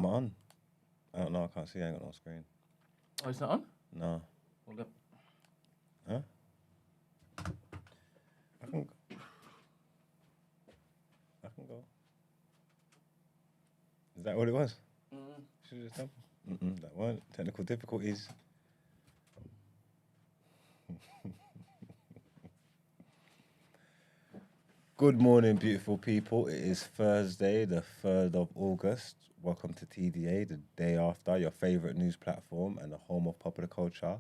not on. I don't know. I can't see. I ain't got no screen. Oh, it's not on? No. Hold up. Huh? I can go. Is that what it was? Should have just done. That weren't technical difficulties. Good morning, beautiful people. It is Thursday, the 3rd of August. Welcome to TDA, the day after, your favourite news platform and the home of popular culture,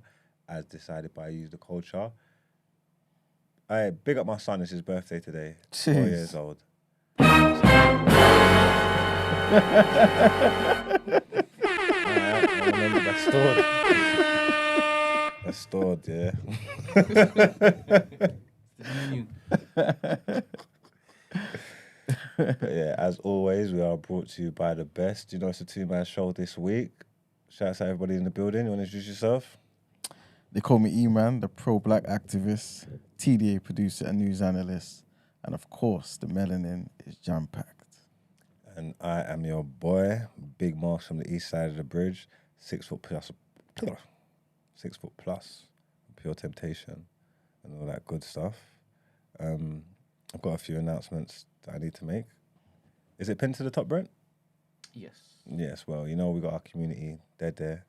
as decided by you, the culture. I big up my son. It's his birthday today. Jeez. 4 years old. That's stored. That's stored, yeah. But yeah, as always, we are brought to you by the best. You know, it's a two-man show this week. Shout out to everybody in the building. You want to introduce yourself? They call me E-Man, the pro-black activist, TDA producer and news analyst. And of course, the melanin is jam-packed. And I am your boy, Big Marks from the east side of the bridge, 6 foot plus, pure temptation, and all that good stuff. I've got a few announcements that I need to make. Is it pinned to the top, Brent? Yes. Yes, well, you know, we got our community, they're there,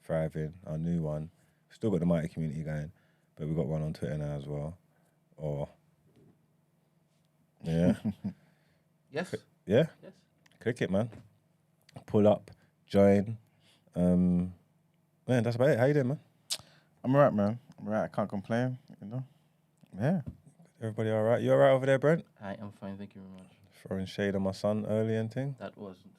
thriving, our new one. Still got the mighty community going, but we got one on Twitter now as well. Or, yeah. Yes. Yeah? Yes. Click it, man. Pull up, join. Man, that's about it. How you doing, man? I'm all right, man. I'm all right. I can't complain, you know? Yeah. Everybody all right? You all right over there, Brent? I am fine, thank you very much. Throwing shade on my son early and thing? That wasn't.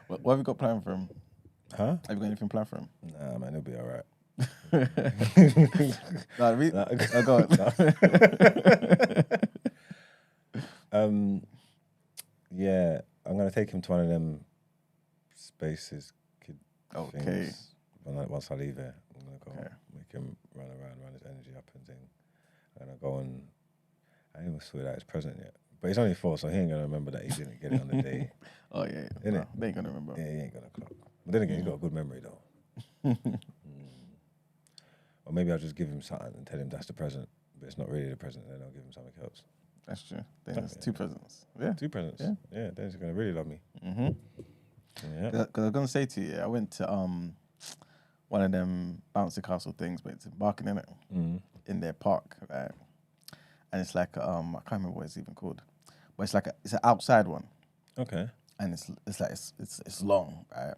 What have you got planned for him? Huh? Have you got anything planned for him? Nah, man, he'll be all right. I got Yeah, I'm going to take him to one of them spaces, kid Okay. things. Once I leave here, I'm going to go make him run his energy up and thing. I'm going to go and, I ain't even swear out his present yet. But he's only 4, so he ain't going to remember that he didn't get it on the day. Oh, yeah. Innit? They ain't going to remember. Yeah, he ain't going to clock. But then again, he's got a good memory, though. Or maybe I'll just give him something and tell him that's the present, but it's not really the present, then I'll give him something else. That's true. Then there's 2 presents. Yeah. 2 presents? Yeah, then he's going to really love me. Mm-hmm. Yeah. Because I was going to say to you, I went to one of them bouncy castle things, but it's in Barking, innit? In their park, right? And it's like, I can't remember what it's even called, but it's like it's an outside one. Okay. And it's long, right?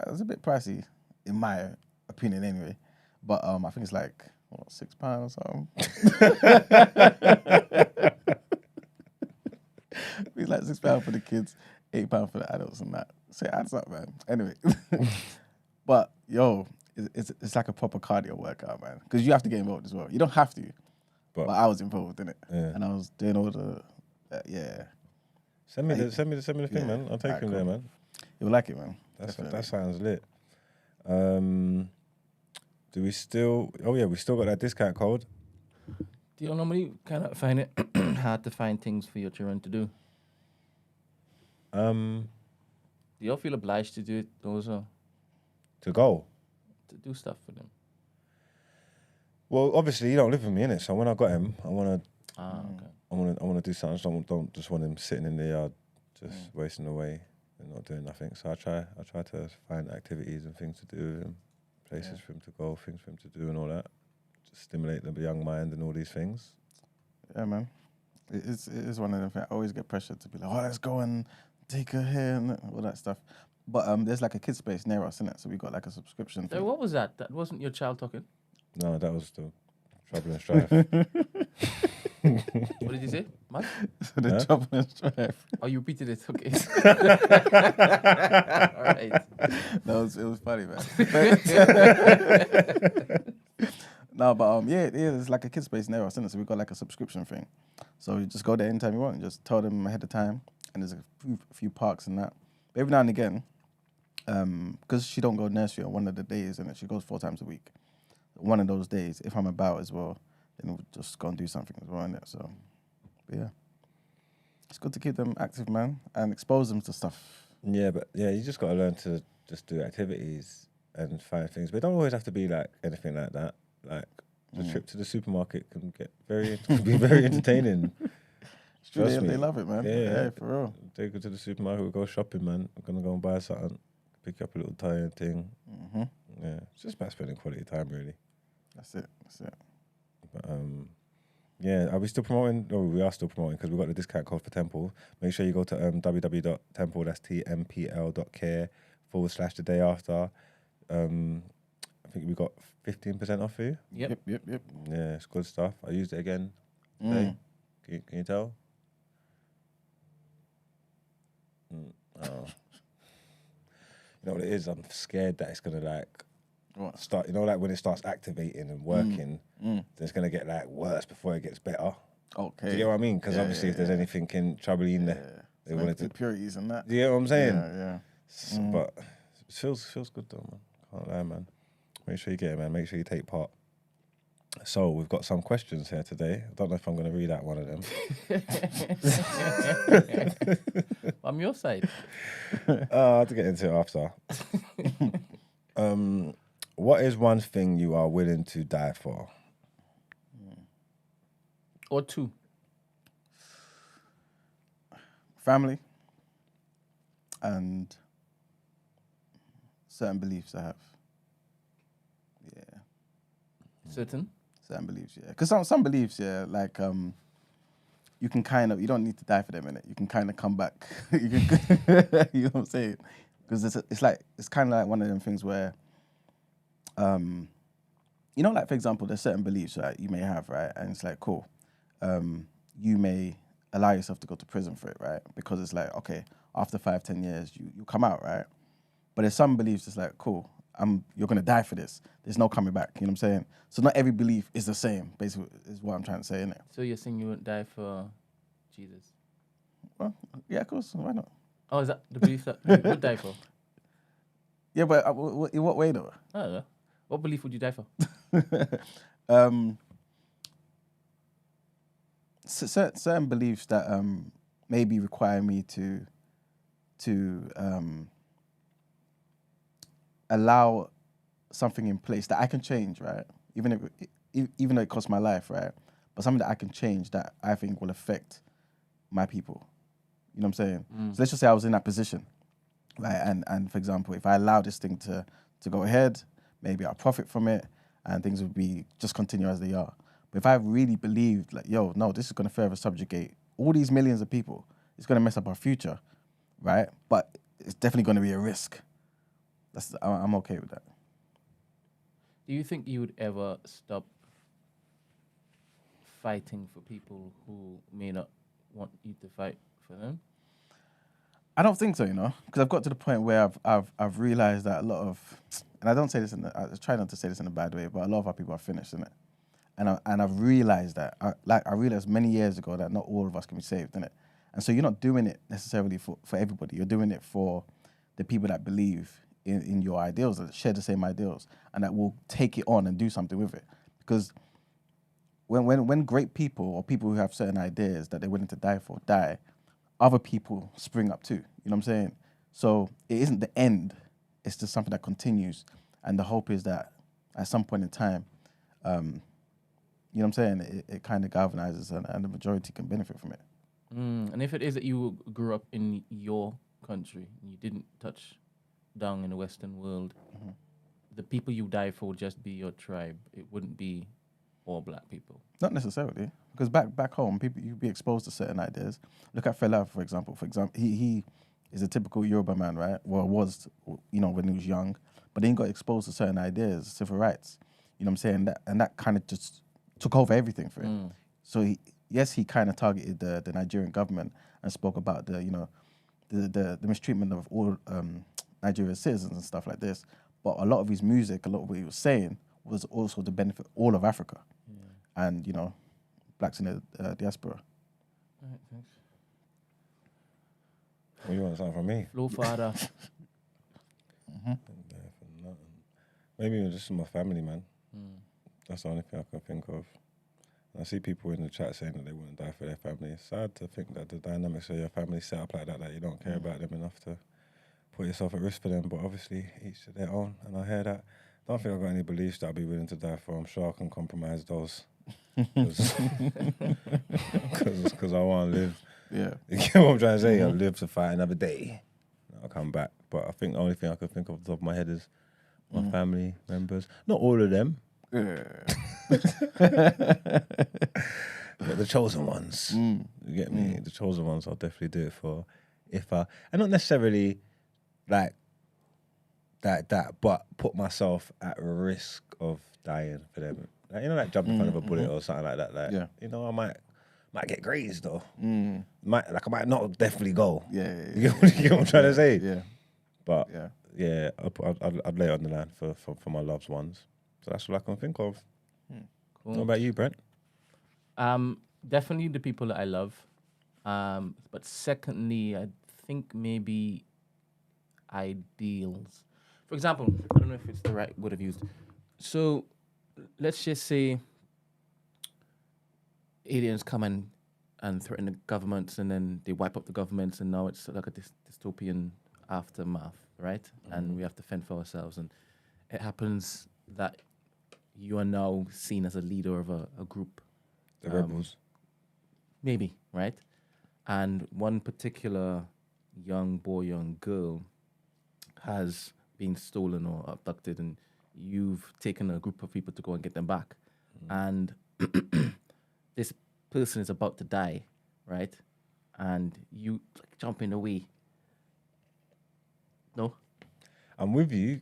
It's a bit pricey, in my opinion, anyway. But I think it's like £6 or something. It's like £6 for the kids, £8 for the adults, and that. So it adds up, man. Anyway, but yo, it's like a proper cardio workout, man. Because you have to get involved as well. You don't have to, but I was involved in it, and I was doing all the Send me the thing, man. I'll take him there, man. You'll like it, man. That sounds lit. Do we still? Oh yeah, we still got that discount code. Do you normally kind of find it hard to find things for your children to do? Do you feel obliged to do it also? To go? to do stuff for them? Well, obviously you don't live with me, innit? So when I got him, I want to do something. So I don't just want him sitting in the yard, just wasting away and not doing nothing. So I try to find activities and things to do with him, places for him to go, things for him to do and all that. Just stimulate the young mind and all these things. Yeah, man. It is one of them things. I always get pressure to be like, oh, let's go and take her here and all that stuff. But there's like a kid space near us, innit? So we got like a subscription. So what was that? That wasn't your child talking? No, that was the trouble and strife. What did you say, Mike? The trouble and strife. Oh, you repeated it. Okay. All right. It was funny, man. No, but it's like a kid space near us, innit? So we got like a subscription thing. So you just go there anytime you want and just tell them ahead of time. And there's a few parks and that. But every now and again, because she don't go nursery on one of the days, and she goes 4 times a week. One of those days, if I'm about as well, then we'll just go and do something as well, innit? So, but yeah. It's good to keep them active, man, and expose them to stuff. Yeah, but yeah, you just got to learn to just do activities and find things. But it don't always have to be like anything like that. Like the trip to the supermarket can be very entertaining. It's true, Trust me. they love it, man. Yeah, for real. Take it to the supermarket, we go shopping, man. I'm gonna go and buy something, pick up a little tire thing. Yeah, it's just about spending quality time, really. That's it. But yeah, are we still promoting? No, we are still promoting because we've got the discount code for Temple. Make sure you go to www.temple, that's tmpl.care/the day after. I think we got 15% off for you. Yep. Yeah, it's good stuff. I used it again today. Can you tell? Oh. You know what it is? I'm scared that it's gonna like start. You know, like when it starts activating and working, then it's gonna get like worse before it gets better. Okay. Do you get what I mean? Because obviously, if there's anything troubling in there, they wanted to impurities and that. Do you get what I'm saying? Yeah. But it feels good though, man. Can't lie, man. Make sure you get it, man. Make sure you take part. So we've got some questions here today. I don't know if I'm going to read out one of them. I'm your side. I'll have to get into it after. What is one thing you are willing to die for? Or two. Family and certain beliefs I have. Yeah. Certain beliefs, yeah. Because some beliefs, yeah, like you can you don't need to die for them, innit? You can kind of come back. You know what I'm saying? Because it's kind of like one of them things where, you know, like for example, there's certain beliefs that you may have, right? And it's like, cool, you may allow yourself to go to prison for it, right? Because it's like, okay, after 5-10 years, you come out, right? But there's some beliefs that's like, cool, you're gonna die for this. There's no coming back. You know what I'm saying? So not every belief is the same. Basically, is what I'm trying to say, innit? So you're saying you wouldn't die for Jesus? Well, yeah, of course. Why not? Oh, is that the belief that you would die for? Yeah, but in what way though? I don't know. What belief would you die for? Certain beliefs that maybe require me to allow something in place that I can change, right? Even though it costs my life, right? But something that I can change that I think will affect my people. You know what I'm saying? So let's just say I was in that position, right? And for example, if I allow this thing to go ahead, maybe I'll profit from it and things would be just continue as they are. But if I really believed like, yo, no, this is going to further subjugate all these millions of people, it's going to mess up our future, right? But it's definitely going to be a risk. I'm okay with that. Do you think you would ever stop fighting for people who may not want you to fight for them? I don't think so, you know, because I've got to the point where I've realized that a lot of, and I don't say this I try not to say this in a bad way, but a lot of our people are finished, innit? And I've realized that, I realized many years ago that not all of us can be saved, innit? And so you're not doing it necessarily for everybody. You're doing it for the people that believe in your ideals, that share the same ideals, and that will take it on and do something with it. Because when great people or people who have certain ideas that they're willing to die for die, other people spring up too. You know what I'm saying? So it isn't the end. It's just something that continues. And the hope is that at some point in time, you know what I'm saying, it kind of galvanizes and the majority can benefit from it. And if it is that you grew up in your country and you didn't touch down in the Western world, the people you die for would just be your tribe. It wouldn't be all black people. Not necessarily, because back home, people you'd be exposed to certain ideas. Look at Fela, for example. He is a typical Yoruba man, right? Well, was, you know, when he was young, but then he got exposed to certain ideas, civil rights. You know what I'm saying? That kind of just took over everything for him. So he kind of targeted the Nigerian government and spoke about the mistreatment of all Nigerian citizens and stuff like this. But a lot of his music, a lot of what he was saying was also to benefit all of Africa. And, you know, blacks in the diaspora. All right, thanks. What you want something from me? Flow father. Maybe just my family, man. That's the only thing I can think of. I see people in the chat saying that they wouldn't die for their family. It's sad to think that the dynamics of your family set up like that you don't care about them enough to put yourself at risk for them. But obviously, each to their own. And I hear that. Don't think I've got any beliefs that I'll be willing to die for. I'm sure I can compromise those. Because I want to live. Yeah. You get what I'm trying to say? I'll live to fight another day. I'll come back. But I think the only thing I can think of off the top of my head is my family members. Not all of them. But the chosen ones. You get me? The chosen ones I'll definitely do it for. And not necessarily like that, but put myself at risk of dying for them. Like, you know, like jump in front of a bullet or something like that. Like, you know, I might get grazed though. I might not definitely go. Yeah. You get what I'm trying to say? Yeah. But I'd lay it on the line for my loved ones. So that's what I can think of. Cool. What about you, Brent? Definitely the people that I love. But secondly, I think maybe ideals. For example, I don't know if it's the right word I've used. So let's just say aliens come and threaten the governments, and then they wipe up the governments, and now it's like a dystopian aftermath, right? And we have to fend for ourselves. And it happens that you are now seen as a leader of a group. The rebels. Maybe, right? And one particular young boy, young girl has been stolen or abducted, and you've taken a group of people to go and get them back. And this person is about to die, right? And you jump in the way. No? I'm with you.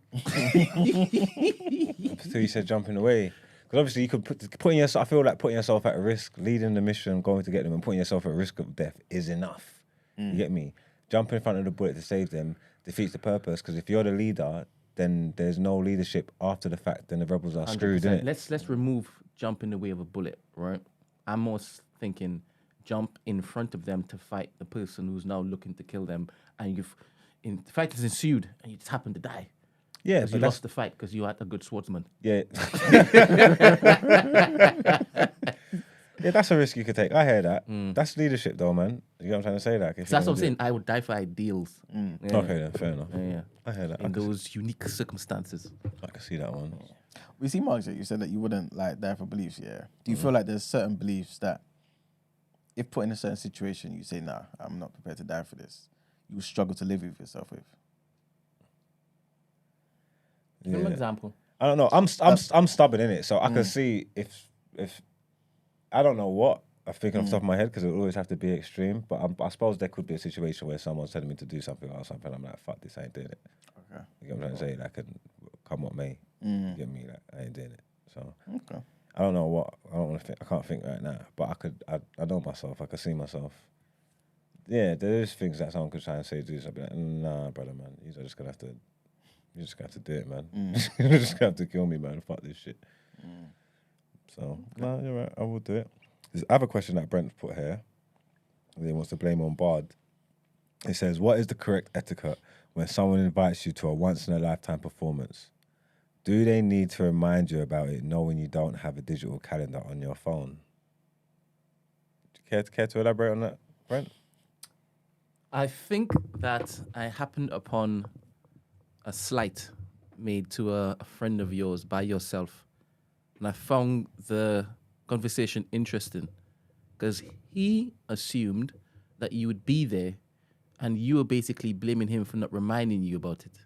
So you said jumping away. Because obviously you could putting yourself, I feel like putting yourself at risk, leading the mission, going to get them, and putting yourself at risk of death is enough. You get me? Jumping in front of the bullet to save them defeats the purpose, because if you're the leader, then there's no leadership after the fact, then the rebels are 100%. screwed, innit? Let's remove jump in the way of a bullet, right? I'm more thinking jump in front of them to fight the person who's now looking to kill them, and the fight is ensued, and you just happen to die. Yeah, Because you lost the fight because you had a good swordsman. Yeah. Yeah, that's a risk you could take. I hear that. That's leadership though, man. You know what I'm trying to say? Like, So that's what I'm saying. I would die for ideals. Yeah. Okay then, fair enough. Yeah. I hear that. In those unique circumstances. I can see that one. We see, Mark, you said that you wouldn't like die for beliefs, yeah? Do you feel like there's certain beliefs that if put in a certain situation, you say, nah, I'm not prepared to die for this, you would struggle to live with yourself with? Give an example. I don't know. I'm stubborn in it, so I can see if I don't know what I'm thinking off the top of my head, because it will always have to be extreme. But I suppose there could be a situation where someone's telling me to do something or something. I'm like, fuck this, I ain't doing it. Okay. You get what I'm trying to say? Like, come what may. You get me? Like, I ain't doing it. So Okay. I don't know what I don't want to think. I can't think right now, but I could. I know myself. I can see myself. Yeah, there's things that someone could try and say do something. Like, nah, brother, man, you're just gonna have to. You're just gonna have to do it, man. You're just gonna have to kill me, man. Fuck this shit. So, no, you're right. I will do it. There's another question that Brent put here. He wants to blame on Bard. It says, what is the correct etiquette when someone invites you to a once-in-a-lifetime performance? Do they need to remind you about it knowing you don't have a digital calendar on your phone? Care to elaborate on that, Brent? I think that I happened upon a slight made to a friend of yours by yourself. And I found the conversation interesting because he assumed that you would be there and you were basically blaming him for not reminding you about it.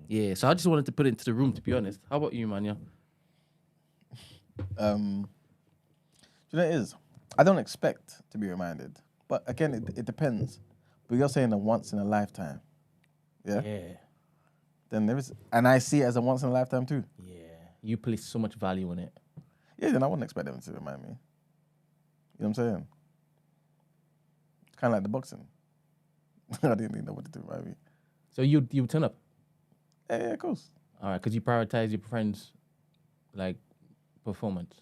Yeah, so I just wanted to put it into the room, to be honest. How about you, Manya? Do you know what it is? I don't expect to be reminded. But again, it depends. But you're saying a once in a lifetime. Yeah? Yeah. Then there is, and I see it as a once in a lifetime too. Yeah. You place so much value on it. Yeah, then I wouldn't expect them to remind me. You know what I'm saying? It's kind of like the boxing. I didn't even know what to do remind me. So you turn up? Yeah, of course. All right, because you prioritize your friends' like performance.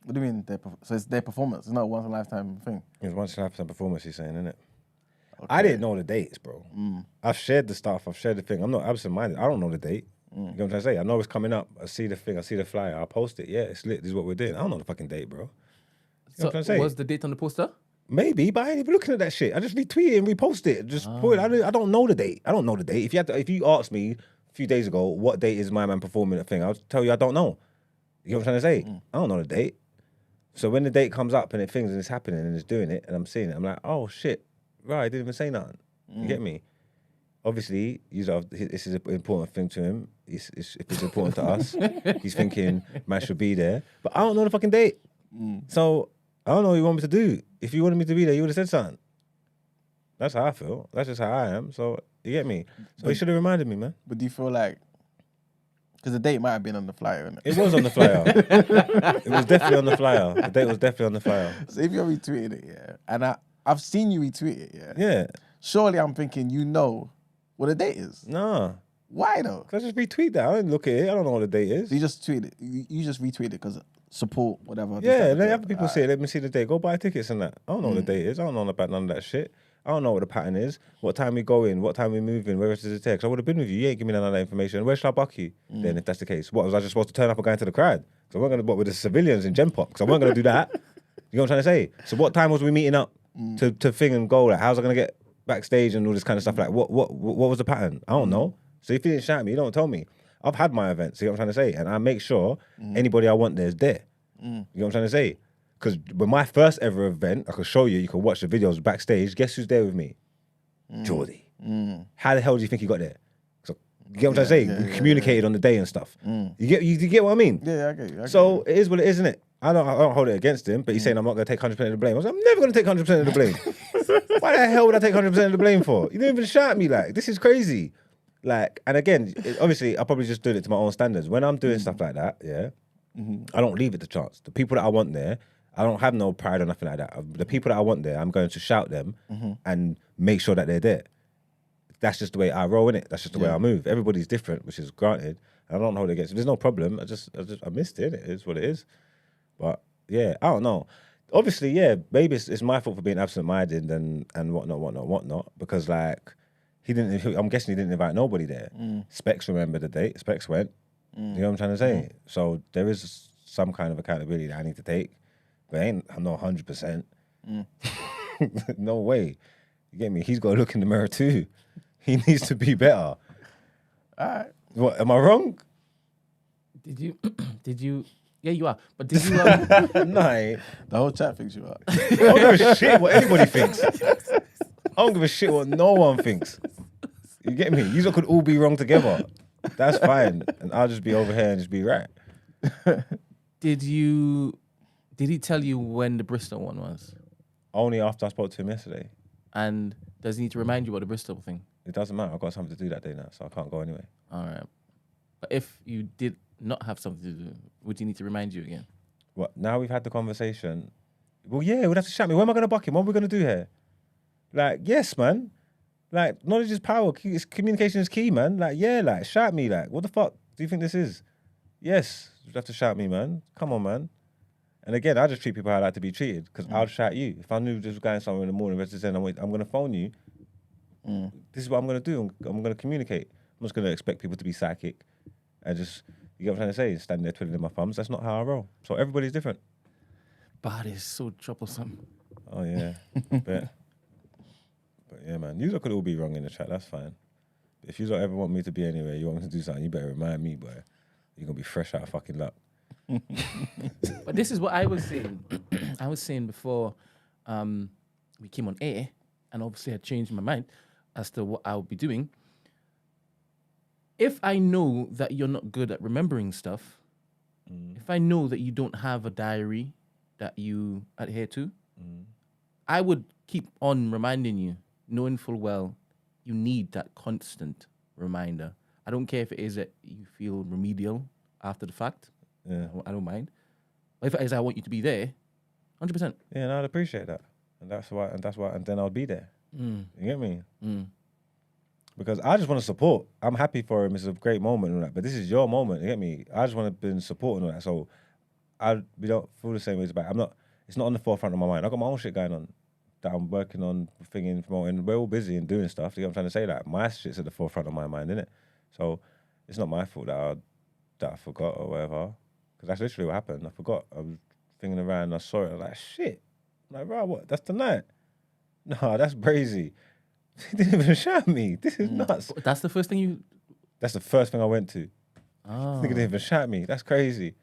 What do you mean? So it's their performance. It's not a once in a lifetime thing. It's once in a lifetime performance, he's saying, isn't it? Okay. I didn't know the dates, bro. I've shared the stuff. I've shared the thing. I'm not absent-minded. I don't know the date. You know what I'm trying to say? I know it's coming up. I see the thing. I see the flyer. I'll post it. Yeah, it's lit. This is what we're doing. I don't know the fucking date, bro. You know what I'm trying to say? Was the date on the poster? Maybe, but I ain't even looking at that shit. I just retweet it and repost it. Just put it. I don't know the date. I don't know the date. If you asked me a few days ago what date is my man performing that thing, I'll tell you I don't know. You know what I'm trying to say? I don't know the date. So when the date comes up and it's happening and it's doing it and I'm seeing it, I'm like, oh shit, right, I didn't even say nothing. You get me? Obviously, this is an important thing to him. If it's important to us, he's thinking man should be there. But I don't know the fucking date. So I don't know what you want me to do. If you wanted me to be there, you would have said something. That's how I feel. That's just how I am. So you get me? So he should have reminded me, man. But do you feel like, because the date might have been on the flyer, innit? It was on the flyer. It was definitely on the flyer. The date was definitely on the flyer. So if you're retweeting it, yeah, and I've seen you retweet it, yeah. Yeah. Surely I'm thinking you know what the date is. Nah. Why though? Cause I just retweet that. I didn't look at it. I don't know what the date is. So you just tweet it. You just retweet it because support whatever. Yeah, let other people say it. Let me see the date. Go buy tickets and that. I don't know what the date is. I don't know about none of that shit. I don't know what the pattern is. What time we go in. What time we move in. Where is the text? I would have been with you. You ain't give me none of that information. Where should I buck you? Then if that's the case, what was I just supposed to turn up and go into the crowd? So I weren't gonna buck with the civilians in Gen Pop. So I weren't gonna do that. You know what I'm trying to say? So what time was we meeting up to thing and go? Like, how's I gonna get backstage and all this kind of stuff? Like, what was the pattern? I don't know. So if you didn't shout at me, you don't tell me. I've had my events, you know what I'm trying to say? And I make sure anybody I want there is there. You know what I'm trying to say? Because with my first ever event, I could show you, you can watch the videos backstage. Guess who's there with me? Geordie. How the hell do you think he got there? So, you get what I'm trying to say? We communicated on the day and stuff. You get what I mean? Yeah, I get you. So it is what it is, isn't it? I don't hold it against him, but he's saying I'm not going to take 100% of the blame. I was like, I'm never going to take 100% of the blame. Why the hell would I take 100% of the blame for? You didn't even shout at me like, this is crazy. Like, and again, obviously, I probably just doing it to my own standards. When I'm doing stuff like that, yeah, I don't leave it to chance. The people that I want there, I don't have no pride or nothing like that. The people that I want there, I'm going to shout them and make sure that they're there. That's just the way I roll, innit? That's just the way I move. Everybody's different, which is granted. I don't hold it against it. There's no problem. I missed it, innit? It is what it is. But yeah, I don't know. Obviously, yeah, maybe it's my fault for being absent-minded and whatnot. Because like, I'm guessing he didn't invite nobody there. Specs remembered the date. Specs went. You know what I'm trying to say? So there is some kind of accountability that I need to take. But I'm not 100%. No way. You get me? He's got to look in the mirror too. He needs to be better. All right. What, am I wrong? Did you? Yeah, you are. But did you? No, I ain't. The whole chat thinks you are. I don't give a shit what anybody thinks. I don't give a shit what no one thinks. You get me? You could all be wrong together. That's fine. And I'll just be over here and just be right. Did he tell you when the Bristol one was? Only after I spoke to him yesterday. And does he need to remind you about the Bristol thing? It doesn't matter. I've got something to do that day now, so I can't go anyway. All right. But if you did not have something to do, would he need to remind you again? What? Now we've had the conversation. Well, yeah, we'd have to shout me. Where am I going to buck him? What are we going to do here? Like, yes, man. Like, knowledge is power. Communication is key, man. Like, yeah, like, shout me. Like, what the fuck do you think this is? Yes, you'd have to shout me, man. Come on, man. And again, I just treat people how I like to be treated because I'll shout you. If I knew this was going somewhere in the morning, rest of the day, I'm going to phone you. This is what I'm going to do. I'm going to communicate. I'm just going to expect people to be psychic and just, you get what I'm trying to say? Standing there twiddling my thumbs. That's not how I roll. So everybody's different. But it's so troublesome. Oh, yeah. But yeah, man. You could all be wrong in the chat. That's fine. If you don't ever want me to be anywhere, you want me to do something, you better remind me, boy. You're going to be fresh out of fucking luck. But this is what I was saying. I was saying before we came on air, and obviously I changed my mind as to what I would be doing. If I know that you're not good at remembering stuff, if I know that you don't have a diary that you adhere to, I would keep on reminding you, knowing full well you need that constant reminder. I don't care if it is that you feel remedial after the fact. Yeah. I don't mind. If it is I want you to be there, 100%. Yeah, and I'd appreciate that. And that's why, and then I'll be there. You get me? Because I just want to support. I'm happy for him. It's a great moment and all that. But this is your moment. You get me? I just want to be in support and all that. So we don't feel the same ways about it. It's not on the forefront of my mind. I've got my own shit going on that I'm working on, promoting. We're all busy and doing stuff. You know what I'm trying to say? Like, my shit's at the forefront of my mind, innit? So it's not my fault that I forgot or whatever. Because that's literally what happened. I forgot. I was thinking around and I saw it. I was like, shit. I'm like, bro, what? That's tonight. No, that's brazy. He didn't even shout me. This is nuts. That's the first thing you... That's the first thing I went to. Oh. This nigga didn't even shout me. That's crazy.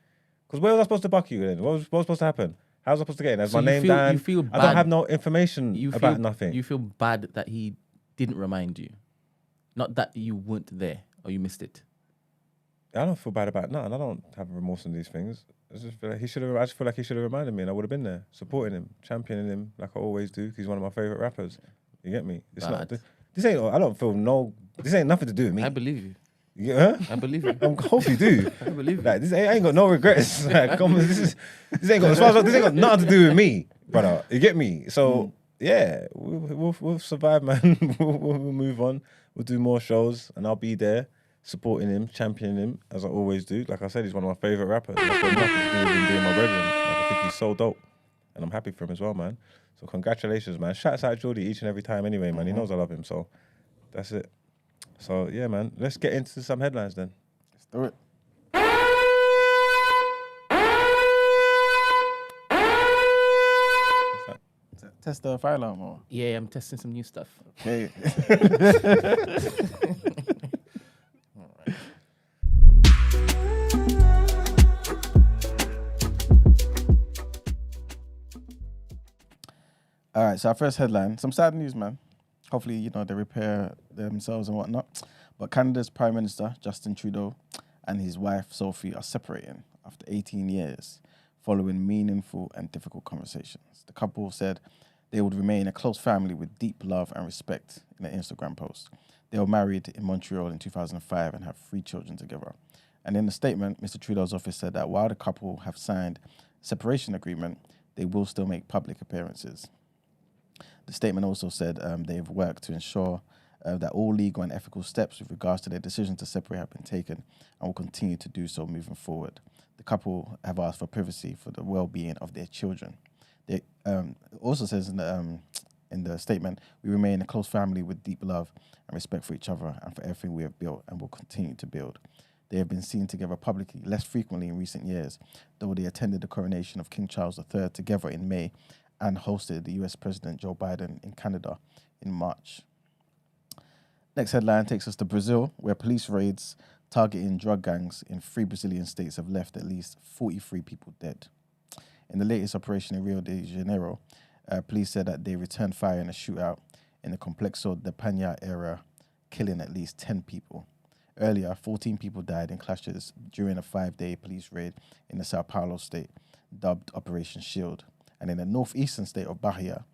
Because where was I supposed to buck you then? What was supposed to happen? How was I supposed to get in? Has So my name down? You feel bad. I don't have no information about nothing. You feel bad that he didn't remind you. Not that you weren't there or you missed it. I don't feel bad about nothing. I don't have remorse in these things. I just feel like he should have reminded me, and I would have been there, supporting him, championing him like I always do. Because he's one of my favorite rappers. You get me? It's not. This ain't. I don't feel no. This ain't nothing to do with me. I believe you. Yeah, I believe you. I hope you do. I believe you. Like this ain't got no regrets. Like, this ain't got. As far as this ain't got nothing to do with me, brother. You get me? So yeah, we'll survive, man. we'll move on. We'll do more shows, and I'll be there. Supporting him, championing him, as I always do. Like I said, he's one of my favourite rappers. That's got nothing to do with him being my brethren. Like, I think he's so dope. And I'm happy for him as well, man. So congratulations, man. Shouts out Geordie each and every time anyway, man. He knows I love him, so that's it. So, yeah, man. Let's get into some headlines then. Let's do it. What's that? Test the fire alarm or? Yeah, I'm testing some new stuff. Okay. All right, so our first headline, some sad news, man. Hopefully, they repair themselves and whatnot. But Canada's Prime Minister, Justin Trudeau, and his wife, Sophie, are separating after 18 years following meaningful and difficult conversations. The couple said they would remain a close family with deep love and respect in an Instagram post. They were married in Montreal in 2005 and have 3 children together. And in a statement, Mr. Trudeau's office said that while the couple have signed a separation agreement, they will still make public appearances. The statement also said they've worked to ensure that all legal and ethical steps with regards to their decision to separate have been taken and will continue to do so moving forward. The couple have asked for privacy for the well-being of their children. It also says in the statement, we remain a close family with deep love and respect for each other and for everything we have built and will continue to build. They have been seen together publicly less frequently in recent years, though they attended the coronation of King Charles III together in May and hosted the US President Joe Biden in Canada in March. Next headline takes us to Brazil, where police raids targeting drug gangs in 3 Brazilian states have left at least 43 people dead. In the latest operation in Rio de Janeiro, police said that they returned fire in a shootout in the Complexo da Penha area, killing at least 10 people. Earlier, 14 people died in clashes during a 5-day police raid in the Sao Paulo state, dubbed Operation Shield. And in the northeastern state of Bahia,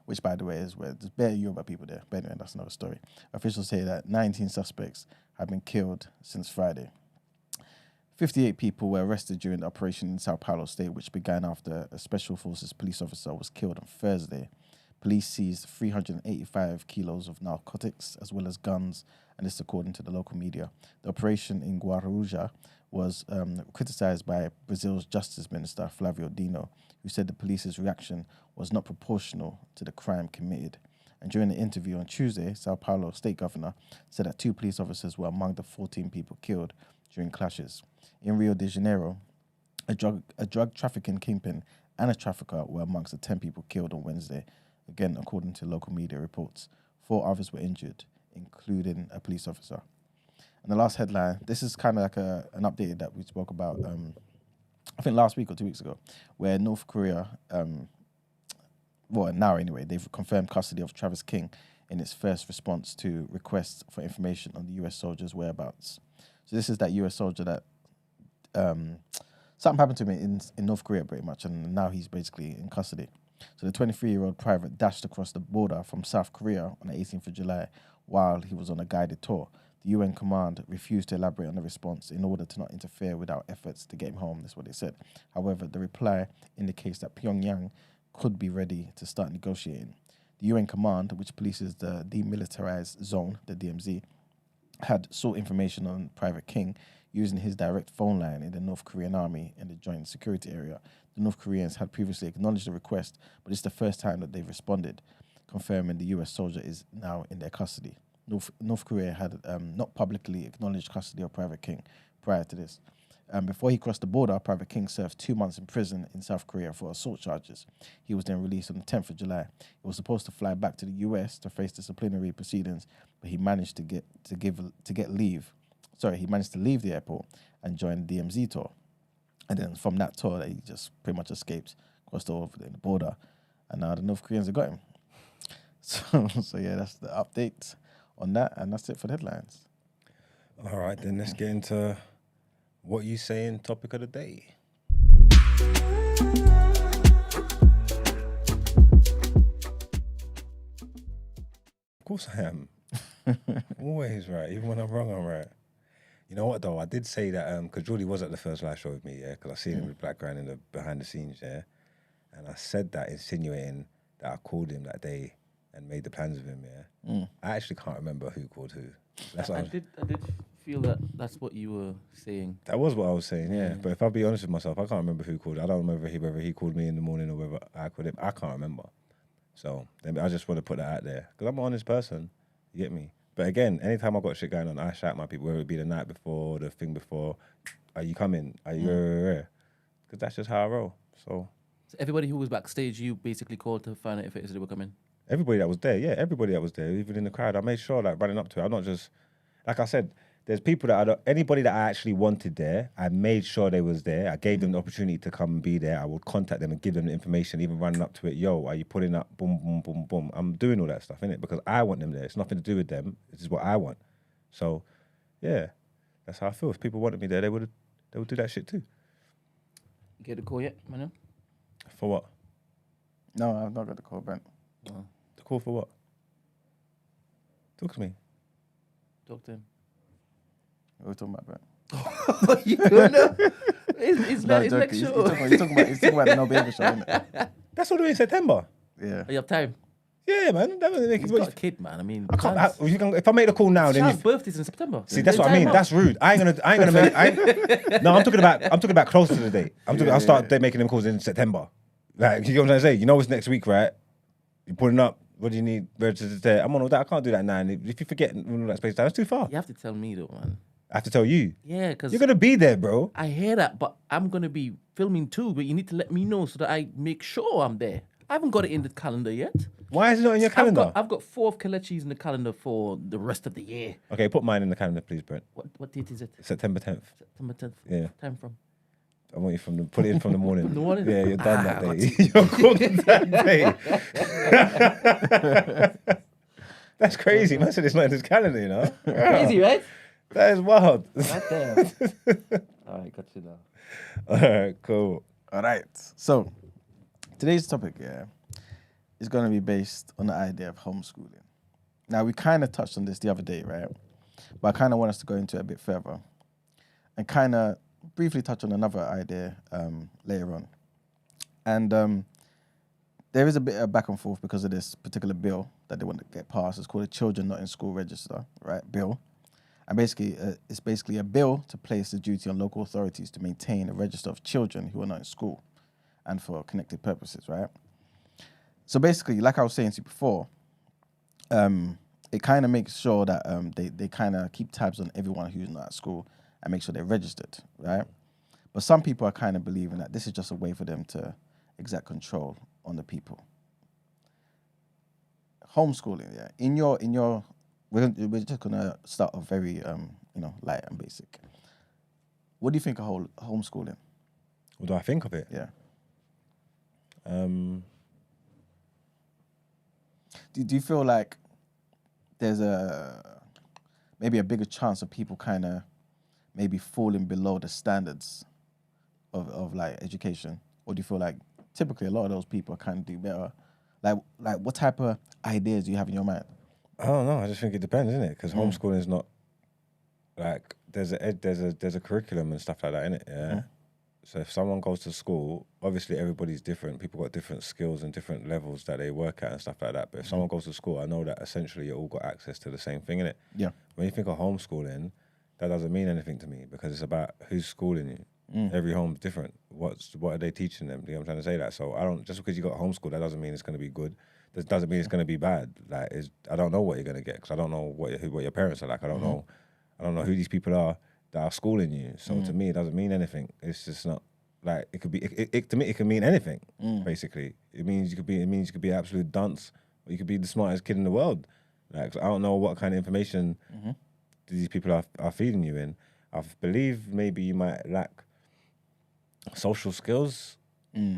which, by the way, is where there's bare Yoruba people there. But anyway, that's another story. Officials say that 19 suspects have been killed since Friday. 58 people were arrested during the operation in Sao Paulo state, which began after a special forces police officer was killed on Thursday. Police seized 385 kilos of narcotics, as well as guns, and this according to the local media. The operation in Guarujá was criticized by Brazil's Justice Minister, Flavio Dino, who said the police's reaction was not proportional to the crime committed. And during the interview on Tuesday, Sao Paulo state governor said that 2 police officers were among the 14 people killed during clashes. In Rio de Janeiro, a drug trafficking kingpin and a trafficker were amongst the 10 people killed on Wednesday, again according to local media reports. 4 others were injured, including a police officer. And the last headline, this is kind of like an update that we spoke about, I think last week or 2 weeks ago, where North Korea, now anyway, they've confirmed custody of Travis King in its first response to requests for information on the US soldier's whereabouts. So this is that US soldier that something happened to him in North Korea pretty much, and now he's basically in custody. So the 23-year-old private dashed across the border from South Korea on the 18th of July while he was on a guided tour. The UN command refused to elaborate on the response in order to not interfere with our efforts to get him home. That's what they said. However, the reply indicates that Pyongyang could be ready to start negotiating. The UN command, which polices the demilitarized zone, the DMZ, had sought information on Private King using his direct phone line in the North Korean army in the joint security area. The North Koreans had previously acknowledged the request, but it's the first time that they've responded, confirming the US soldier is now in their custody. North Korea had not publicly acknowledged custody of Private King prior to this. Before he crossed the border, Private King served 2 months in prison in South Korea for assault charges. He was then released on the 10th of July. He was supposed to fly back to the US to face disciplinary proceedings, but he managed to leave the airport and join the DMZ tour. And then from that tour, he just pretty much escaped, crossed over the border, and now the North Koreans have got him. So yeah, that's the update on that, and that's it for the headlines. All right, then let's get into what you saying topic of the day. Of course I am. Always right. Even when I'm wrong, I'm right. You know what though? I did say that because Jordy was at the first live show with me, yeah, because I seen him with background in the behind the scenes, yeah, and I said that insinuating that I called him that day and made the plans with him, yeah. I actually can't remember who called who. That's what I did feel that that's what you were saying. That was what I was saying, yeah. But if I'll be honest with myself, I can't remember who called. I don't remember whether he called me in the morning or whether I called him. I can't remember. So I just want to put that out there because I'm an honest person. You get me? But again, anytime I got shit going on, I shout my people, whether it be the night before, the thing before, are you coming? Are you because that's just how I roll. So everybody who was backstage, you basically called to find out if it is they were coming? Everybody that was there, yeah, everybody that was there, even in the crowd, I made sure, like, running up to it. I'm not just, like I said, there's people that anybody that I actually wanted there, I made sure they was there. I gave them the opportunity to come and be there. I would contact them and give them the information, even running up to it. Yo, are you pulling up? Boom, boom, boom, boom. I'm doing all that stuff, innit? Because I want them there. It's nothing to do with them. This is what I want. So, yeah, that's how I feel. If people wanted me there, they would do that shit too. Get the call yet, man? For what? No, I've not got the call, Brent. Oh. The call for what? Talk to me. Talk to him. What are we talking about, Brent? You don't know? It's next show. He's talking about the No Baby show, isn't it? That's all the way in September. Yeah. You have time? Yeah, man. That doesn't make He's got a kid, man. I mean, I can't. If I make the call now, then his birthday's in September. See, that's what I mean. That's rude. I ain't gonna make. No, I'm talking about close to the date. I'll start making them calls in September. Like, you know what I'm trying to say? You know it's next week, right? You're pulling up. What do you need? I'm on all that. I can't do that now. And if you forget all that space time, it's too far. You have to tell me though, man. I have to tell you. Yeah, because you're gonna be there, bro. I hear that, but I'm gonna be filming too. But you need to let me know so that I make sure I'm there. I haven't got it in the calendar yet. Why is it not in your calendar? I've got 4 of Kelechis in the calendar for the rest of the year. Okay, put mine in the calendar, please, Brent. What date is it? September 10th. September 10th. Yeah. Time from? I want you put it in from the morning. From the morning? Yeah, you're done that day. You're cooked that day. That's crazy. Man said it's not in his calendar, you know? Crazy, right? That is wild. Right there. All right, got you now. All right, cool. All right. So, today's topic, is going to be based on the idea of homeschooling. Now, we kind of touched on this the other day, right? But I kind of want us to go into it a bit further and kind of briefly touch on another idea later on. And there is a bit of back and forth because of this particular bill that they want to get passed. It's called the Children Not in School Register, right, bill. And basically, it's basically a bill to place the duty on local authorities to maintain a register of children who are not in school and for connected purposes, right? So basically, like I was saying to you before, it kind of makes sure that they kind of keep tabs on everyone who's not at school and make sure they're registered, right? But some people are kind of believing that this is just a way for them to exert control on the people. Homeschooling, yeah. We're just gonna start off very light and basic. What do you think of homeschooling? What do I think of it? Yeah. Do you feel like there's maybe a bigger chance of people kind of maybe falling below the standards of like education, or do you feel like typically a lot of those people kind of do better? Like what type of ideas do you have in your mind? I don't know. I just think it depends, isn't it? Because homeschooling is not like there's a curriculum and stuff like that, innit? Yeah. So if someone goes to school, obviously everybody's different. People got different skills and different levels that they work at and stuff like that. But if someone goes to school, I know that essentially you all got access to the same thing, innit? Yeah. When you think of homeschooling, that doesn't mean anything to me because it's about who's schooling you. Every home's different. What are they teaching them? You know what I'm trying to say that? So I don't, just because you got homeschool, that doesn't mean it's going to be good. This doesn't mean it's going to be bad. Like, I don't know what you're going to get because I don't know what your parents are like. I don't know who these people are that are schooling you. So to me, it doesn't mean anything. It's just not like it could be. To me, it can mean anything. Basically, it means you could be an absolute dunce, or you could be the smartest kid in the world. Like, I don't know what kind of information these people are feeding you in. I believe maybe you might lack social skills.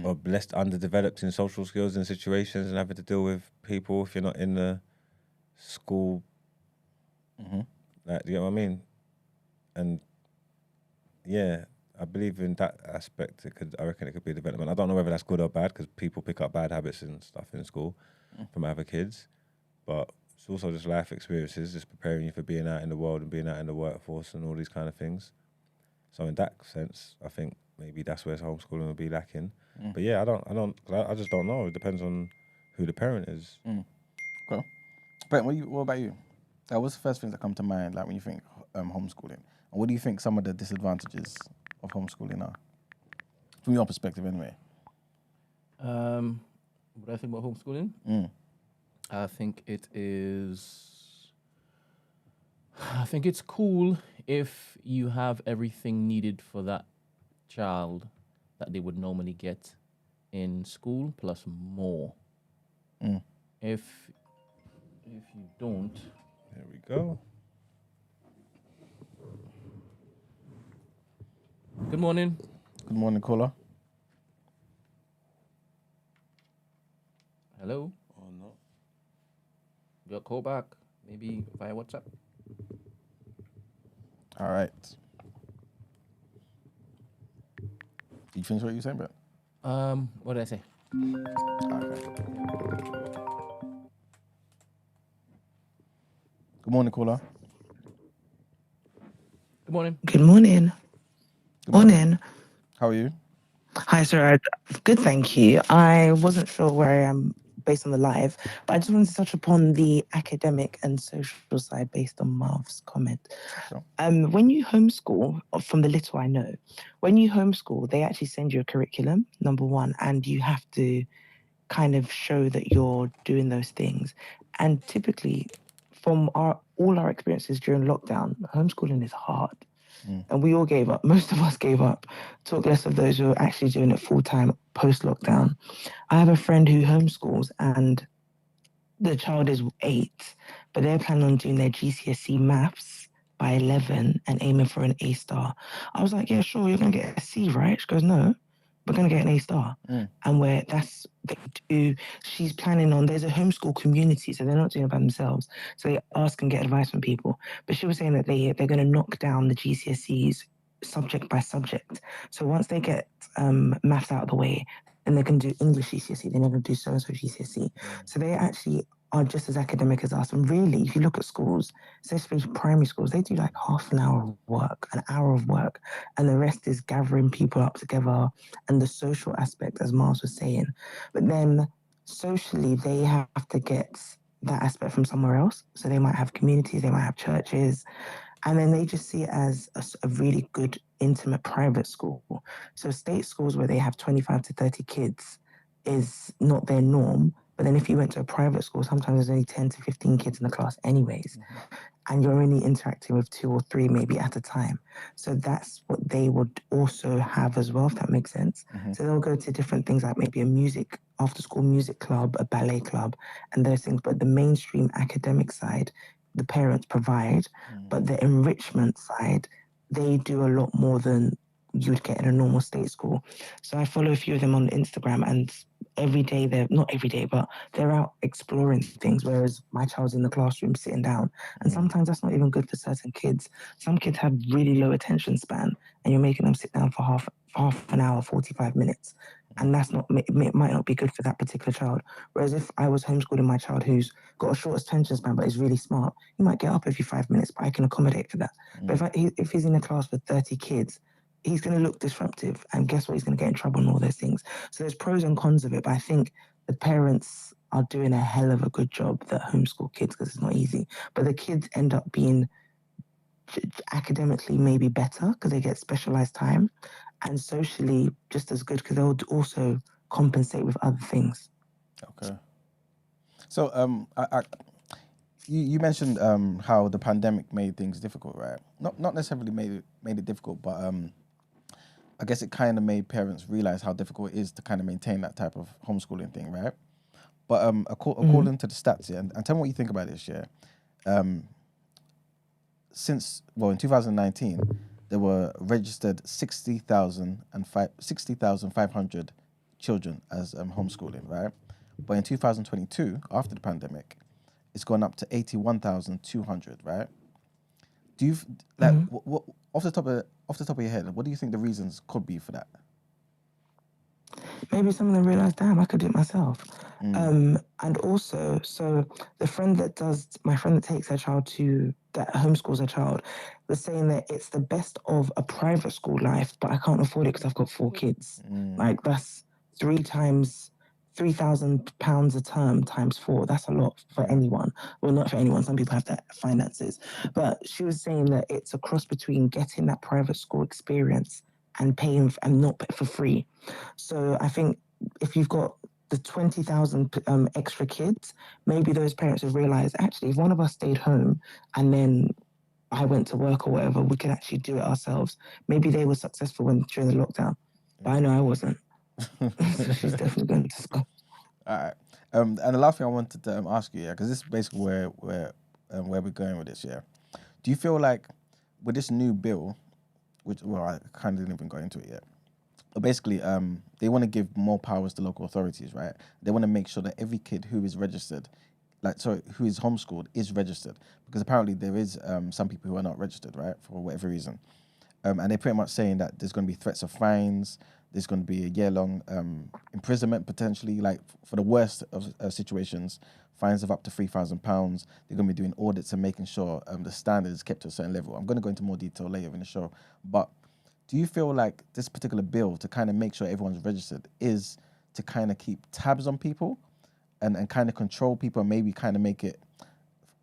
Or less underdeveloped in social skills and situations and having to deal with people if you're not in the school. Like, do you get what I mean? And yeah, I believe in that aspect. I reckon it could be development. I don't know whether that's good or bad because people pick up bad habits and stuff in school from other kids. But it's also just life experiences, just preparing you for being out in the world and being out in the workforce and all these kind of things. So in that sense, I think maybe that's where homeschooling will be lacking. But yeah, I just don't know. It depends on who the parent is. Okay. Brent, what about you? What's the first things that come to mind, like when you think homeschooling? And what do you think some of the disadvantages of homeschooling are? From your perspective, anyway. What do I think about homeschooling? I think it's cool if you have everything needed for that child that they would normally get in school plus more. If you don't, there we go. Good morning. Good morning, caller. Hello. Oh no. Your call back, maybe via WhatsApp. All right. Did you finish what you were saying, Brent? What did I say? Okay. Good morning, caller. Good morning. Good morning. Morning. How are you? Hi, sir. Good, thank you. I wasn't sure where I am based on the live, but I just wanted to touch upon the academic and social side based on Marv's comment. Sure. When you homeschool, from the little I know, when you homeschool, they actually send you a curriculum, number one, and you have to kind of show that you're doing those things. And typically, from all our experiences during lockdown, homeschooling is hard. And we all gave up. Most of us gave up. Talk less of those who are actually doing it full-time post-lockdown. I have a friend who homeschools and the child is 8, but they're planning on doing their GCSE maths by 11 and aiming for an A star. I was like, yeah, sure, you're going to get a C, right? She goes, no, we're going to get an A star. And she's planning on, there's a homeschool community, so they're not doing it by themselves. So they ask and get advice from people. But she was saying that they're going to knock down the GCSEs subject by subject. So once they get maths out of the way, then they can do English GCSE, they're not going to do so-and-so GCSE. So they actually are just as academic as us. And really, if you look at schools, especially primary schools, they do like half an hour of work, an hour of work, and the rest is gathering people up together and the social aspect, as Miles was saying. But then socially, they have to get that aspect from somewhere else. So they might have communities, they might have churches, and then they just see it as a really good, intimate private school. So state schools where they have 25 to 30 kids is not their norm. But then if you went to a private school, sometimes there's only 10 to 15 kids in the class anyways. And you're only interacting with 2 or 3 maybe at a time. So that's what they would also have as well, if that makes sense. So they'll go to different things like maybe a after-school music club, a ballet club, and those things. But the mainstream academic side, the parents provide. But the enrichment side, they do a lot more than you'd get in a normal state school. So I follow a few of them on Instagram, and every day not every day, but they're out exploring things, whereas my child's in the classroom sitting down. And sometimes that's not even good for certain kids. Some kids have really low attention span, and you're making them sit down for half an hour, 45 minutes. And it might not be good for that particular child. Whereas if I was homeschooling my child who's got a short attention span but is really smart, he might get up every 5 minutes, but I can accommodate for that. But if he's in a class with 30 kids, he's going to look disruptive, and guess what? He's going to get in trouble and all those things. So there's pros and cons of it, but I think the parents are doing a hell of a good job that homeschool kids, because it's not easy. But the kids end up being academically maybe better because they get specialized time, and socially just as good because they'll also compensate with other things. Okay. So you mentioned how the pandemic made things difficult, right? Not necessarily made it difficult, but I guess it kind of made parents realize how difficult it is to kind of maintain that type of homeschooling thing, right? But according to the stats here, and tell me what you think about this, yeah. In 2019, there were registered 60,500 children as homeschooling, right? But in 2022, after the pandemic, it's gone up to 81,200, right? Do you what off the top of your head, what do you think the reasons could be for that? Maybe some of them realize, damn, I could do it myself. And also, so my friend that takes her child that homeschools her child, was saying that it's the best of a private school life, but I can't afford it because I've got 4 kids. Like that's 3 times £3,000 a term times 4. That's a lot for anyone. Well, not for anyone. Some people have that finances. But she was saying that it's a cross between getting that private school experience and paying and not for free. So I think if you've got the 20,000 extra kids, maybe those parents have realized, actually, if one of us stayed home and then I went to work or whatever, we could actually do it ourselves. Maybe they were successful during the lockdown, but I know I wasn't. So she's definitely going to school. All right. And the last thing I wanted to ask you, because this is basically where we're going with this, yeah. Do you feel like with this new bill, which, well, I kind of didn't even go into it yet, but basically, they want to give more powers to local authorities, right? They want to make sure that every kid who is registered, who is homeschooled, is registered, because apparently there is some people who are not registered, right, for whatever reason. And they're pretty much saying that there's going to be threats of fines. There's going to be a year-long imprisonment potentially, like for the worst of situations, fines of up to £3,000. They're going to be doing audits and making sure the standard is kept to a certain level. I'm going to go into more detail later in the show. But do you feel like this particular bill, to kind of make sure everyone's registered, is to kind of keep tabs on people and kind of control people and maybe kind of make it,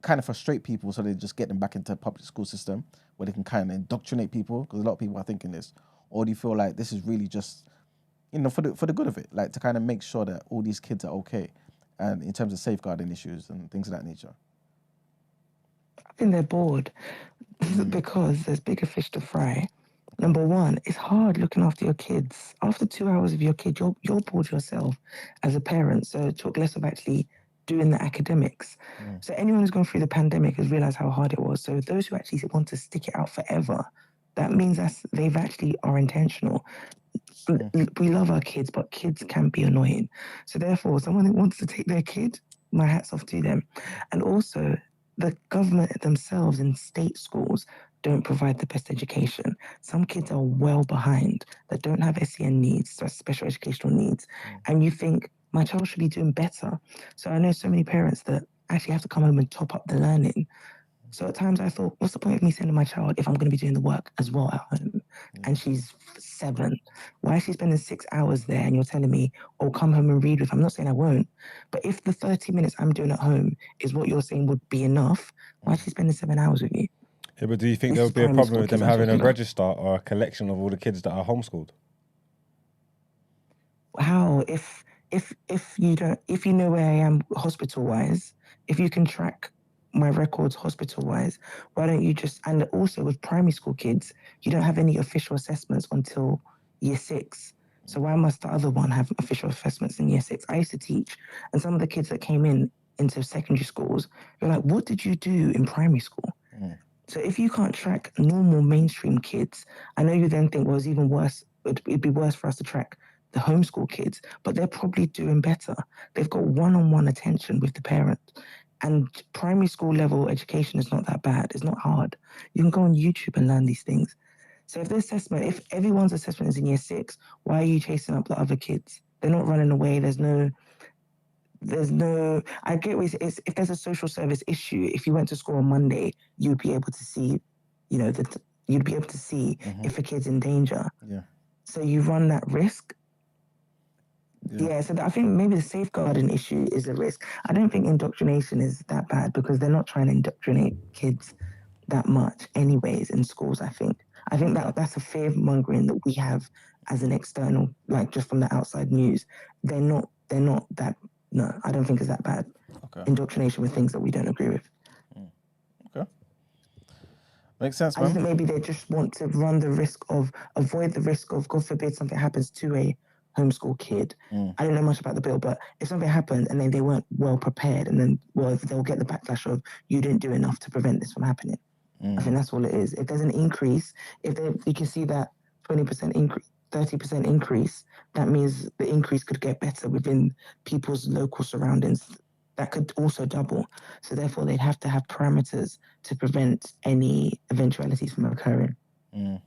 kind of frustrate people so they just get them back into the public school system where they can kind of indoctrinate people? Because a lot of people are thinking this. Or do you feel like this is really just, for the good of it, like to kind of make sure that all these kids are okay, and in terms of safeguarding issues and things of that nature? I think they're bored because there's bigger fish to fry. Number one, it's hard looking after your kids. After 2 hours of your kid, you're bored yourself as a parent. So talk less of actually doing the academics. So anyone who's gone through the pandemic has realized how hard it was. So those who actually want to stick it out forever, that means they've actually are intentional. We love our kids, but kids can be annoying. So therefore, someone who wants to take their kid, my hat's off to them. And also, the government themselves in state schools don't provide the best education. Some kids are well behind that don't have SEN needs, so special educational needs. And you think, my child should be doing better. So I know so many parents that actually have to come home and top up the learning. So at times I thought, what's the point of me sending my child if I'm going to be doing the work as well at home? And she's 7. Why is she spending 6 hours there and you're telling me, oh, come home and read with her? I'm not saying I won't. But if the 30 minutes I'm doing at home is what you're saying would be enough, why is she spending 7 hours with you? Yeah, but do you think there would be a problem with them having a register or a collection of all the kids that are homeschooled? How? If you know where I am hospital-wise, if you can track my records hospital-wise, why don't you just, and also with primary school kids, you don't have any official assessments until year 6. So why must the other one have official assessments in year 6? I used to teach, and some of the kids that came into secondary schools, you're like, what did you do in primary school? So if you can't track normal mainstream kids, I know you then think, well, it's even worse. It'd be worse for us to track the homeschool kids, but they're probably doing better. They've got one-on-one attention with the parent. And primary school level education is not that bad. It's not hard. You can go on YouTube and learn these things. So if everyone's assessment is in year 6, why are you chasing up the other kids? They're not running away. There's no, I get what it's, if there's a social service issue, if you went to school on Monday, you'd be able to see, you'd be able to see if a kid's in danger. Yeah. So you run that risk. Yeah, so I think maybe the safeguarding issue is a risk. I don't think indoctrination is that bad because they're not trying to indoctrinate kids that much anyways in schools, I think. I think that's a fear mongering that we have as an external, like just from the outside news. They're not that, no, I don't think it's that bad. Okay. Indoctrination with things that we don't agree with. Okay. Makes sense, I just man. think maybe they just want to avoid the risk of, God forbid, something happens to a homeschool kid. I don't know much about the bill, but if something happened and then they weren't well prepared, and then, well, they'll get the backlash of, you didn't do enough to prevent this from happening. I think that's all it is. If there's an increase, you can see that 20% increase, 30% increase, that means the increase could get better within people's local surroundings. That could also double. So therefore, they'd have to have parameters to prevent any eventualities from occurring.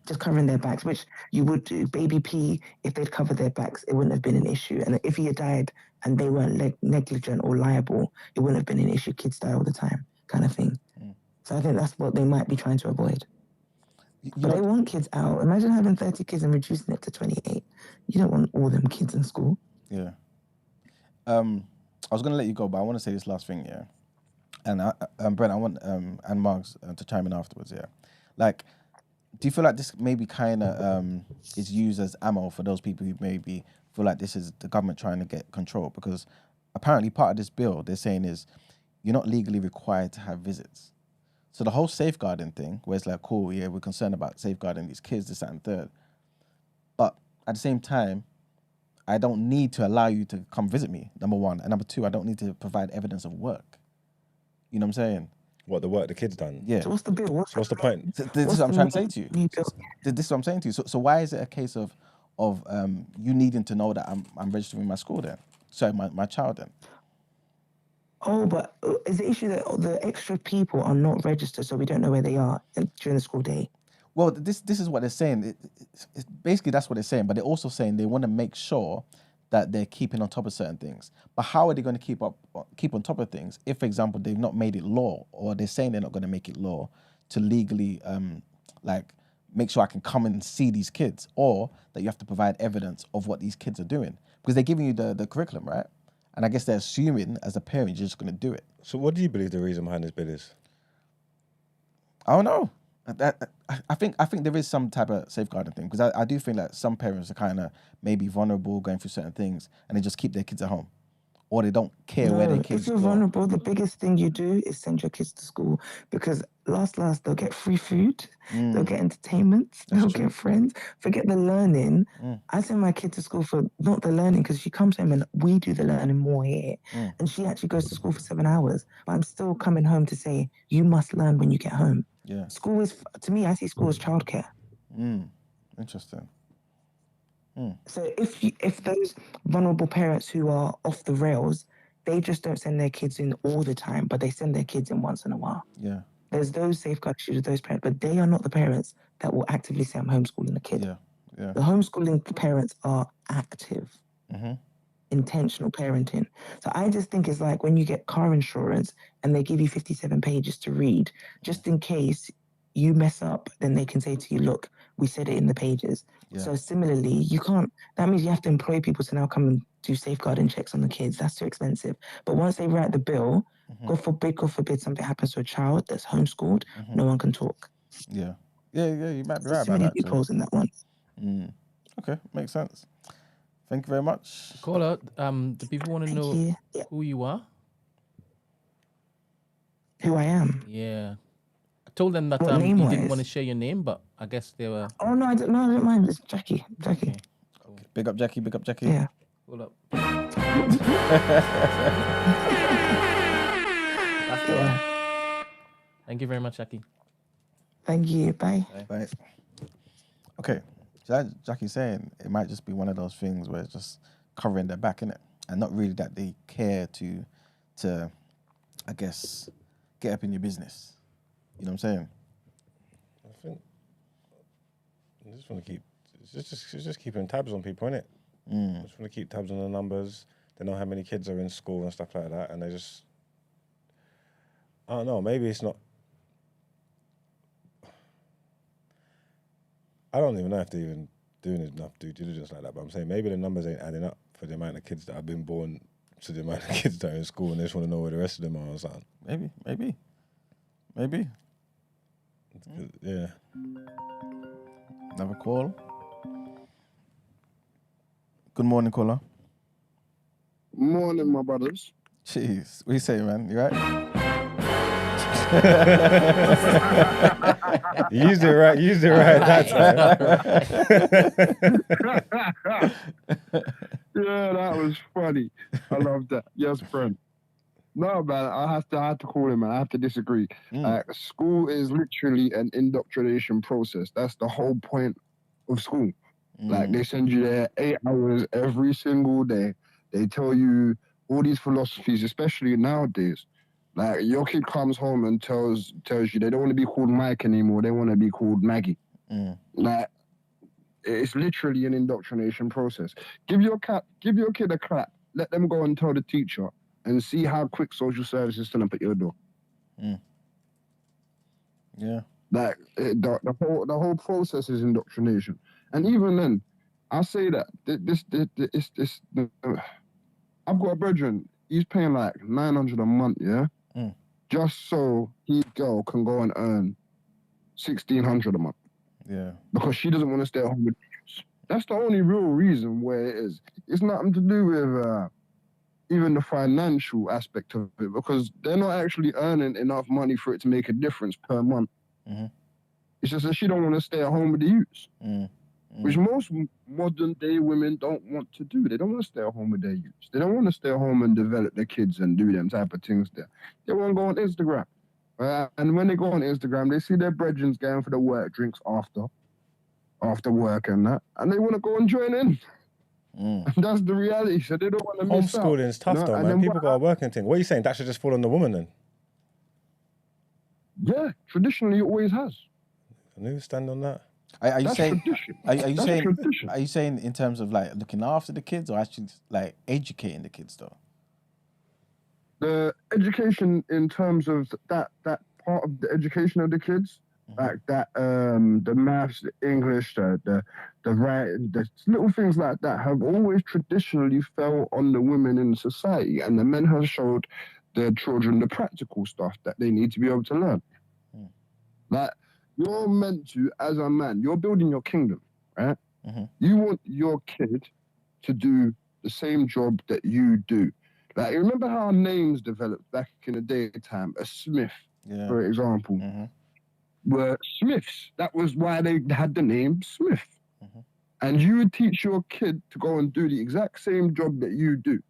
Just covering their backs, which you would do. Baby P, if they'd covered their backs, it wouldn't have been an issue. And if he had died and they weren't negligent or liable, it wouldn't have been an issue. Kids die all the time, kind of thing. So I think that's what they might be trying to avoid. But they want kids out. Imagine having 30 kids and reducing it to 28. You don't want all them kids in school. Yeah. I was going to let you go, but I want to say this last thing, yeah. And Brent, I want and Marks to chime in afterwards, yeah. Like, do you feel like this maybe kind of is used as ammo for those people who maybe feel like this is the government trying to get control? Because apparently part of this bill they're saying is you're not legally required to have visits. So the whole safeguarding thing, where it's like, cool, yeah, we're concerned about safeguarding these kids, this, that, and third. But at the same time, I don't need to allow you to come visit me, number one. And number two, I don't need to provide evidence of work. You know what I'm saying? What, the work the kid's done? Yeah. So what's the bill? So what's the point? This is what I'm trying to say to you. This is what I'm saying to you. So why is it a case of you needing to know that I'm registering my school then? Sorry, my child then. Oh, but is the issue that the extra people are not registered, so we don't know where they are during the school day? Well, this is what they're saying. It's basically, that's what they're saying. But they're also saying they want to make sure that they're keeping on top of certain things. But how are they going to keep on top of things if, for example, they've not made it law, or they're saying they're not going to make it law to legally, make sure I can come and see these kids, or that you have to provide evidence of what these kids are doing? Because they're giving you the curriculum, right? And I guess they're assuming, as a parent, you're just going to do it. So what do you believe the reason behind this bill is? I don't know. I think there is some type of safeguarding thing, because I do think that some parents are kind of maybe vulnerable going through certain things, and they just keep their kids at home, or they don't care where their kids if you're go. vulnerable, the biggest thing you do is send your kids to school, because last they'll get free food, they'll get entertainment, they'll get friends. Forget the learning. I send my kid to school for not the learning, because she comes home and we do the learning more here, and she actually goes to school for 7 hours. But I'm still coming home to say, you must learn when you get home. Yeah. School is, to me, I see school as childcare. Interesting. So if those vulnerable parents who are off the rails, they just don't send their kids in all the time, but they send their kids in once in a while. Yeah. There's those safeguard issues with those parents, but they are not the parents that will actively say, I'm homeschooling a kid. Yeah. Yeah. The homeschooling parents are active, intentional parenting. So I just think it's like when you get car insurance and they give you 57 pages to read, just in case you mess up, then they can say to you, look, we said it in the pages. Yeah. So similarly, that means you have to employ people to now come and do safeguarding checks on the kids. That's too expensive. But once they write the bill, God forbid something happens to a child that's homeschooled, no one can talk. Yeah. Yeah, you might be right so about many that. loopholes in that one. Okay, makes sense. Thank you very much. Caller, the people want to know who you are. Who I am? Yeah. I told them that you didn't want to share your name, but I guess they were... Oh, no, I don't mind. It's Jackie. Okay. Cool. Big up, Jackie. Yeah. Hold up. That's the one. Thank you very much, Jackie. Thank you. Bye. Bye. Okay. So Jackie's saying it might just be one of those things where it's just covering their back, innit? And not really that they care to I guess, get up in your business. You know what I'm saying? I think I just want to keep. It's just keeping tabs on people, innit? I just want to keep tabs on the numbers. They know how many kids are in school and stuff like that, and they just. I don't know. Maybe it's not. I don't even know if they're even doing enough due diligence like that. But I'm saying maybe the numbers ain't adding up for the amount of kids that have been born to the amount of kids that are in school, and they just want to know where the rest of them are or something. Maybe. Yeah. Another call. Good morning, caller. Morning, my brothers. Jeez, what you saying, man? You right? Use it right that time. Yeah, that was funny. I love that. Yes, friend. No, man, I have to call him, man. I have to disagree. School is literally an indoctrination process. That's the whole point of school. Like, they send you there 8 hours every single day. They tell you all these philosophies, especially nowadays. Like, your kid comes home and tells you they don't want to be called Mike anymore. They want to be called Maggie. Like, it's literally an indoctrination process. Give your kid a clap. Let them go and tell the teacher, and see how quick social services turn up at your door. Yeah. Like, the whole process is indoctrination. And even then, I say that I've got a brethren. He's paying like $900 a month, yeah, just so his girl can go and earn $1,600 a month. Yeah. Because she doesn't want to stay at home with the youths. That's the only real reason where it is. It's nothing to do with even the financial aspect of it, because they're not actually earning enough money for it to make a difference per month. It's just that she don't want to stay at home with the youths, which most modern day women don't want to do. They don't want to stay at home with their youths. They don't want to stay at home and develop their kids and do them type of things there. They want to go on Instagram. And when they go on Instagram, they see their brethren going for the work drinks after work and that, and they want to go and join in. And that's the reality. So they don't want to miss out. Homeschooling is tough, though, man. People got a working thing. What are you saying? That should just fall on the woman, then? Yeah, traditionally it always has. Can you stand on that? Are you saying? Tradition. Are you saying? Tradition. Are you saying in terms of like looking after the kids, or actually like educating the kids, though? The education in terms of that part of the education of the kids, like that, the maths, the English, the writing, the little things like that have always traditionally fell on the women in society, and the men have showed their children the practical stuff that they need to be able to learn. Like, you're meant to, as a man, you're building your kingdom, right? You want your kid to do the same job that you do. Like, you remember how names developed back in the daytime? A Smith, for example, were Smiths. That was why they had the name Smith. And you would teach your kid to go and do the exact same job that you do.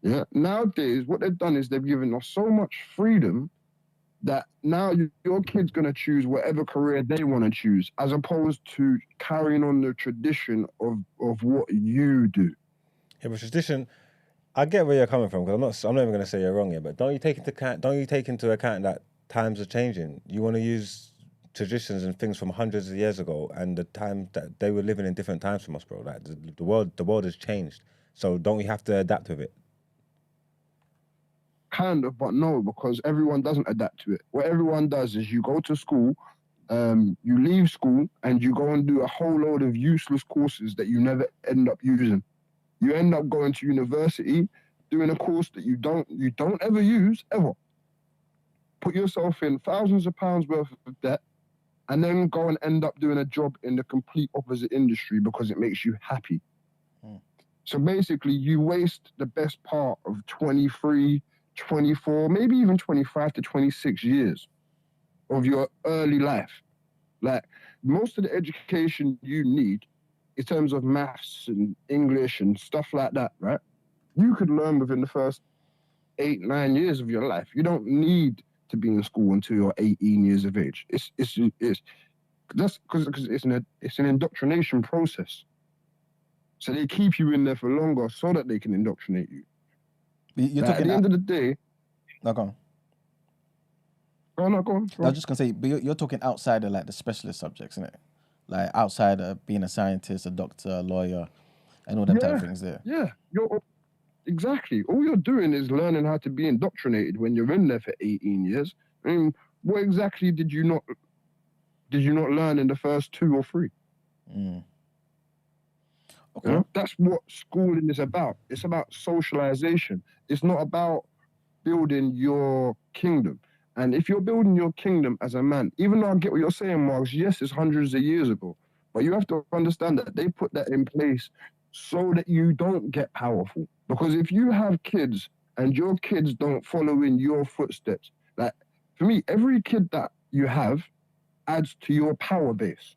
Yeah. Nowadays, what they've done is they've given us so much freedom that now your kid's going to choose whatever career they want to choose, as opposed to carrying on the tradition of what you do. Yeah, but tradition, I get where you're coming from, because I'm not even going to say you're wrong here, but don't you take into account that times are changing? You want to use traditions and things from hundreds of years ago, and the time that they were living in different times from us, bro. Like the world has changed, so don't we have to adapt with it? Kind of, but no, because everyone doesn't adapt to it. What everyone does is you go to school, you leave school, and you go and do a whole load of useless courses that you never end up using. You end up going to university, doing a course that you don't ever use, ever. Put yourself in thousands of pounds worth of debt, and then go and end up doing a job in the complete opposite industry because it makes you happy. So basically, you waste the best part of 23, 24, maybe even 25 to 26 years of your early life. Like, most of the education you need in terms of maths and English and stuff like that, right? You could learn within the first 8, 9 years of your life. You don't need to be in school until you're 18 years of age. It's that's because it's an indoctrination process. So they keep you in there for longer so that they can indoctrinate you. You're at the end of the day. No, go on. Go on. I was just gonna say, but you're talking outside of like the specialist subjects, isn't it? Like outside of being a scientist, a doctor, a lawyer, and all that type of things there. Yeah, exactly. All you're doing is learning how to be indoctrinated when you're in there for 18 years. I mean, what exactly did you not learn in the first 2 or 3? Okay. You know, that's what schooling is about. It's about socialization. It's not about building your kingdom. And if you're building your kingdom as a man, even though I get what you're saying, Marks, yes, it's hundreds of years ago, but you have to understand that they put that in place so that you don't get powerful. Because if you have kids and your kids don't follow in your footsteps, like for me, every kid that you have adds to your power base,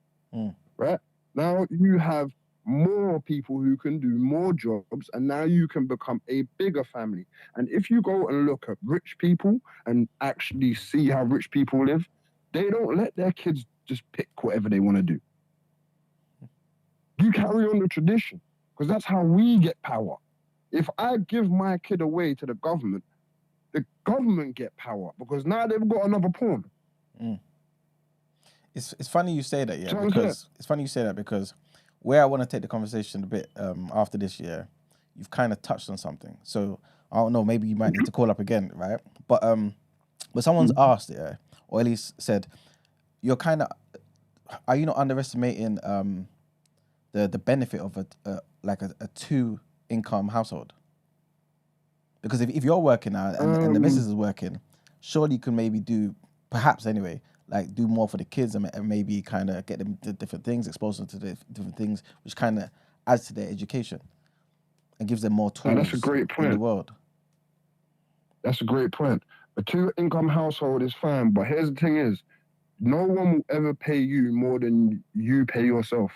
right? Now you have more people who can do more jobs, and now you can become a bigger family. And if you go and look at rich people and actually see how rich people live, they don't let their kids just pick whatever they want to do. You carry on the tradition, because that's how we get power. If I give my kid away to the government get power, because now they've got another pawn. It's funny you say that, yeah, So because it's funny you say that because where I want to take the conversation a bit after this year, you've kind of touched on something. So I don't know, maybe you might need to call up again, right? But someone's asked, yeah, or at least said, are you not underestimating the benefit of a 2-income household? Because if you're working now and the missus is working, surely you can maybe do, perhaps anyway, like do more for the kids and maybe kind of get them to different things, expose them to different things, which kind of adds to their education and gives them more tools that's a great point. in the world. That's a great point. A 2-income household is fine, but here's the thing is, no one will ever pay you more than you pay yourself.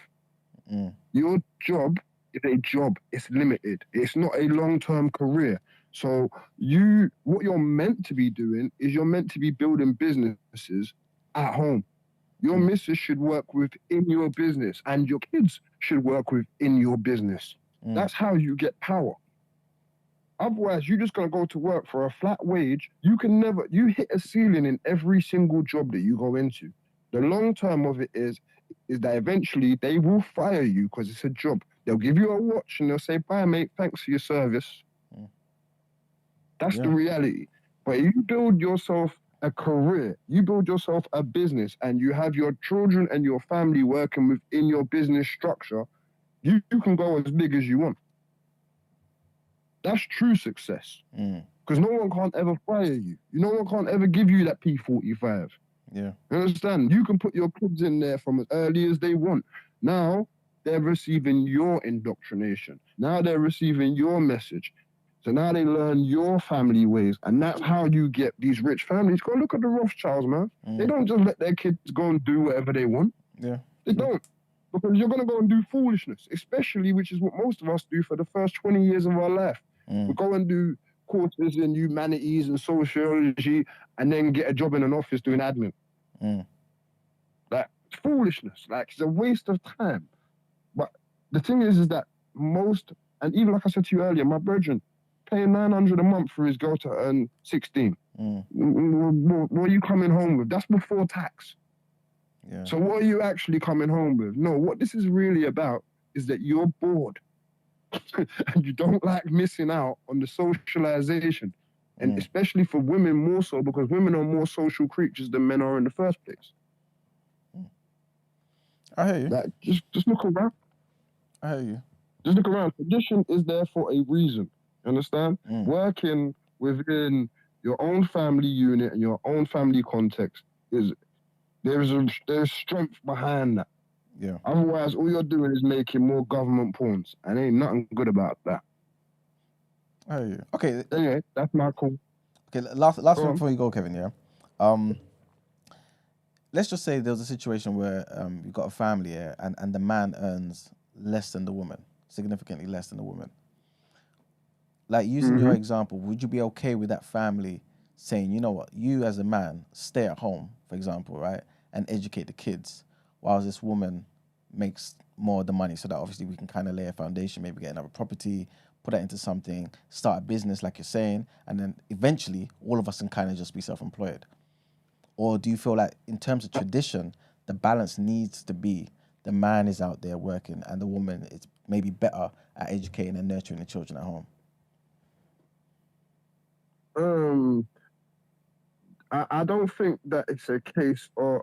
Your job is a job. It's limited. It's not a long-term career. So what you're meant to be doing is you're meant to be building businesses at home. Your missus should work within your business, and your kids should work within your business. That's how you get power. Otherwise, you're just going to go to work for a flat wage. You hit a ceiling in every single job that you go into. The long term of it is that eventually they will fire you because it's a job. They'll give you a watch and they'll say, bye, mate, thanks for your service. That's the reality. But you build yourself a career, you build yourself a business, and you have your children and your family working within your business structure, you can go as big as you want. That's true success. Because no one can't ever fire you. No one can't ever give you that P45. Yeah. You understand? You can put your kids in there from as early as they want. Now they're receiving your indoctrination. Now they're receiving your message. So now they learn your family ways. And that's how you get these rich families. Go look at the Rothschilds, man. They don't just let their kids go and do whatever they want. Yeah. They don't. Because you're going to go and do foolishness, especially, which is what most of us do for the first 20 years of our life. We go and do courses in humanities and sociology and then get a job in an office doing admin. Like, it's foolishness. Like, it's a waste of time. But the thing is that most, and even like I said to you earlier, my brethren, paying $900 a month for his girl to earn 16. What are you coming home with? That's before tax. Yeah. So what are you actually coming home with? No, what this is really about is that you're bored and you don't like missing out on the socialization. And especially for women more so, because women are more social creatures than men are in the first place. I hear you. Like, just look around. I hear you. Just look around. Tradition is there for a reason. You understand? Working within your own family unit and your own family context there's strength behind that. Yeah. Otherwise, all you're doing is making more government pawns, and ain't nothing good about that. I hear you. Okay. Anyway, that's my call. Okay. Last one before you go, Kevin. Yeah. Let's just say there's a situation where you've got a family here, and the man earns less than the woman, significantly less than the woman. Like, using your example, would you be okay with that family saying, you know what, you as a man stay at home, for example, right, and educate the kids, while this woman makes more of the money, so that obviously we can kind of lay a foundation, maybe get another property, put that into something, start a business like you're saying, and then eventually all of us can kind of just be self-employed? Or do you feel like, in terms of tradition, the balance needs to be the man is out there working and the woman is maybe better at educating and nurturing the children at home? I don't think that it's a case of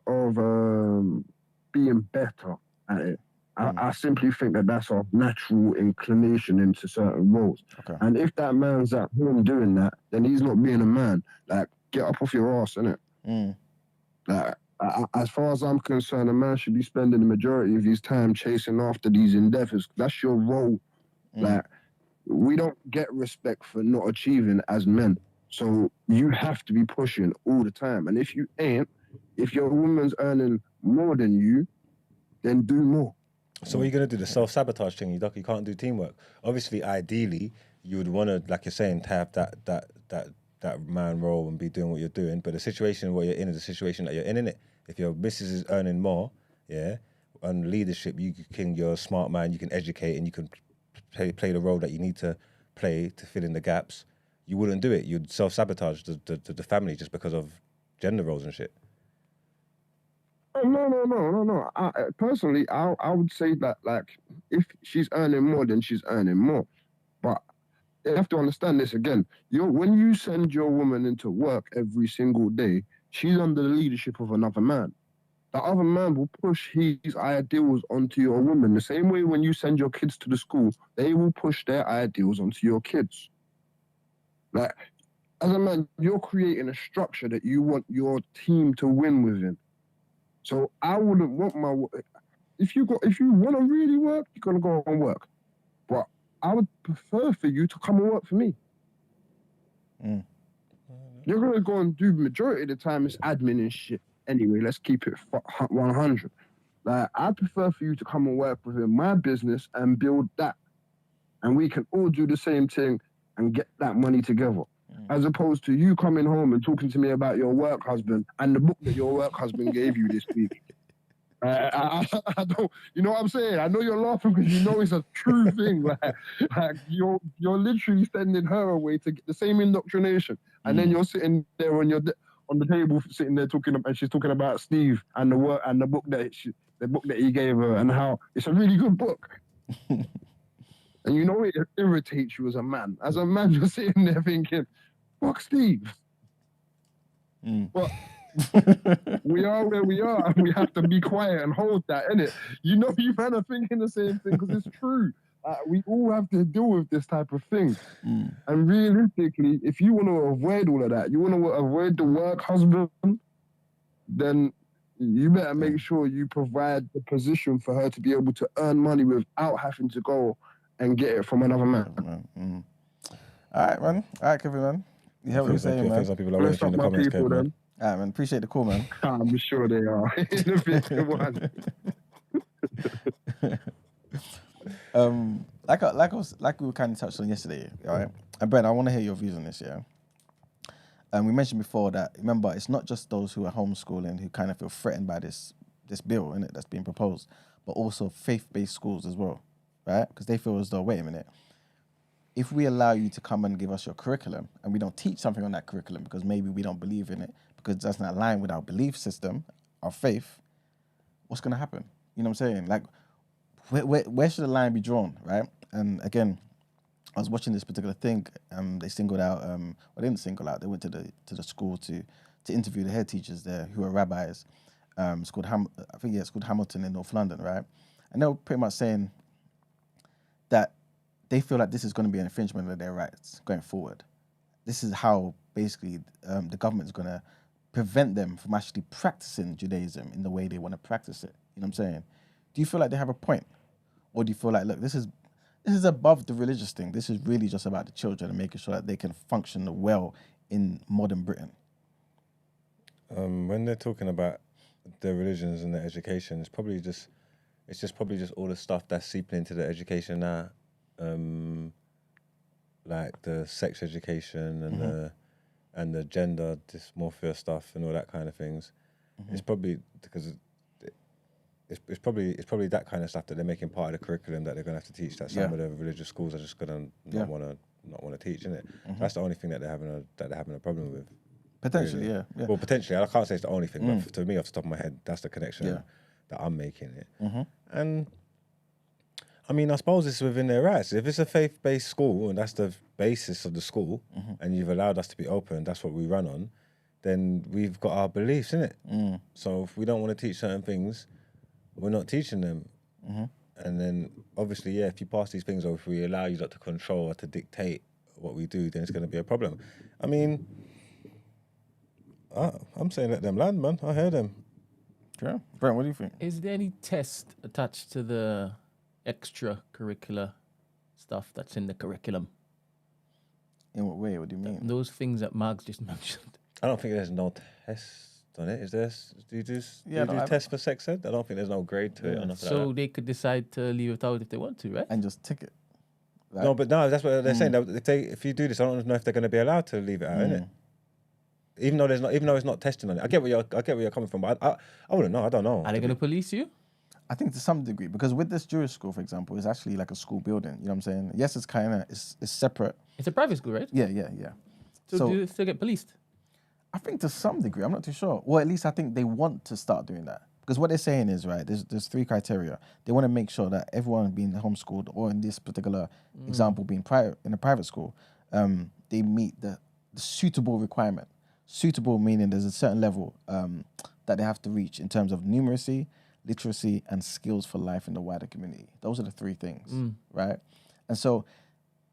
being better at it. I simply think that that's our natural inclination into certain roles. Okay. And if that man's at home doing that, then he's not being a man. Like, get up off your ass, innit? Like, as far as I'm concerned, a man should be spending the majority of his time chasing after these endeavors. That's your role. Like, we don't get respect for not achieving as men. So you have to be pushing all the time. And if you ain't, if your woman's earning more than you, then do more. So what are you going to do? The self-sabotage thing? You can't do teamwork. Obviously, ideally, you would want to, like you're saying, to have that man role and be doing what you're doing. But the situation where you're in is the situation that you're in it. If your missus is earning more, yeah, on leadership, you're a smart man, you can educate and you can play the role that you need to play to fill in the gaps. You wouldn't do it. You'd self-sabotage the family just because of gender roles and shit. Oh, no. Personally, I would say that, like, if she's earning more, then she's earning more. But you have to understand this again. When you send your woman into work every single day, she's under the leadership of another man. The other man will push his ideals onto your woman. The same way when you send your kids to the school, they will push their ideals onto your kids. Like, as a man, you're creating a structure that you want your team to win within. So I wouldn't want if you want to really work, you're gonna go and work. But I would prefer for you to come and work for me. You're gonna go and do majority of the time it's admin and shit. Anyway, let's keep it 100. Like, I prefer for you to come and work within my business and build that, and we can all do the same thing and get that money together. As opposed to you coming home and talking to me about your work husband and the book that your work husband gave you this week. I don't, you know what I'm saying? I know you're laughing because you know it's a true thing. Like you're literally sending her away to get the same indoctrination, and then you're sitting there on the table, sitting there talking, and she's talking about Steve and the work and the book that he gave her, and how it's a really good book. And you know it irritates you as a man. As a man, you're sitting there thinking, fuck Steve. But we are where we are, and we have to be quiet and hold that, innit? You know, you man are thinking the same thing because it's true. We all have to deal with this type of thing. And realistically, if you want to avoid all of that, you want to avoid the work husband, then you better make sure you provide the position for her to be able to earn money without having to go and get it from another man. All right, man. All right, Kevin, man. You hear what you're saying, man? Some people are waiting in the comments, Kevin, man. All right, man. Appreciate the call, man. I'm sure they are. In a big one. Like we kind of touched on yesterday, all right? And Brent, I want to hear your views on this, yeah? We mentioned before that, remember, it's not just those who are homeschooling who kind of feel threatened by this bill, innit, that's being proposed, but also faith-based schools as well, right? Because they feel as though, wait a minute, if we allow you to come and give us your curriculum and we don't teach something on that curriculum because maybe we don't believe in it, because it doesn't align with our belief system, our faith, what's going to happen? You know what I'm saying? Like, where should the line be drawn, right? And again, I was watching this particular thing. They singled out, they didn't single out. They went to the school to interview the head teachers there, who are rabbis. It's called it's called Hamilton in North London, right? And they were pretty much saying that they feel like this is going to be an infringement of their rights going forward. This is how basically the government is going to prevent them from actually practicing Judaism in the way they want to practice it. You know what I'm saying? Do you feel like they have a point? Or do you feel like, look, this is above the religious thing. This is really just about the children and making sure that they can function well in modern Britain? When they're talking about their religions and their education, it's probably just all the stuff that's seeping into the education now. Like the sex education and the gender dysmorphia stuff and all that kind of things. It's probably because it's probably that kind of stuff that they're making part of the curriculum that they're going to have to teach, that some of the religious schools are just going to not want to teach, isn't it? That's the only thing that they're having a problem with. Potentially, really. yeah. Well, potentially, I can't say it's the only thing, but to me, off the top of my head, that's the connection that I'm making it. And I mean, I suppose it's within their rights. If it's a faith-based school and that's the basis of the school, and you've allowed us to be open, that's what we run on, then we've got our beliefs, innit? So if we don't want to teach certain things, we're not teaching them. And then, obviously, if you pass these things, or if we allow you to control or to dictate what we do, then it's going to be a problem. I mean, I'm saying let them land, man. I hear them. Yeah. Brent, what do you think? Is there any test attached to the extracurricular stuff that's in the curriculum. In what way? What do you mean? Those things that Mark's just mentioned. I don't think there's no test on it. Is there? Do you do tests for sex ed? I don't think there's no grade to it or nothing So like that. they could decide to leave it out if they want to, right? And just tick it. Right? No, but no, that's what they're saying. If you do this, I don't know if they're going to be allowed to leave it out, innit? Even though it's not testing on it. I get where you're coming from, but I wouldn't know. I don't know. Are they going to police you? I think to some degree, because with this Jewish school, for example, it's actually like a school building. You know what I'm saying? Yes, it's kind of it's separate. It's a private school, right? Yeah. So do they still get policed? I think to some degree, I'm not too sure. Well, at least I think they want to start doing that. Because what they're saying is, right, there's 3 criteria. They want to make sure that everyone being homeschooled, or in this particular example being in a private school, they meet the suitable requirement. Suitable meaning there's a certain level that they have to reach in terms of numeracy, literacy, and skills for life in the wider community. Those are the 3 things, right? And so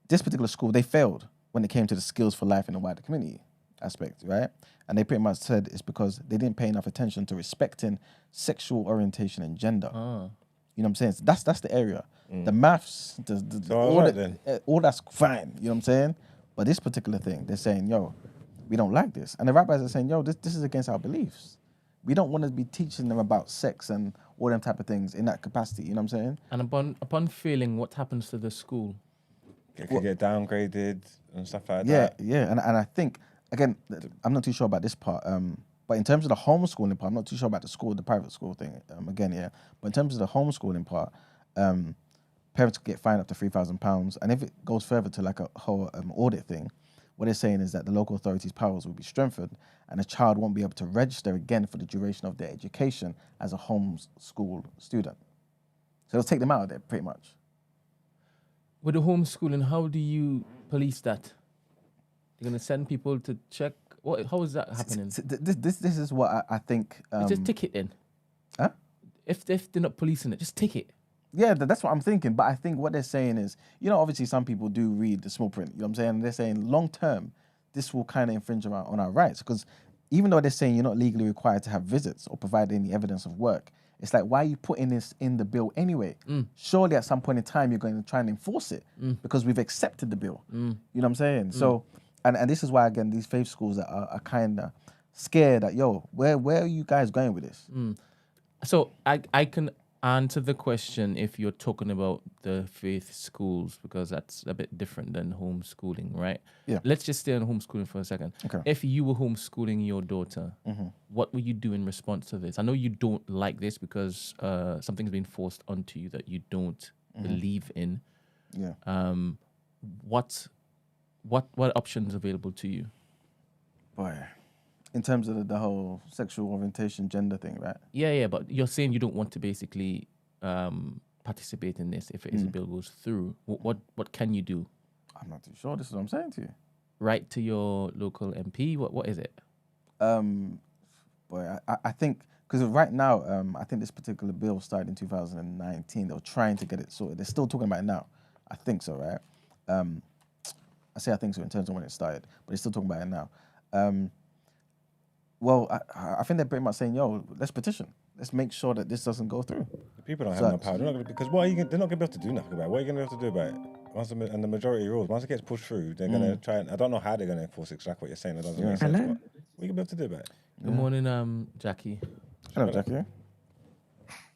this particular school, they failed when it came to the skills for life in the wider community aspect, right? And they pretty much said it's because they didn't pay enough attention to respecting sexual orientation and gender. You know what I'm saying? So that's the area. The maths, all that's fine. You know what I'm saying? But this particular thing, they're saying, yo, we don't like this. And the rabbis are saying, yo, this is against our beliefs. We don't want to be teaching them about sex and all them type of things in that capacity. You know what I'm saying? And upon failing, what happens to the school? It could get downgraded and stuff like that. Yeah. And I think, again, I'm not too sure about this part. But in terms of the homeschooling part, I'm not too sure about the private school thing. But in terms of the homeschooling part, parents could get fined up to £3,000. And if it goes further to like a whole audit thing, what they're saying is that the local authorities' powers will be strengthened and a child won't be able to register again for the duration of their education as a homeschool student. So it'll take them out of there, pretty much. With the homeschooling, how do you police that? You're going to send people to check? How is that happening? This is what I think... just tick it in. Huh? If they're not policing it, just tick it. Yeah, that's what I'm thinking. But I think what they're saying is, obviously some people do read the small print. You know what I'm saying? They're saying long term, this will kind of infringe on our rights. Because even though they're saying you're not legally required to have visits or provide any evidence of work, it's like, why are you putting this in the bill anyway? Surely at some point in time, you're going to try and enforce it because we've accepted the bill. You know what I'm saying? So, and this is why, again, these faith schools are kind of scared that, yo, where are you guys going with this? So I can answer the question if you're talking about the faith schools, because that's a bit different than homeschooling, right? Yeah. Let's just stay on homeschooling for a second. Okay. If you were homeschooling your daughter, what would you do in response to this? I know you don't like this because something's been forced onto you that you don't believe in. Yeah. What options available to you? Boy. In terms of the whole sexual orientation, gender thing, right? Yeah, but you're saying you don't want to basically participate in this if a bill goes through. What can you do? I'm not too sure. This is what I'm saying to you. Write to your local MP? What is it? Boy, I think, because right now, I think this particular bill started in 2019. They were trying to get it sorted. They're still talking about it now. I think so, right? I say I think so in terms of when it started, but they're still talking about it now. Well, I think they're pretty much saying, yo, let's petition. Let's make sure that this doesn't go through. The people don't have no power. Because what are you? They're not going to be able to do nothing about it. What are you going to be able to do about it? And the majority rules, once it gets pushed through, they're going to try and... I don't know how they're going to enforce it, exactly what you're saying. It doesn't make sense. What are you going to be able to do about it? Good morning, Jackie. Hello, Jackie.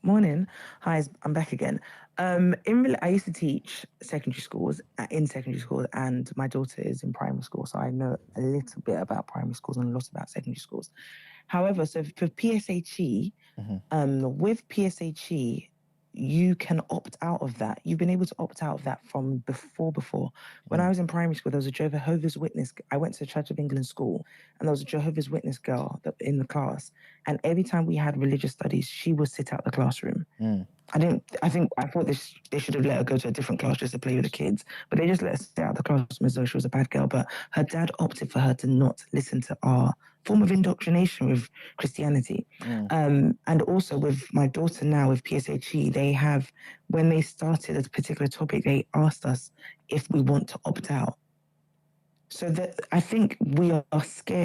Morning. Hi, I'm back again. I used to teach in secondary schools, and my daughter is in primary school, so I know a little bit about primary schools and a lot about secondary schools. However, so for PSHE, with PSHE, you can opt out of that. You've been able to opt out of that from before. When I was in primary school, there was a Jehovah's Witness. I went to Church of England school, and there was a Jehovah's Witness girl in the class. And every time we had religious studies, she would sit out the classroom. I thought they should have let her go to a different class just to play with the kids, but they just let her sit out the classroom as though she was a bad girl. But her dad opted for her to not listen to our form of indoctrination with Christianity. And also with my daughter now with PSHE, they have, when they started a particular topic, they asked us if we want to opt out. So that I think we are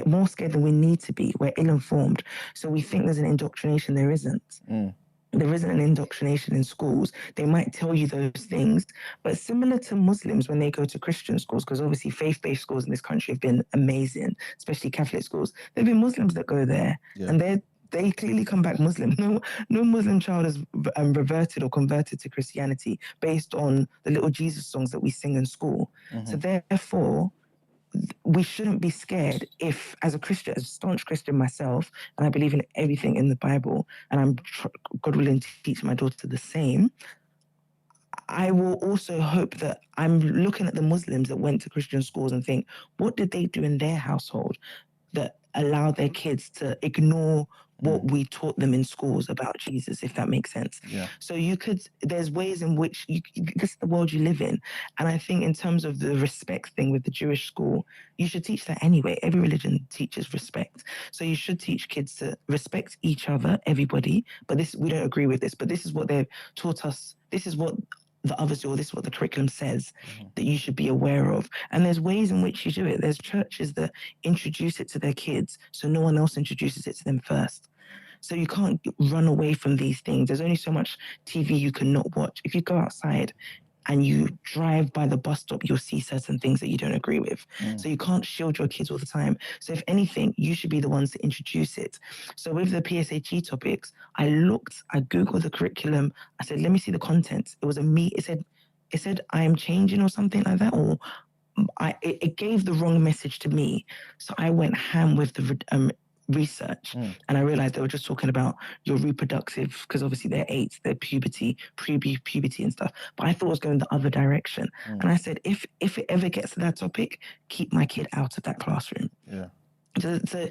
more scared than we need to be. We're ill-informed. So we think there's an indoctrination there isn't. there isn't an indoctrination in schools. They might tell you those things, but similar to Muslims when they go to Christian schools, because obviously faith-based schools in this country have been amazing, especially Catholic schools. There have been Muslims that go there, and they clearly come back Muslim. No Muslim child has reverted or converted to Christianity based on the little Jesus songs that we sing in school. So therefore, we shouldn't be scared if, as a Christian, as a staunch Christian myself, and I believe in everything in the Bible, and I'm, God willing, to teach my daughter the same, I will also hope that I'm looking at the Muslims that went to Christian schools and think, what did they do in their household that allowed their kids to ignore what we taught them in schools about Jesus, if that makes sense. So there's ways in which this is the world you live in. And I think in terms of the respect thing with the Jewish school, you should teach that anyway. Every religion teaches respect. So you should teach kids to respect each other, everybody. But we don't agree with this, but this is what they've taught us. This is what the others do, or this is what the curriculum says that you should be aware of. And there's ways in which you do it. There's churches that introduce it to their kids so no one else introduces it to them first. So you can't run away from these things. There's only so much TV you can not watch. If you go outside and you drive by the bus stop, you'll see certain things that you don't agree with. So you can't shield your kids all the time. So if anything, you should be the ones to introduce it. So with the PSHE topics, I Googled the curriculum. I said, let me see the content. It was it said, I am changing or something like that, or it gave the wrong message to me. So I went ham with the research, and I realized they were just talking about your reproductive, because obviously they're 8, their puberty, pre-puberty and stuff. But I thought it was going the other direction. And I said, if it ever gets to that topic, keep my kid out of that classroom. So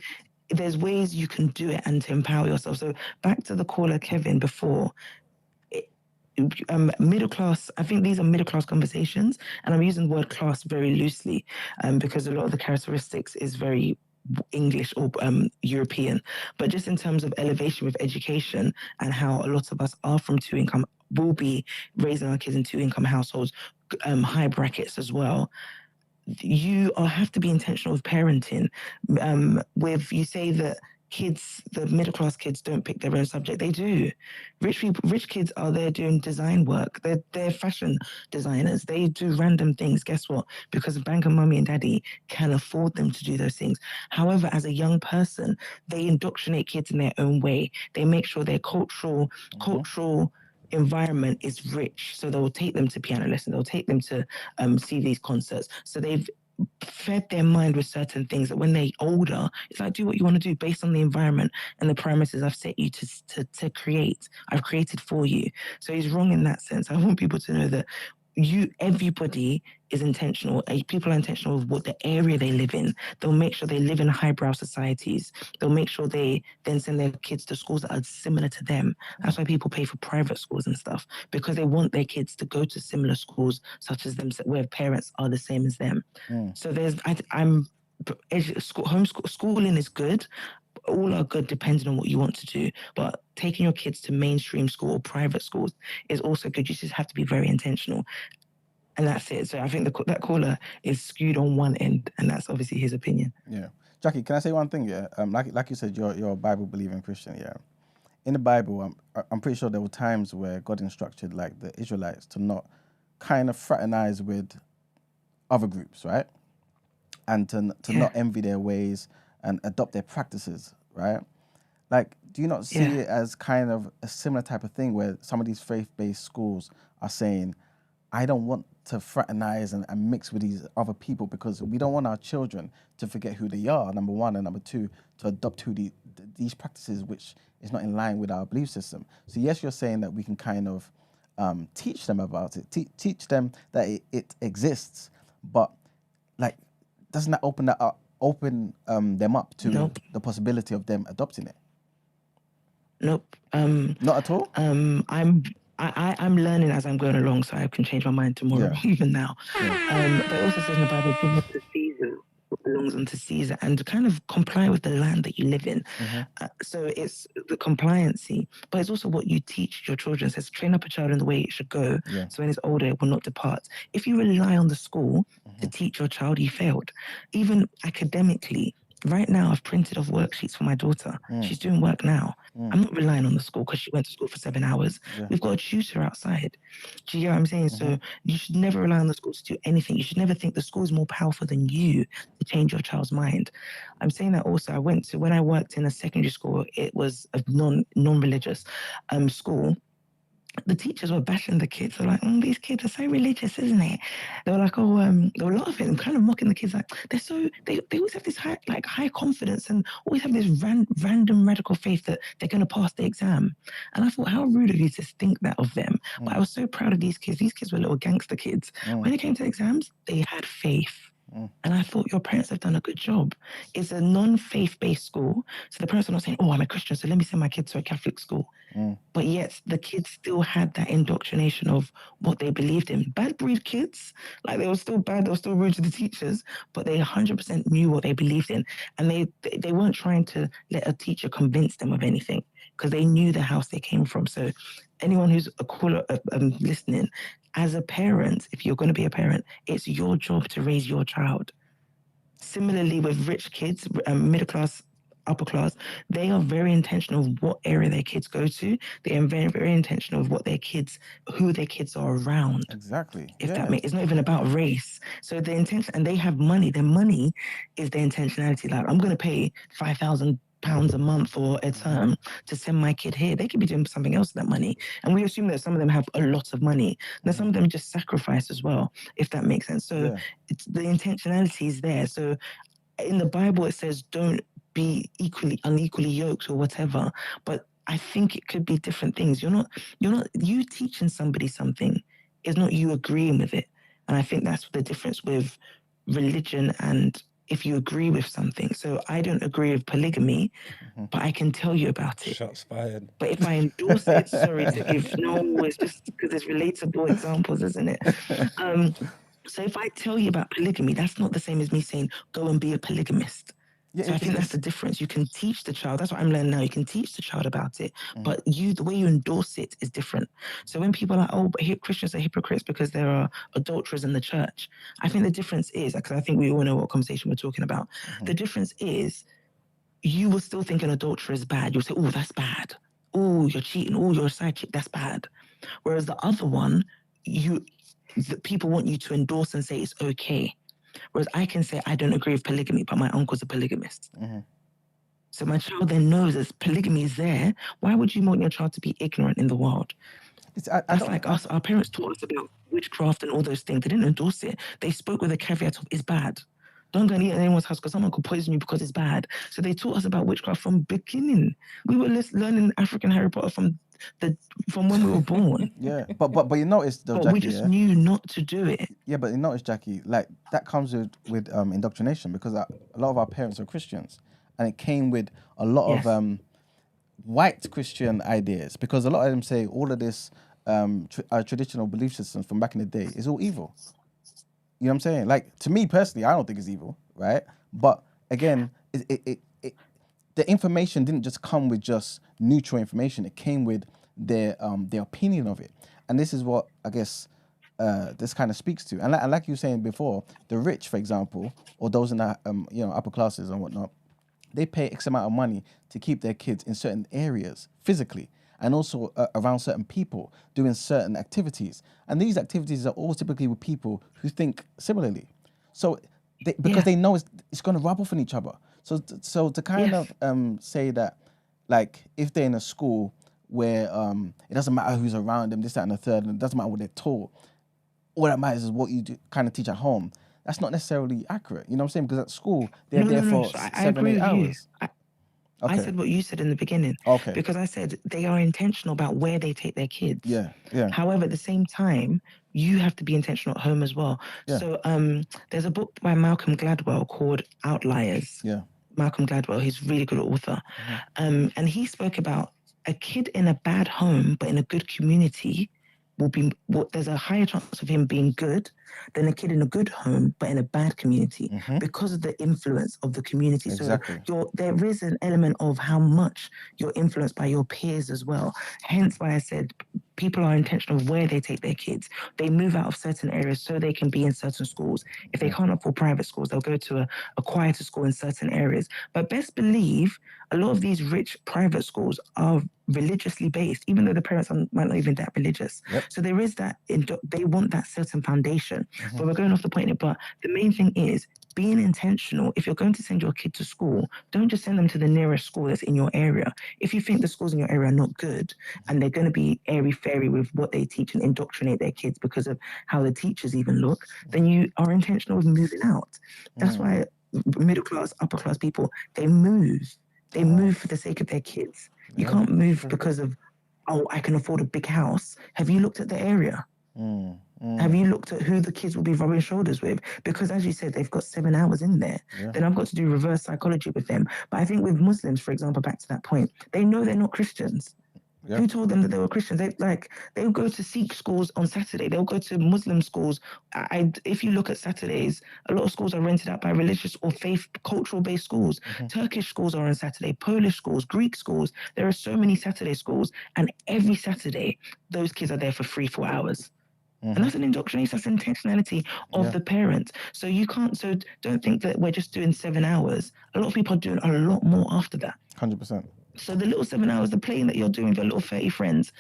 there's ways you can do it and to empower yourself. So back to the caller Kevin before. Middle class, I think these are middle class conversations, and I'm using the word class very loosely because a lot of the characteristics is very English or European, but just in terms of elevation with education and how a lot of us are from will be raising our kids in 2-income households, high brackets as well. You have to be intentional with parenting. You say that the middle class kids don't pick their own subject. They do. Rich kids are there doing design work. They're fashion designers. They do random things. Guess what? Because bank and mummy and daddy can afford them to do those things. However, as a young person, they indoctrinate kids in their own way. They make sure their cultural environment is rich. So they'll take them to piano lessons. They'll take them to see these concerts. So they've fed their mind with certain things that when they're older, it's like, do what you want to do based on the environment and the parameters I've set you to create. I've created for you. So he's wrong in that sense. I want people to know that everybody is intentional. People are intentional with what the area they live in. They'll make sure they live in highbrow societies. They'll make sure they then send their kids to schools that are similar to them. That's why people pay for private schools and stuff, because they want their kids to go to similar schools such as them, where parents are the same as them. So schooling is good. All are good depending on what you want to do, but taking your kids to mainstream school or private schools is also good. You just have to be very intentional, and that's it. So I think that caller is skewed on one end, and that's obviously his opinion. Yeah, Jackie, can I say one thing? Yeah, like you said, you're a Bible believing Christian. Yeah, in the Bible, I'm pretty sure there were times where God instructed like the Israelites to not kind of fraternize with other groups, right? And to not envy their ways and adopt their practices, right? Like, do you not see it as kind of a similar type of thing where some of these faith-based schools are saying, I don't want to fraternize and mix with these other people because we don't want our children to forget who they are, number one, and number two, to adopt these practices which is not in line with our belief system. So yes, you're saying that we can kind of teach them about it, teach them that it exists, but like, doesn't that open them up to the possibility of them adopting it? Nope. Not at all? I'm learning as I'm going along, so I can change my mind tomorrow, even now. But it also says in the Bible, give up to Caesar what belongs unto Caesar, and to kind of comply with the land that you live in. So it's the compliancy, but it's also what you teach your children. It says, train up a child in the way it should go, so when it's older, it will not depart. If you rely on the school to teach your child, you failed. Even academically, Right now, I've printed off worksheets for my daughter. She's doing work now. I'm not relying on the school because she went to school for 7 hours. Yeah. We've got a tutor outside. Do you hear what I'm saying? So you should never rely on the school to do anything. You should never think the school is more powerful than you to change your child's mind. I'm saying that also. When I worked in a secondary school, it was a non-religious school. The teachers were bashing the kids. They're like, these kids are so religious, isn't it? They were like, they were laughing and kind of mocking the kids. Like, they always have this high confidence and always have this random radical faith that they're going to pass the exam. And I thought, how rude of you to think that of them. But I was so proud of these kids. These kids were little gangster kids. When it came to exams, they had faith. And I thought your parents have done a good job. It's a non-faith-based school. So the parents are not saying, I'm a Christian, so let me send my kids to a Catholic school. But yet the kids still had that indoctrination of what they believed in. Bad breed kids, like they were still bad, they were still rude to the teachers, but they 100% knew what they believed in. And they weren't trying to let a teacher convince them of anything because they knew the house they came from. So anyone who's a caller listening, as a parent, if you're going to be a parent, it's your job to raise your child. Similarly with rich kids, middle class, upper class, they are very intentional of what area their kids go to. They are very, very intentional of who their kids are around. Exactly. If that makes, it's not even about race. So the intention, and they have money. Their money is their intentionality. Like, I'm going to pay £5,000 a month or a term to send my kid here. They could be doing something else with that money. And we assume that some of them have a lot of money. Now, some of them just sacrifice as well, if that makes sense. So the intentionality is there. So in the Bible, it says, don't be unequally yoked or whatever. But I think it could be different things. You teaching somebody something is not you agreeing with it. And I think that's the difference with religion and if you agree with something. So I don't agree with polygamy, but I can tell you about it. Shots fired. But if I endorse it, sorry to give, it's just because it's relatable examples, isn't it? So if I tell you about polygamy, that's not the same as me saying, go and be a polygamist. Yeah, so I think that's the difference. You can teach the child. That's what I'm learning now. You can teach the child about it, but the way you endorse it is different. So when people are like, but Christians are hypocrites because there are adulterers in the church, I think the difference is, because I think we all know what conversation we're talking about. The difference is you will still think an adulterer is bad. You'll say, that's bad. You're cheating. You're a side chick. That's bad. Whereas the other one, the people want you to endorse and say it's okay. Whereas I can say I don't agree with polygamy, but my uncle's a polygamist. So my child then knows as polygamy is there. Why would you want your child to be ignorant in the world? That's like us. Our parents taught us about witchcraft and all those things. They didn't endorse it. They spoke with a caveat of it's bad. Don't go and eat at anyone's house because someone could poison you because it's bad. So they taught us about witchcraft from beginning. We were learning African Harry Potter from when we were born. but you notice though, Jackie, we just knew not to do it. Yeah, but you notice, Jackie, like that comes with indoctrination because a lot of our parents are Christians, and it came with a lot of white Christian ideas because a lot of them say all of this traditional belief systems from back in the day is all evil. You know what I'm saying? Like, to me personally, I don't think it's evil, right? But again, the information didn't just come with just neutral information. It came with their opinion of it. And this is what, I guess, this kind of speaks to. And like you were saying before, the rich, for example, or those in the upper classes and whatnot, they pay X amount of money to keep their kids in certain areas physically, and also around certain people doing certain activities. And these activities are all typically with people who think similarly. So because they know it's going to rub off on each other. So to kind of say that, like, if they're in a school where it doesn't matter who's around them, this, that, and the third, and it doesn't matter what they're taught, all that matters is what you do, kind of teach at home. That's not necessarily accurate. You know what I'm saying? Because at school, they're there for 7-8 hours. I said what you said in the beginning. Okay. Because I said they are intentional about where they take their kids. Yeah. However, at the same time, you have to be intentional at home as well. Yeah. So there's a book by Malcolm Gladwell called Outliers. Yeah. Malcolm Gladwell, he's a really good author. And he spoke about a kid in a bad home, but in a good community there's a higher chance of him being good than a kid in a good home, but in a bad community because of the influence of the community. Exactly. So there is an element of how much you're influenced by your peers as well. Hence why I said people are intentional of where they take their kids. They move out of certain areas so they can be in certain schools. If they can't afford private schools, they'll go to a quieter school in certain areas. But best believe a lot of these rich private schools are religiously based, even though the parents might not even that religious. So there is that, they want that certain foundation. But we're going off the point here. But the main thing is being intentional. If you're going to send your kid to school, don't just send them to the nearest school that's in your area. If you think the schools in your area are not good and they're going to be airy-fairy with what they teach and indoctrinate their kids because of how the teachers even look, then you are intentional with moving out. That's why middle class, upper class people, they move. They move for the sake of their kids. You can't move because of, oh, I can afford a big house. Have you looked at the area? Have you looked at who the kids will be rubbing shoulders with? Because as you said, they've got 7 hours in there. Then I've got to do reverse psychology with them. But I think with Muslims, for example, back to that point, they know they're not Christians. Who told them that they were Christians? They'll go to Sikh schools on Saturday. They'll go to Muslim schools. If you look at Saturdays, a lot of schools are rented out by religious or faith, cultural-based schools. Turkish schools are on Saturday, Polish schools, Greek schools. There are so many Saturday schools, and every Saturday, those kids are there for 3-4 hours. And that's an indoctrination, that's intentionality of the parent. So don't think that we're just doing 7 hours. A lot of people are doing a lot more after that. 100%. So the little 7 hours, the playing that you're doing with your little 30 friends,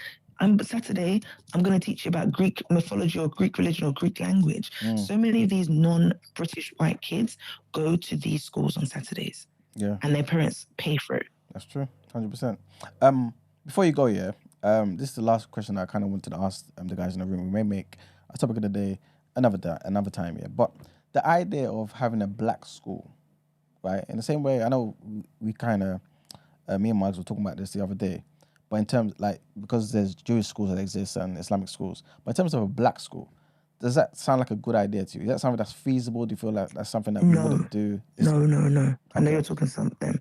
Saturday, I'm going to teach you about Greek mythology or Greek religion or Greek language. So many of these non-British white kids go to these schools on Saturdays. And their parents pay for it. That's true, 100%. Before you go, this is the last question I kind of wanted to ask the guys in the room. We may make a topic of the day another time, But the idea of having a black school, right? In the same way, I know we kind of, me and Marks were talking about this the other day, but in terms, because there's Jewish schools that exist and Islamic schools, but in terms of a black school, does that sound like a good idea to you? Is that something that's feasible? Do you feel like that's something that we wouldn't do? No. I know you're talking something.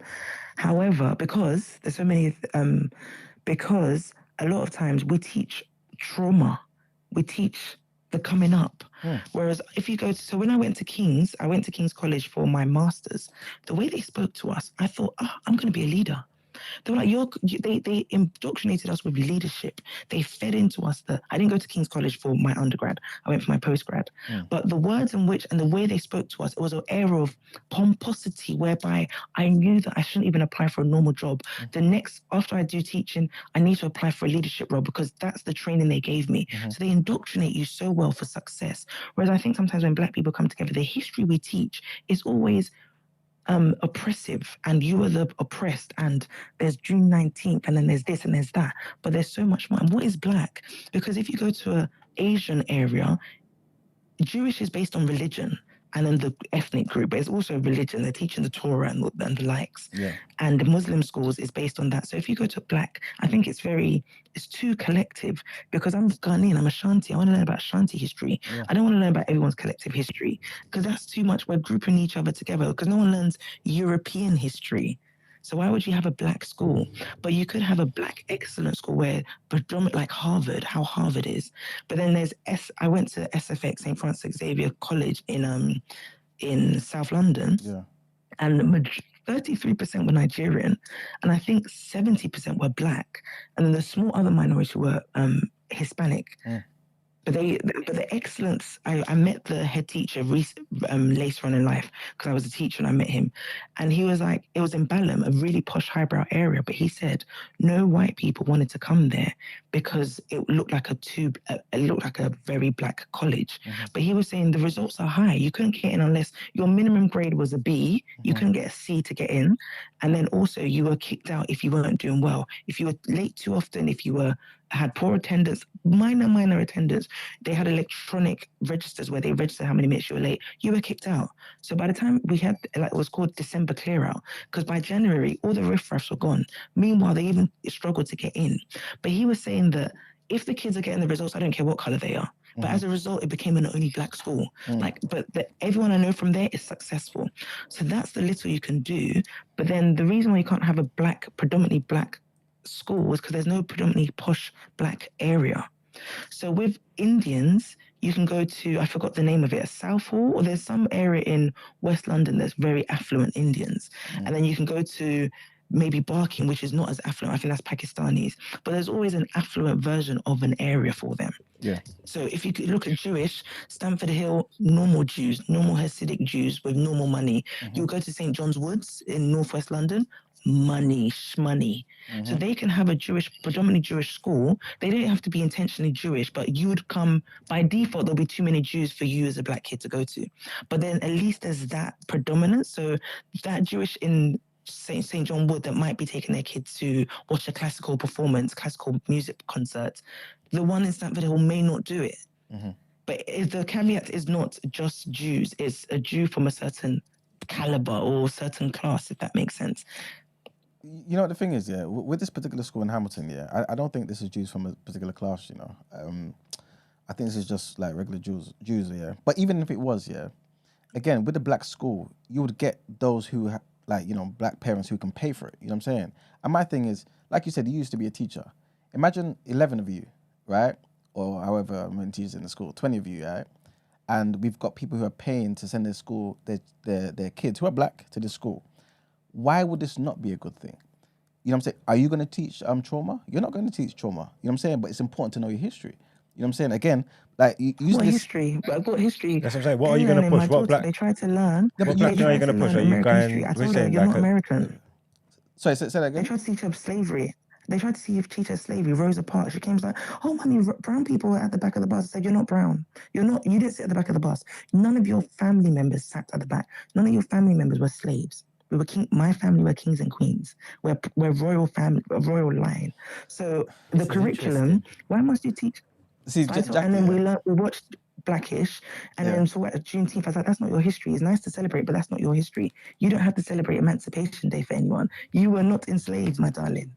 However, because there's so many, because a lot of times we teach trauma, we teach the coming up. Whereas if you so when I went to King's College for my master's, the way they spoke to us, I thought, I'm going to be a leader. They were like, they indoctrinated us with leadership. They fed into us I didn't go to King's College for my undergrad. I went for my postgrad. But the words in which and the way they spoke to us, it was an air of pomposity whereby I knew that I shouldn't even apply for a normal job. After I do teaching, I need to apply for a leadership role because that's the training they gave me. So they indoctrinate you so well for success. Whereas I think sometimes when black people come together, the history we teach is always oppressive, and you are the oppressed, and there's June 19th, and then there's this and there's that. But there's so much more. And what is black? Because if you go to an Asian area, Jewish is based on religion and then the ethnic group, but it's also religion. They're teaching the Torah and the likes. And the Muslim schools is based on that. So if you go to black, I think it's too collective because I'm Ghanaian, I'm Ashanti. I want to learn about Ashanti history. I don't want to learn about everyone's collective history because that's too much. We're grouping each other together because no one learns European history. So why would you have a black school? But you could have a black excellent school where predominant like Harvard, how Harvard is. But then I went to SFX, St. Francis Xavier College in South London. And 33% were Nigerian, and I think 70% were black. And then the small other minority were Hispanic. But the excellence, I met the head teacher later on in life because I was a teacher and I met him. And he was like, it was in Balham, a really posh highbrow area. But he said no white people wanted to come there because it looked like a very black college. But he was saying the results are high. You couldn't get in unless your minimum grade was a B. You couldn't get a C to get in. And then also you were kicked out if you weren't doing well. If you were late too often, if you had poor attendance, minor attendance, they had electronic registers where they register how many minutes you were late, you were kicked out. So by the time we had, it was called December clear out, because by January, all the riffraffs were gone. Meanwhile, they even struggled to get in. But he was saying that if the kids are getting the results, I don't care what color they are. But as a result, it became an only black school. Everyone I know from there is successful. So that's the little you can do. But then the reason why you can't have a predominantly black school was because there's no predominantly posh black area. So with Indians, you can go to, I forgot the name of it, Southall, or there's some area in West London that's very affluent Indians. And then you can go to maybe Barking, which is not as affluent. I think that's Pakistanis. But there's always an affluent version of an area for them. Yeah. So if you could look at Jewish, Stamford Hill, normal Jews, normal Hasidic Jews with normal money. You'll go to St. John's Woods in northwest London, money, shmoney. So they can have a predominantly Jewish school. They don't have to be intentionally Jewish, but you would come, by default, there'll be too many Jews for you as a black kid to go to. But then at least there's that predominance. So that Jewish in St. John Wood that might be taking their kids to watch a classical performance, classical music concert, the one in Stamford Hill may not do it. But if the caveat is not just Jews, it's a Jew from a certain caliber or certain class, if that makes sense. You know what the thing is, yeah, with this particular school in Hamilton, yeah, I don't think this is Jews from a particular class, you know. I think this is just like regular Jews, yeah. But even if it was, yeah, again, with the black school, you would get those who like, you know, black parents who can pay for it. You know what I'm saying? And my thing is, like you said, you used to be a teacher. Imagine 11 of you, right? Or however many teachers in the school, 20 of you, right? And we've got people who are paying to send their kids who are black to this school. Why would this not be a good thing? You know what I'm saying? Are you going to teach trauma? You're not going to teach trauma. You know what I'm saying? But it's important to know your history. You know what I'm saying? Again, like what history? What history? That's what I'm saying. What are you going to push? What black? They try to learn. What black are you going to push? Are you going? I told her, you're not American. Sorry, say that again. They tried to teach her slavery. They tried to teach her slavery. Rosa Parks. She came like, oh, mommy, brown people were at the back of the bus. I said, you're not brown. You didn't sit at the back of the bus. None of your family members sat at the back. None of your family members were slaves. We were my family were kings and queens. We're royal family, a royal line. So the curriculum, why must you teach? See, and then we watched Blackish, and then so at Juneteenth, I was like, that's not your history. It's nice to celebrate, but that's not your history. You don't have to celebrate Emancipation Day for anyone. You were not enslaved, my darling.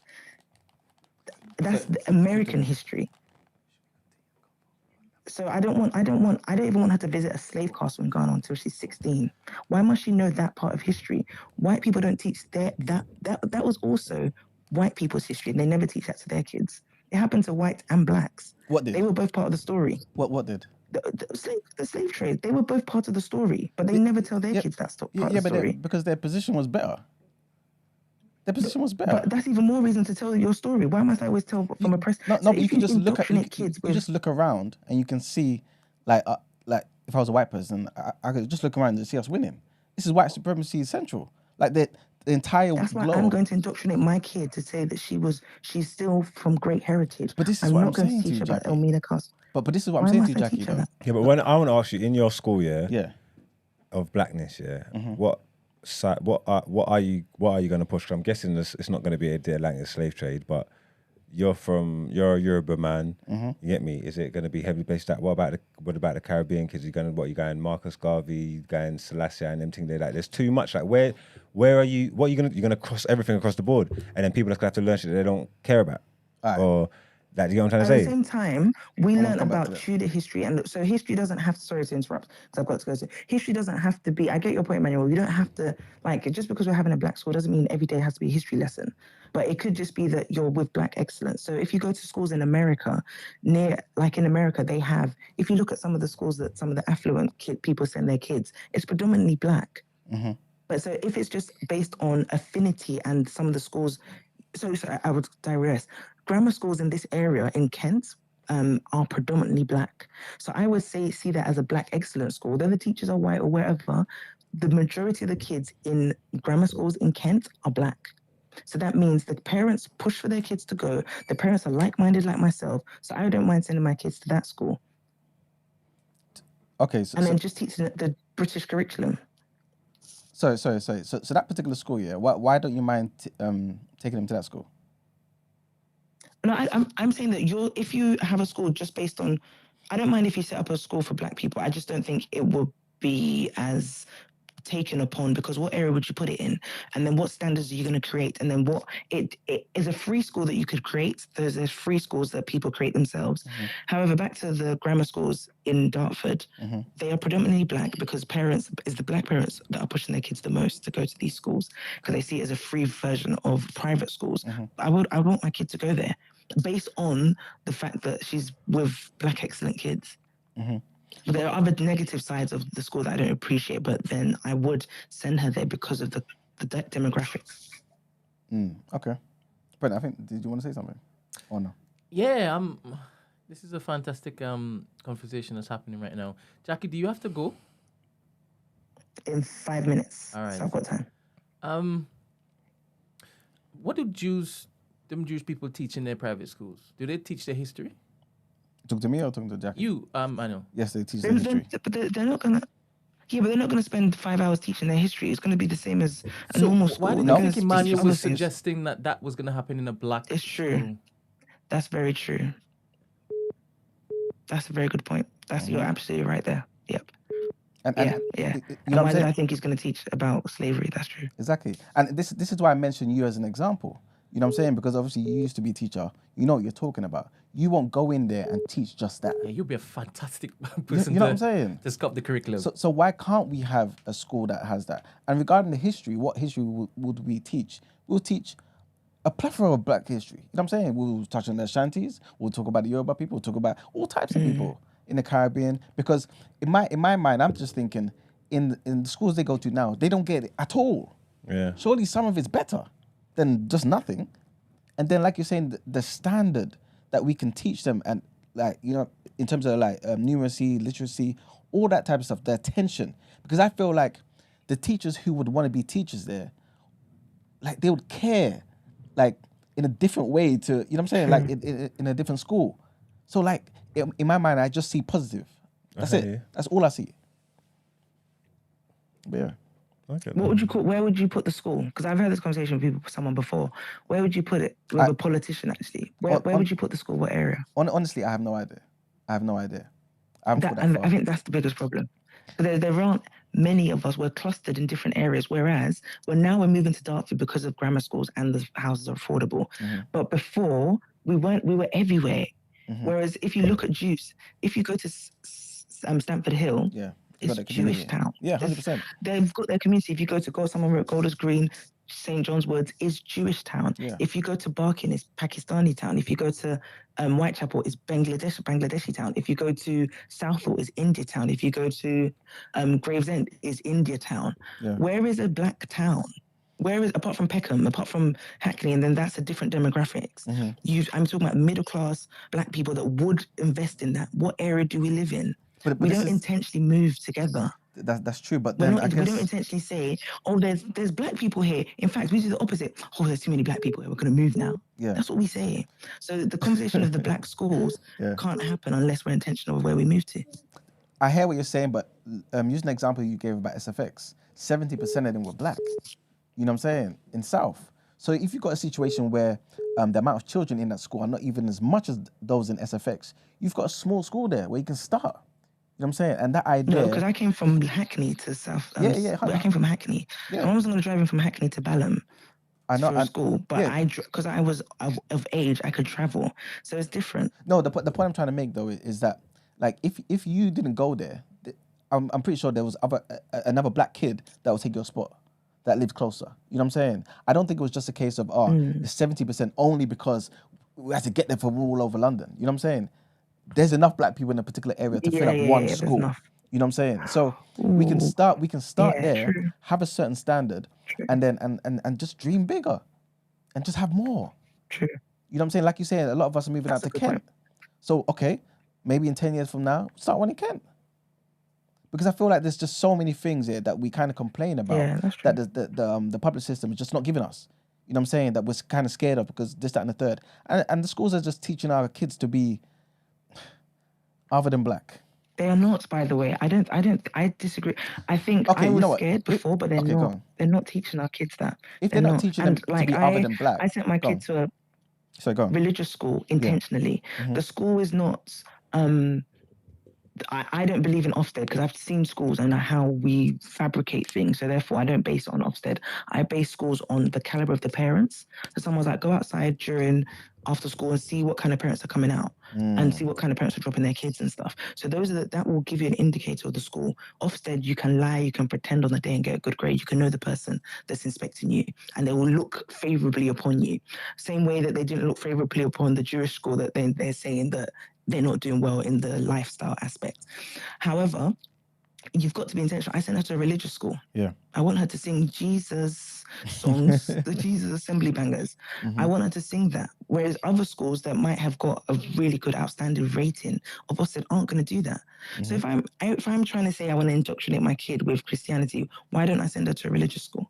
That's the American history. So I don't even want her to visit a slave castle in Ghana until she's 16. Why must she know that part of history? White people don't teach that was also white people's history, and they never teach that to their kids. It happened to whites and blacks. What did? They were both part of the story. What did? The slave trade. They were both part of the story, but they never tell their kids that part of the story. Because their position was better. Their position was better. But that's even more reason to tell your story. Why must I always tell from a press? No, but you can just look at kids. You just look around and you can see, like if I was a white person, I could just look around and see us winning. This is white supremacy central. Like the entire That's globe. why I'm going to indoctrinate my kid to say that she's still from great heritage. But this is I'm what not I'm going saying to teach to you, about Jackie. Elmina Castle. But this is what I'm saying to you, Jackie. Yeah, but when I want to ask you, in your school, of blackness, what are you going to push? 'Cause I'm guessing it's not going to be the Atlantic slave trade, but you're a Yoruba man. You get me? Is it going to be heavily based that? What about the Caribbean kids? You going Marcus Garvey, you going Selassie and them things like? There's too much. Like where are you? What are you going to? You're going to cross everything across the board, and then people are going to have to learn shit that they don't care about, or that you know what I'm trying to say? At the same time, we learn about Tudor history, and so history doesn't have to. Sorry to interrupt, because I've got to go. History doesn't have to be. I get your point, Manuel. You don't have to just because we're having a black school doesn't mean every day has to be a history lesson. But it could just be that you're with black excellence. So if you go to schools in America, in America, they have. If you look at some of the schools that some of the affluent people send their kids, it's predominantly black. But so if it's just based on affinity and some of the schools, so I would digress. Grammar schools in this area in Kent are predominantly black. So I would see that as a black excellence school. Whether the teachers are white or wherever, the majority of the kids in grammar schools in Kent are black. So that means the parents push for their kids to go. The parents are like-minded like myself. So I don't mind sending my kids to that school. Okay. Then just teaching the British curriculum. So that particular school, why don't you mind taking them to that school? No, I'm saying that if you have a school just based on, I don't mind if you set up a school for black people. I just don't think it will be as taken upon, because what area would you put it in, and then what standards are you going to create, and then what it is a free school that you could create. There's free schools that people create themselves. However, back to the grammar schools in Dartford, they are predominantly black because it's the black parents that are pushing their kids the most to go to these schools because they see it as a free version of private schools. I want my kid to go there based on the fact that she's with black excellent kids. But there are other negative sides of the school that I don't appreciate, but then I would send her there because of the demographics. Okay. Brent, I think, did you want to say something? Or no? Yeah, this is a fantastic conversation that's happening right now. Jackie, do you have to go? In 5 minutes. All right. So I've got time. What do Jewish people teach in their private schools? Do they teach their history? Talk to me or talk to Jackie? You, I know. Yes, they teach their history. But they're not gonna. Yeah, but they're not gonna spend 5 hours teaching their history. It's gonna be the same as a normal school. Why do you think Emmanuel was suggesting that was gonna happen in a black It's true. school? That's very true. That's a very good point. You're absolutely right there. Yep. And Why did I think he's going to teach about slavery? That's true. Exactly. And this is why I mentioned you as an example. You know what I'm saying? Because obviously you used to be a teacher. You know what you're talking about. You won't go in there and teach just that. Yeah, you'll be a fantastic person you know what I'm saying? to sculpt the curriculum. So why can't we have a school that has that? And regarding the history, what history would we teach? We'll teach a plethora of black history. You know what I'm saying? We'll touch on the Ashantis. We'll talk about the Yoruba people. We'll talk about all types of people in the Caribbean. Because in my mind, I'm just thinking, in the schools they go to now, they don't get it at all. Yeah. Surely some of it's better than just nothing. And then, like you're saying, the standard that we can teach them, and like, you know, in terms of like numeracy, literacy, all that type of stuff, the attention. Because I feel like the teachers who would want to be teachers there, like they would care, like in a different way to, you know what I'm saying, like in a different school. So like in my mind, I just see positive. That's it. Yeah. That's all I see. But yeah. Okay. Where would you put the school? Because I've had this conversation with someone before. Where would you put it? With a politician, actually. Where would you put the school? What area? Honestly, I have no idea. I think that's the biggest problem. There aren't many of us. We're clustered in different areas, whereas we're moving to Dartford because of grammar schools and the houses are affordable. But before, we were everywhere. Whereas if you look at Jews, if you go to Stamford Hill, it's a Jewish town. Yeah, 100%. They've got their community. If you go to someone wrote Golders Green, St. John's Woods is Jewish town. Yeah. If you go to Barking, it's Pakistani town. If you go to Whitechapel, it's Bangladeshi town. If you go to Southall, it's India town. If you go to Gravesend, it's India town. Yeah. Where is a black town? Apart from Peckham, apart from Hackney, and then that's a different demographics. I'm talking about middle class black people that would invest in that. What area do we live in? But we don't intentionally move together. That's true, but then we don't intentionally say, "Oh, there's black people here." In fact, we do the opposite. "Oh, there's too many black people here. We're going to move now." Yeah, that's what we say. So the conversation of the black schools can't happen unless we're intentional of where we move to. I hear what you're saying, but using the example you gave about SFX, 70% of them were black. You know what I'm saying? In South. So if you've got a situation where the amount of children in that school are not even as much as those in SFX, you've got a small school there where you can start. You know what I'm saying? And that idea... No, because I came from Hackney to South. I came from Hackney. Yeah. I wasn't going to drive in from Hackney to Balham for school, but because I was of age, I could travel. So it's different. No, the point I'm trying to make, though, is that, like, if you didn't go there, I'm pretty sure there was another black kid that would take your spot that lived closer. You know what I'm saying? I don't think it was just a case of, it's 70% only because we had to get there from all over London. You know what I'm saying? There's enough black people in a particular area to fill up one school. You know what I'm saying? So we can start there, true. Have a certain standard, and then and just dream bigger, and just have more. True. You know what I'm saying? Like you said, a lot of us are moving out to Kent. So okay, maybe in 10 years from now, start one in Kent. Because I feel like there's just so many things here that we kind of complain about that the public system is just not giving us. You know what I'm saying? That we're kind of scared of because this, that, and the third. And the schools are just teaching our kids to be other than black. They are not, by the way. I disagree. I think I was scared before, but they're not. They're not teaching our kids that. If they're not teaching them to be other than black. I sent my kid to a religious school intentionally. The school is not I don't believe in Ofsted because I've seen schools and how we fabricate things. So therefore, I don't base it on Ofsted. I base schools on the caliber of the parents. So someone's like, go outside after school and see what kind of parents are coming out and see what kind of parents are dropping their kids and stuff. So that will give you an indicator of the school. Ofsted, you can lie, you can pretend on the day and get a good grade. You can know the person that's inspecting you and they will look favorably upon you. Same way that they didn't look favorably upon the Jewish school that they're saying that they're not doing well in the lifestyle aspect. However, you've got to be intentional. I sent her to a religious school. Yeah. I want her to sing Jesus songs, the Jesus assembly bangers. I want her to sing that. Whereas other schools that might have got a really good outstanding rating of Ofsted aren't going to do that. So if I'm trying to say I want to indoctrinate my kid with Christianity, why don't I send her to a religious school?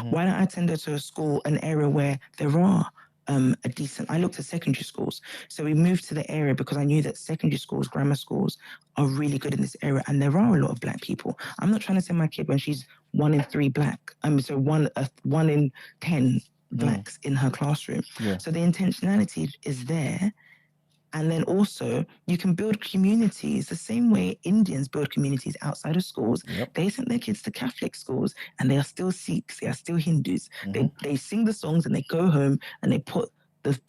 Why don't I send her to a school, an area where there are I looked at secondary schools. So we moved to the area because I knew that secondary schools, grammar schools are really good in this area. And there are a lot of black people. I'm not trying to send my kid when she's 1 in 3 black. So one in 10 blacks in her classroom. Yeah. So the intentionality is there. And then also you can build communities the same way Indians build communities outside of schools. Yep. They send their kids to Catholic schools and they are still Sikhs, they are still Hindus. They sing the songs and they go home and they put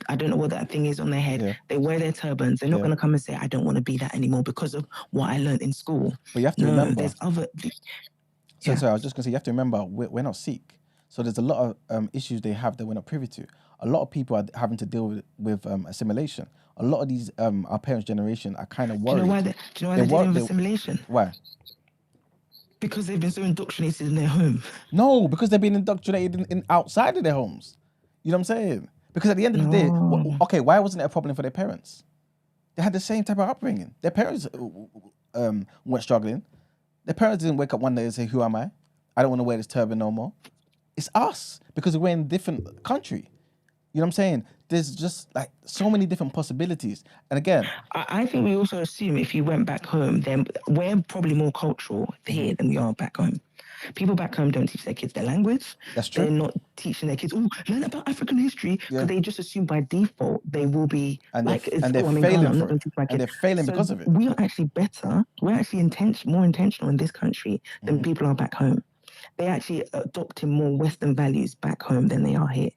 I don't know what that thing is on their head. Yeah. They wear their turbans. They're not going to come and say, I don't want to be that anymore because of what I learned in school. But you have to remember. There's other... So I was just going to say, you have to remember, we're not Sikh. So there's a lot of issues they have that we're not privy to. A lot of people are having to deal with assimilation. A lot of these, our parents' generation are kind of worried. Do you know why they're dealing with assimilation? Why? Because they've been so indoctrinated in their home. No, because they've been indoctrinated in outside of their homes. You know what I'm saying? Because at the end of the day, why wasn't it a problem for their parents? They had the same type of upbringing. Their parents weren't struggling. Their parents didn't wake up one day and say, who am I? I don't want to wear this turban no more. It's us, because we're in a different country. You know what I'm saying? There's just like so many different possibilities. And again, I think we also assume if you went back home, then we're probably more cultural here than we are back home. People back home don't teach their kids their language. That's true. They're not teaching their kids, learn about African history, because they just assume by default they will be they're failing for it. And they're failing because of it. We are actually better. We're actually more intentional in this country than people are back home. They're actually adopting more Western values back home than they are here.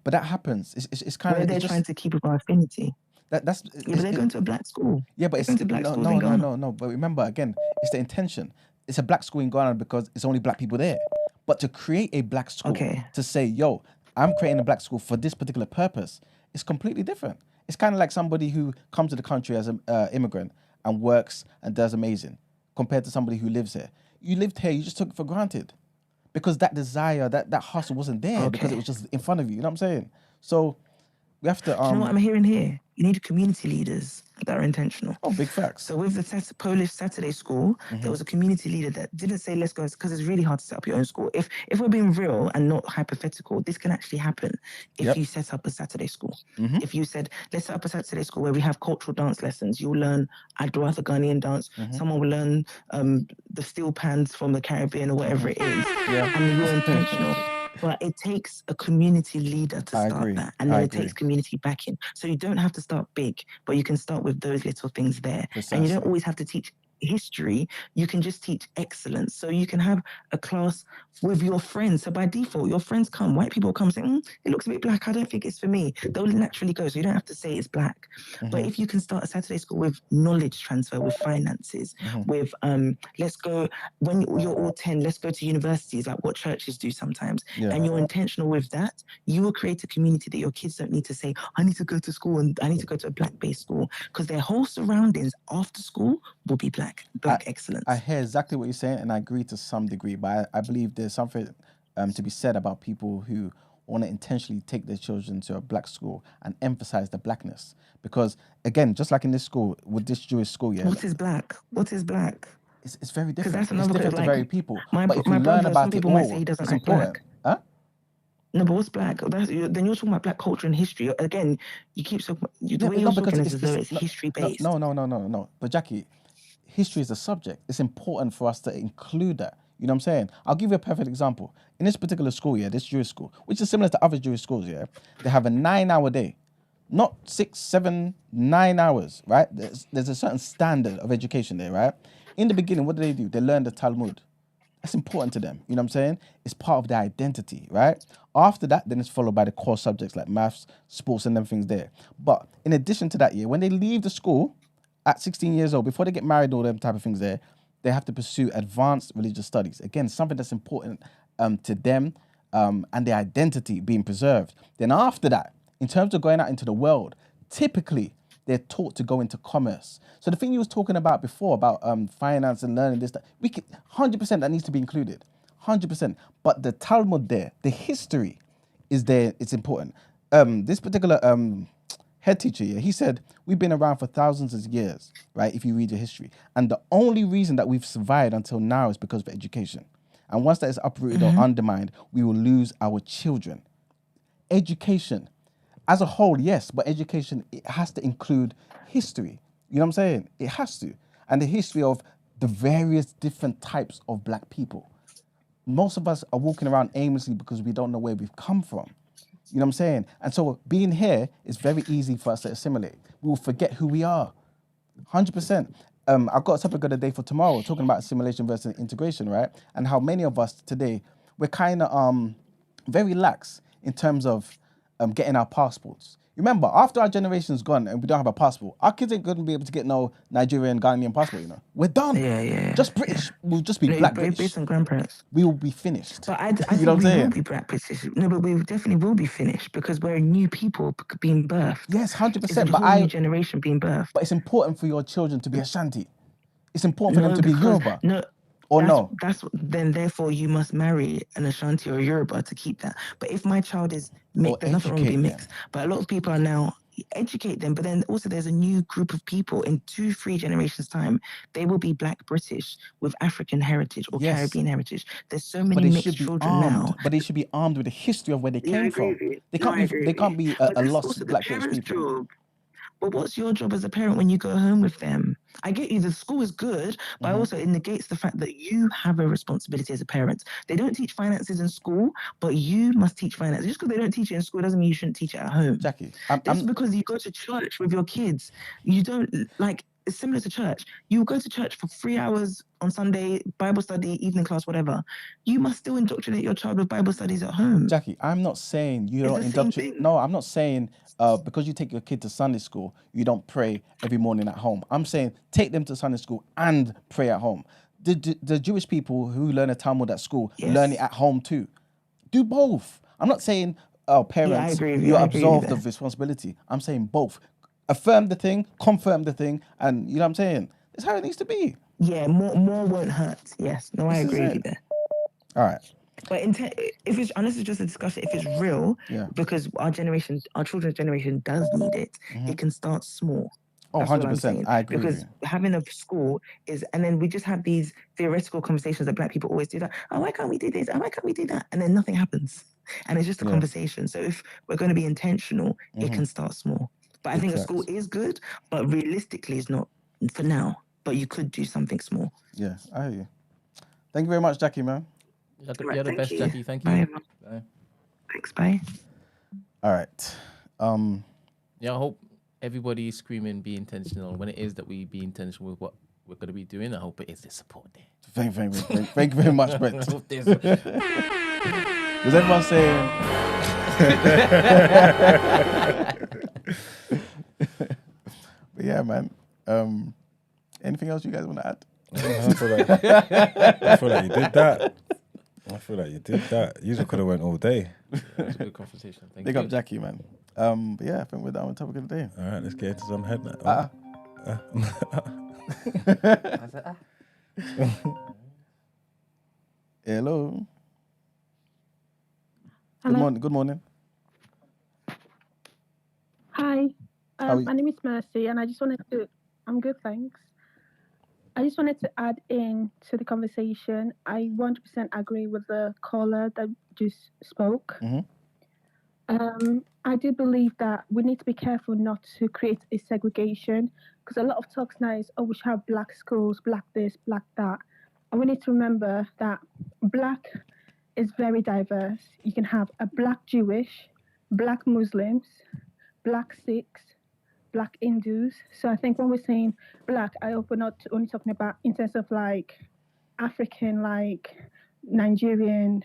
But that happens. It's kind where of... they're trying to keep with our affinity. But they're going to a black school. Yeah, but it's... going to black schools in Ghana. No. But remember, again, it's the intention. It's a black school in Ghana because it's only black people there. But to create a black school, to say, yo, I'm creating a black school for this particular purpose, it's completely different. It's kind of like somebody who comes to the country as an immigrant and works and does amazing compared to somebody who lives here. You lived here, you just took it for granted. Because that desire, that hustle wasn't there because it was just in front of you. You know what I'm saying? So we have to... Do you know what I'm hearing here? You need community leaders that are intentional. Oh, big facts. So with the Polish Saturday school, there was a community leader that didn't say, let's go, because it's really hard to set up your own school. If we're being real and not hypothetical, this can actually happen if you set up a Saturday school. If you said, let's set up a Saturday school where we have cultural dance lessons, you'll learn Adwa, the Ghanaian dance, someone will learn the steel pans from the Caribbean or whatever it is, and you're intentional. But it takes a community leader to start that. And then it takes community backing. So you don't have to start big, but you can start with those little things there. Precisely. And you don't always have to teach history. You can just teach excellence. So you can have a class with your friends. So by default, your friends come. White people come saying, it looks a bit black. I don't think it's for me. They'll naturally go. So you don't have to say it's black. But if you can start a Saturday school with knowledge transfer, with finances, with let's go, when you're all 10, let's go to universities, like what churches do sometimes. And you're intentional with that, you will create a community that your kids don't need to say, I need to go to school and I need to go to a black-based school, because their whole surroundings after school will be black excellence. I hear exactly what you're saying, and I agree to some degree, but I believe there's something to be said about people who want to intentionally take their children to a black school and emphasize the blackness. Because, again, just like in this school, with this Jewish school, What is black? What is black? It's very different. That's it's different to very people. But if you learn about it all, might say he doesn't like black. Huh? No, but what's black? Then you're talking about black culture and history. Again, you keep the way you're talking is as though it's history-based. No. But Jackie, history is a subject. It's important for us to include that. You know what I'm saying? I'll give you a perfect example. In this particular school, this Jewish school, which is similar to other Jewish schools, they have a 9-hour day. not 6, 7, 9 hours, right? There's a certain standard of education there, right? In the beginning, what do? They learn the Talmud. That's important to them. You know what I'm saying? It's part of their identity, right? After that, then it's followed by the core subjects like maths, sports, and everything's there. But in addition to that, when they leave the school at 16 years old, before they get married, all them type of things there, they have to pursue advanced religious studies. Again, something that's important to them and their identity being preserved. Then after that, in terms of going out into the world, typically they're taught to go into commerce. So the thing you was talking about before about finance and learning this, that, 100% that needs to be included, 100%. But the Talmud there, the history is there. It's important. This particular head teacher here, he said, we've been around for thousands of years, right? If you read your history. And the only reason that we've survived until now is because of education. And once that is uprooted or undermined, we will lose our children. Education. As a whole, yes, but education, it has to include history. You know what I'm saying? It has to. And the history of the various different types of black people. Most of us are walking around aimlessly because we don't know where we've come from. You know what I'm saying? And so being here is very easy for us to assimilate. We will forget who we are. 100%. I've got a topic of the day for tomorrow, talking about assimilation versus integration, right? And how many of us today, we're kind of very lax in terms of getting our passports. Remember, after our generation's gone and we don't have a passport, our kids ain't going to be able to get no Nigerian, Ghanaian passport, you know. We're done. Yeah. Just British. We'll just be black British. Based on grandparents. We will be finished. But I think we will be black British. No, but we definitely will be finished because we're new people being birthed. Yes, 100%. It's a whole new generation being birthed. But it's important for your children to be Ashanti. It's important for them to be Yoruba. Therefore you must marry an Ashanti or a Yoruba to keep that. But if my child is mixed, there's nothing wrong with being mixed. But a lot of people are now educate them, but then also there's a new group of people in 2-3 generations time. They will be black British with African heritage or Caribbean heritage. There's so many mixed children now. But they should be armed with the history of where they came from. They can't be a lost black British people. But what's your job as a parent when you go home with them? I get you, the school is good, but also it negates the fact that you have a responsibility as a parent. They don't teach finances in school, but you must teach finance. Just because they don't teach it in school doesn't mean you shouldn't teach it at home. Jackie, because you go to church with your kids, you don't, like, it's similar to church. You go to church for 3 hours on Sunday, Bible study, evening class, whatever. You must still indoctrinate your child with Bible studies at home. Jackie, I'm not saying you don't indoctrinate. No, I'm not saying because you take your kid to Sunday school, you don't pray every morning at home. I'm saying take them to Sunday school and pray at home. The Jewish people who learn a Talmud at school learn it at home too. Do both. I'm not saying, parents, you're absolved of responsibility. I'm saying both. Affirm the thing, confirm the thing, and you know what I'm saying? It's how it needs to be. Yeah, more won't hurt. Yes. No, I agree with you there. All right. But if it's, unless it's just a discussion, if it's real, because our children's generation does need it, it can start small. Oh, 100%. I agree. Because having a school is, and then we just have these theoretical conversations that black people always do that. Oh, why can't we do this? Oh, why can't we do that? And then nothing happens. And it's just a conversation. So if we're going to be intentional, it can start small. But I think a school is good, but realistically it's not for now. But you could do something small. Yeah, I hear you. Thank you very much, Jackie, man. You're the best, Jackie. Thank you. Bye. Thanks, bye. All right. Yeah, I hope everybody is screaming be intentional. When it is that we be intentional with what we're going to be doing, I hope it is the support there. Thank you very much, Brent. Was everyone saying... But yeah, man. Anything else you guys want to add? I feel like you did that. You could have went all day. That was a good conversation. Big up Jackie, man. But yeah, I think we're done with the topic of the day. All right, let's get into some head now. Hello. Hello. Good morning. Hi. My name is Mercy, and I'm good, thanks. I just wanted to add in to the conversation. I 100% agree with the caller that just spoke. I do believe that we need to be careful not to create a segregation, because a lot of talks now is, we should have black schools, black this, black that. And we need to remember that black is very diverse. You can have a black Jewish, black Muslims, Black Sikhs, Black Hindus. So I think when we're saying Black, I hope we're not only talking about in terms of like African, like Nigerian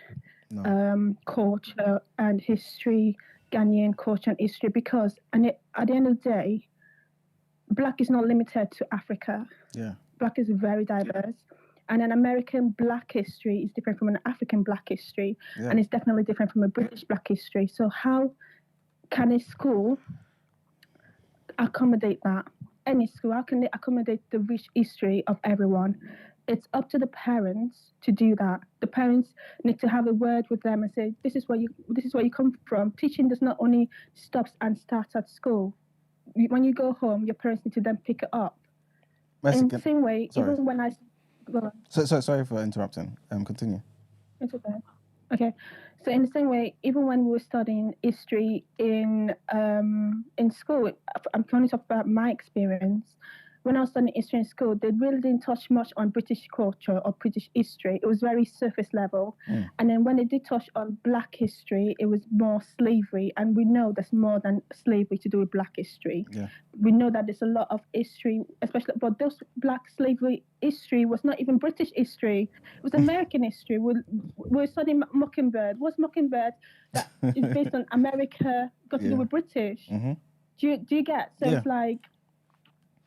culture and history, Ghanaian culture and history, because at the end of the day, Black is not limited to Africa. Yeah. Black is very diverse. And an American Black history is different from an African Black history. Yeah. And it's definitely different from a British Black history. So how can a school accommodate that? Any school, how can they accommodate the rich history of everyone? It's up to the parents to do that. The parents need to have a word with them and say, this is where you come from. Teaching does not only stops and starts at school. When you go home, your parents need to then pick it up. In the same way, even when I go on. Sorry for interrupting. Continue. It's okay. Okay. So in the same way, even when we were studying history in school, I'm going to talk about my experience. When I was studying history in school, they really didn't touch much on British culture or British history. It was very surface level. And then when they did touch on Black history, it was more slavery. And we know there's more than slavery to do with Black history. Yeah. We know that there's a lot of history, especially, but those Black slavery history was not even British history. It was American history. We're studying Mockingbird. What's Mockingbird that is based on America got to do with British? Mm-hmm. Do you get? So it's like,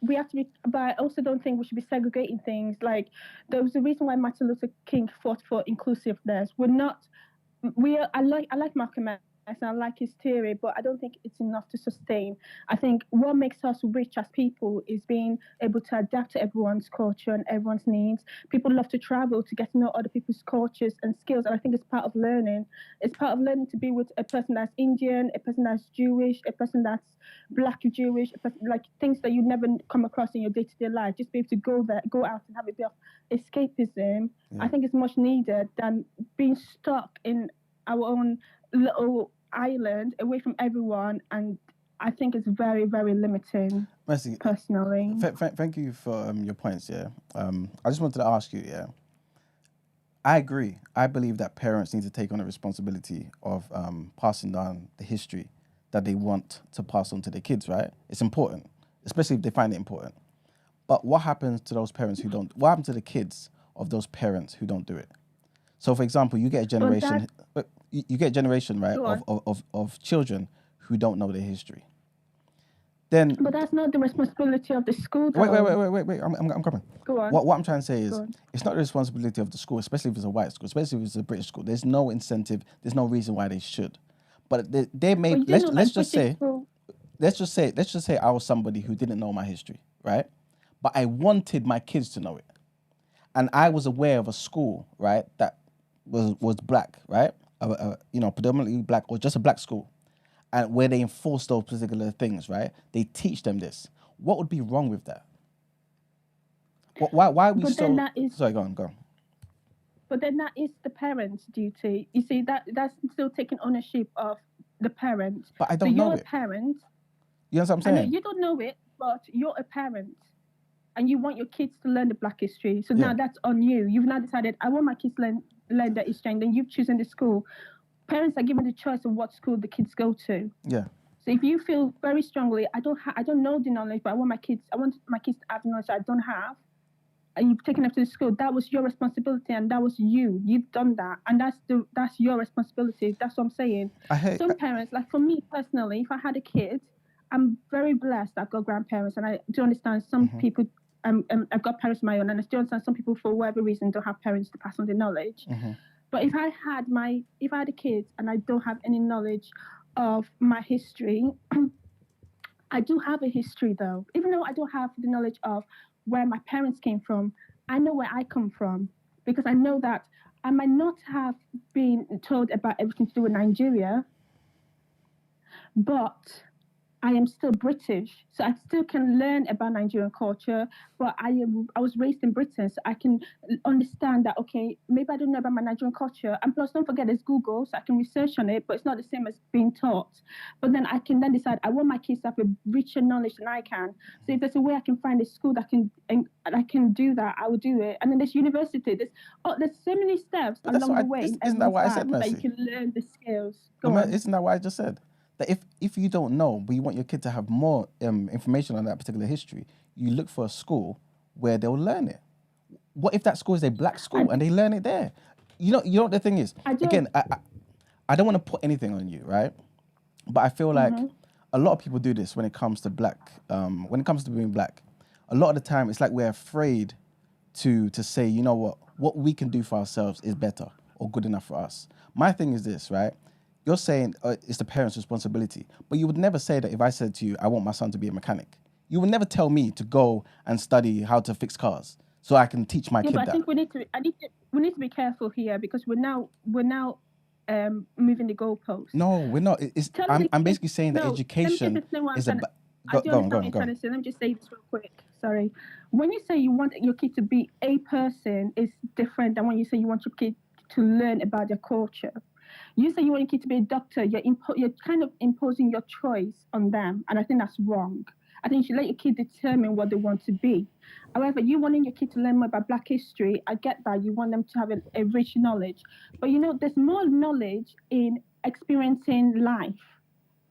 we have to be, but I also don't think we should be segregating things. Like, there was a reason why Martin Luther King fought for inclusiveness. I like Malcolm X and I like his theory, but I don't think it's enough to sustain. I think what makes us rich as people is being able to adapt to everyone's culture and everyone's needs. People love to travel to get to know other people's cultures and skills, and I think it's part of learning. It's part of learning to be with a person that's Indian, a person that's Jewish, a person that's Black Jewish, a person, like things that you never come across in your day-to-day life. Just be able to go out and have a bit of escapism. I think it's much needed than being stuck in our own little island away from everyone, and I think it's very, very limiting. Mercy, personally. Thank you for your points. Yeah, I just wanted to ask you. Yeah, I agree. I believe that parents need to take on the responsibility of passing down the history that they want to pass on to their kids. Right? It's important, especially if they find it important. But what happens to those parents who don't? What happens to the kids of those parents who don't do it? So, for example, you get a generation. You get a generation, right, of children who don't know their history. Then, but that's not the responsibility of the school. Though. Wait. I'm coming. Go on. What I'm trying to say is, it's not the responsibility of the school, especially if it's a white school, especially if it's a British school. There's no incentive. There's no reason why they should. But they may. Let's just say I was somebody who didn't know my history, right? But I wanted my kids to know it, and I was aware of a school, right, that was black, right? Predominantly black or just a black school, and where they enforce those particular things, right? They teach them this. What would be wrong with that? Why are we so... Sorry, go on. But then that is the parents' duty. You see, that's still taking ownership of the parents. But I don't know it. You're a parent. You know what I'm saying? I know you don't know it, but you're a parent. And you want your kids to learn the Black history. So now that's on you. You've now decided, I want my kids to learn that history, and then you've chosen the school. Parents are given the choice of what school the kids go to. Yeah. So if you feel very strongly, I don't know the knowledge, but I want my kids to have knowledge I don't have, and you've taken them to the school, that was your responsibility, and that was you. You've done that, and that's your responsibility. That's what I'm saying. Some parents, like for me personally, if I had a kid, I'm very blessed. I've got grandparents, and I do understand some people. I've got parents of my own, and I do understand some people, for whatever reason, don't have parents to pass on the knowledge. But if I had a kid and I don't have any knowledge of my history, I do have a history though. Even though I don't have the knowledge of where my parents came from, I know where I come from, because I know that I might not have been told about everything to do with Nigeria, but I am still British, so I still can learn about Nigerian culture, but I was raised in Britain, so I can understand that, okay, maybe I don't know about my Nigerian culture, and plus don't forget there's Google, so I can research on it, but it's not the same as being taught. But then I can then decide, I want my kids to have a richer knowledge than I can. So if there's a way I can find a school that I can do that, I will do it. And then there's university, there's so many steps along the way. Isn't that what I said, Mercy? That you can learn the skills. Isn't that what I just said? that if you don't know, but you want your kid to have more information on that particular history, you look for a school where they'll learn it. What if that school is a black school and they learn it there? You know what the thing is? Again, I don't want to put anything on you, right? But I feel like a lot of people do this when it comes to when it comes to being black. A lot of the time, it's like we're afraid to say, you know what we can do for ourselves is better or good enough for us. My thing is this, right? You're saying it's the parents' responsibility, but you would never say that if I said to you, I want my son to be a mechanic. You would never tell me to go and study how to fix cars so I can teach my kid that. I think we need to be careful here because we're now moving the goalposts. No, we're not. I'm basically saying that education is a. Go on. Let me just say this real quick. Sorry. When you say you want your kid to be a person, is different than when you say you want your kid to learn about their culture. You say you want your kid to be a doctor, you're kind of imposing your choice on them, and I think that's wrong. I think you should let your kid determine what they want to be. However, you wanting your kid to learn more about Black history, I get that. You want them to have a rich knowledge. But, there's more knowledge in experiencing life.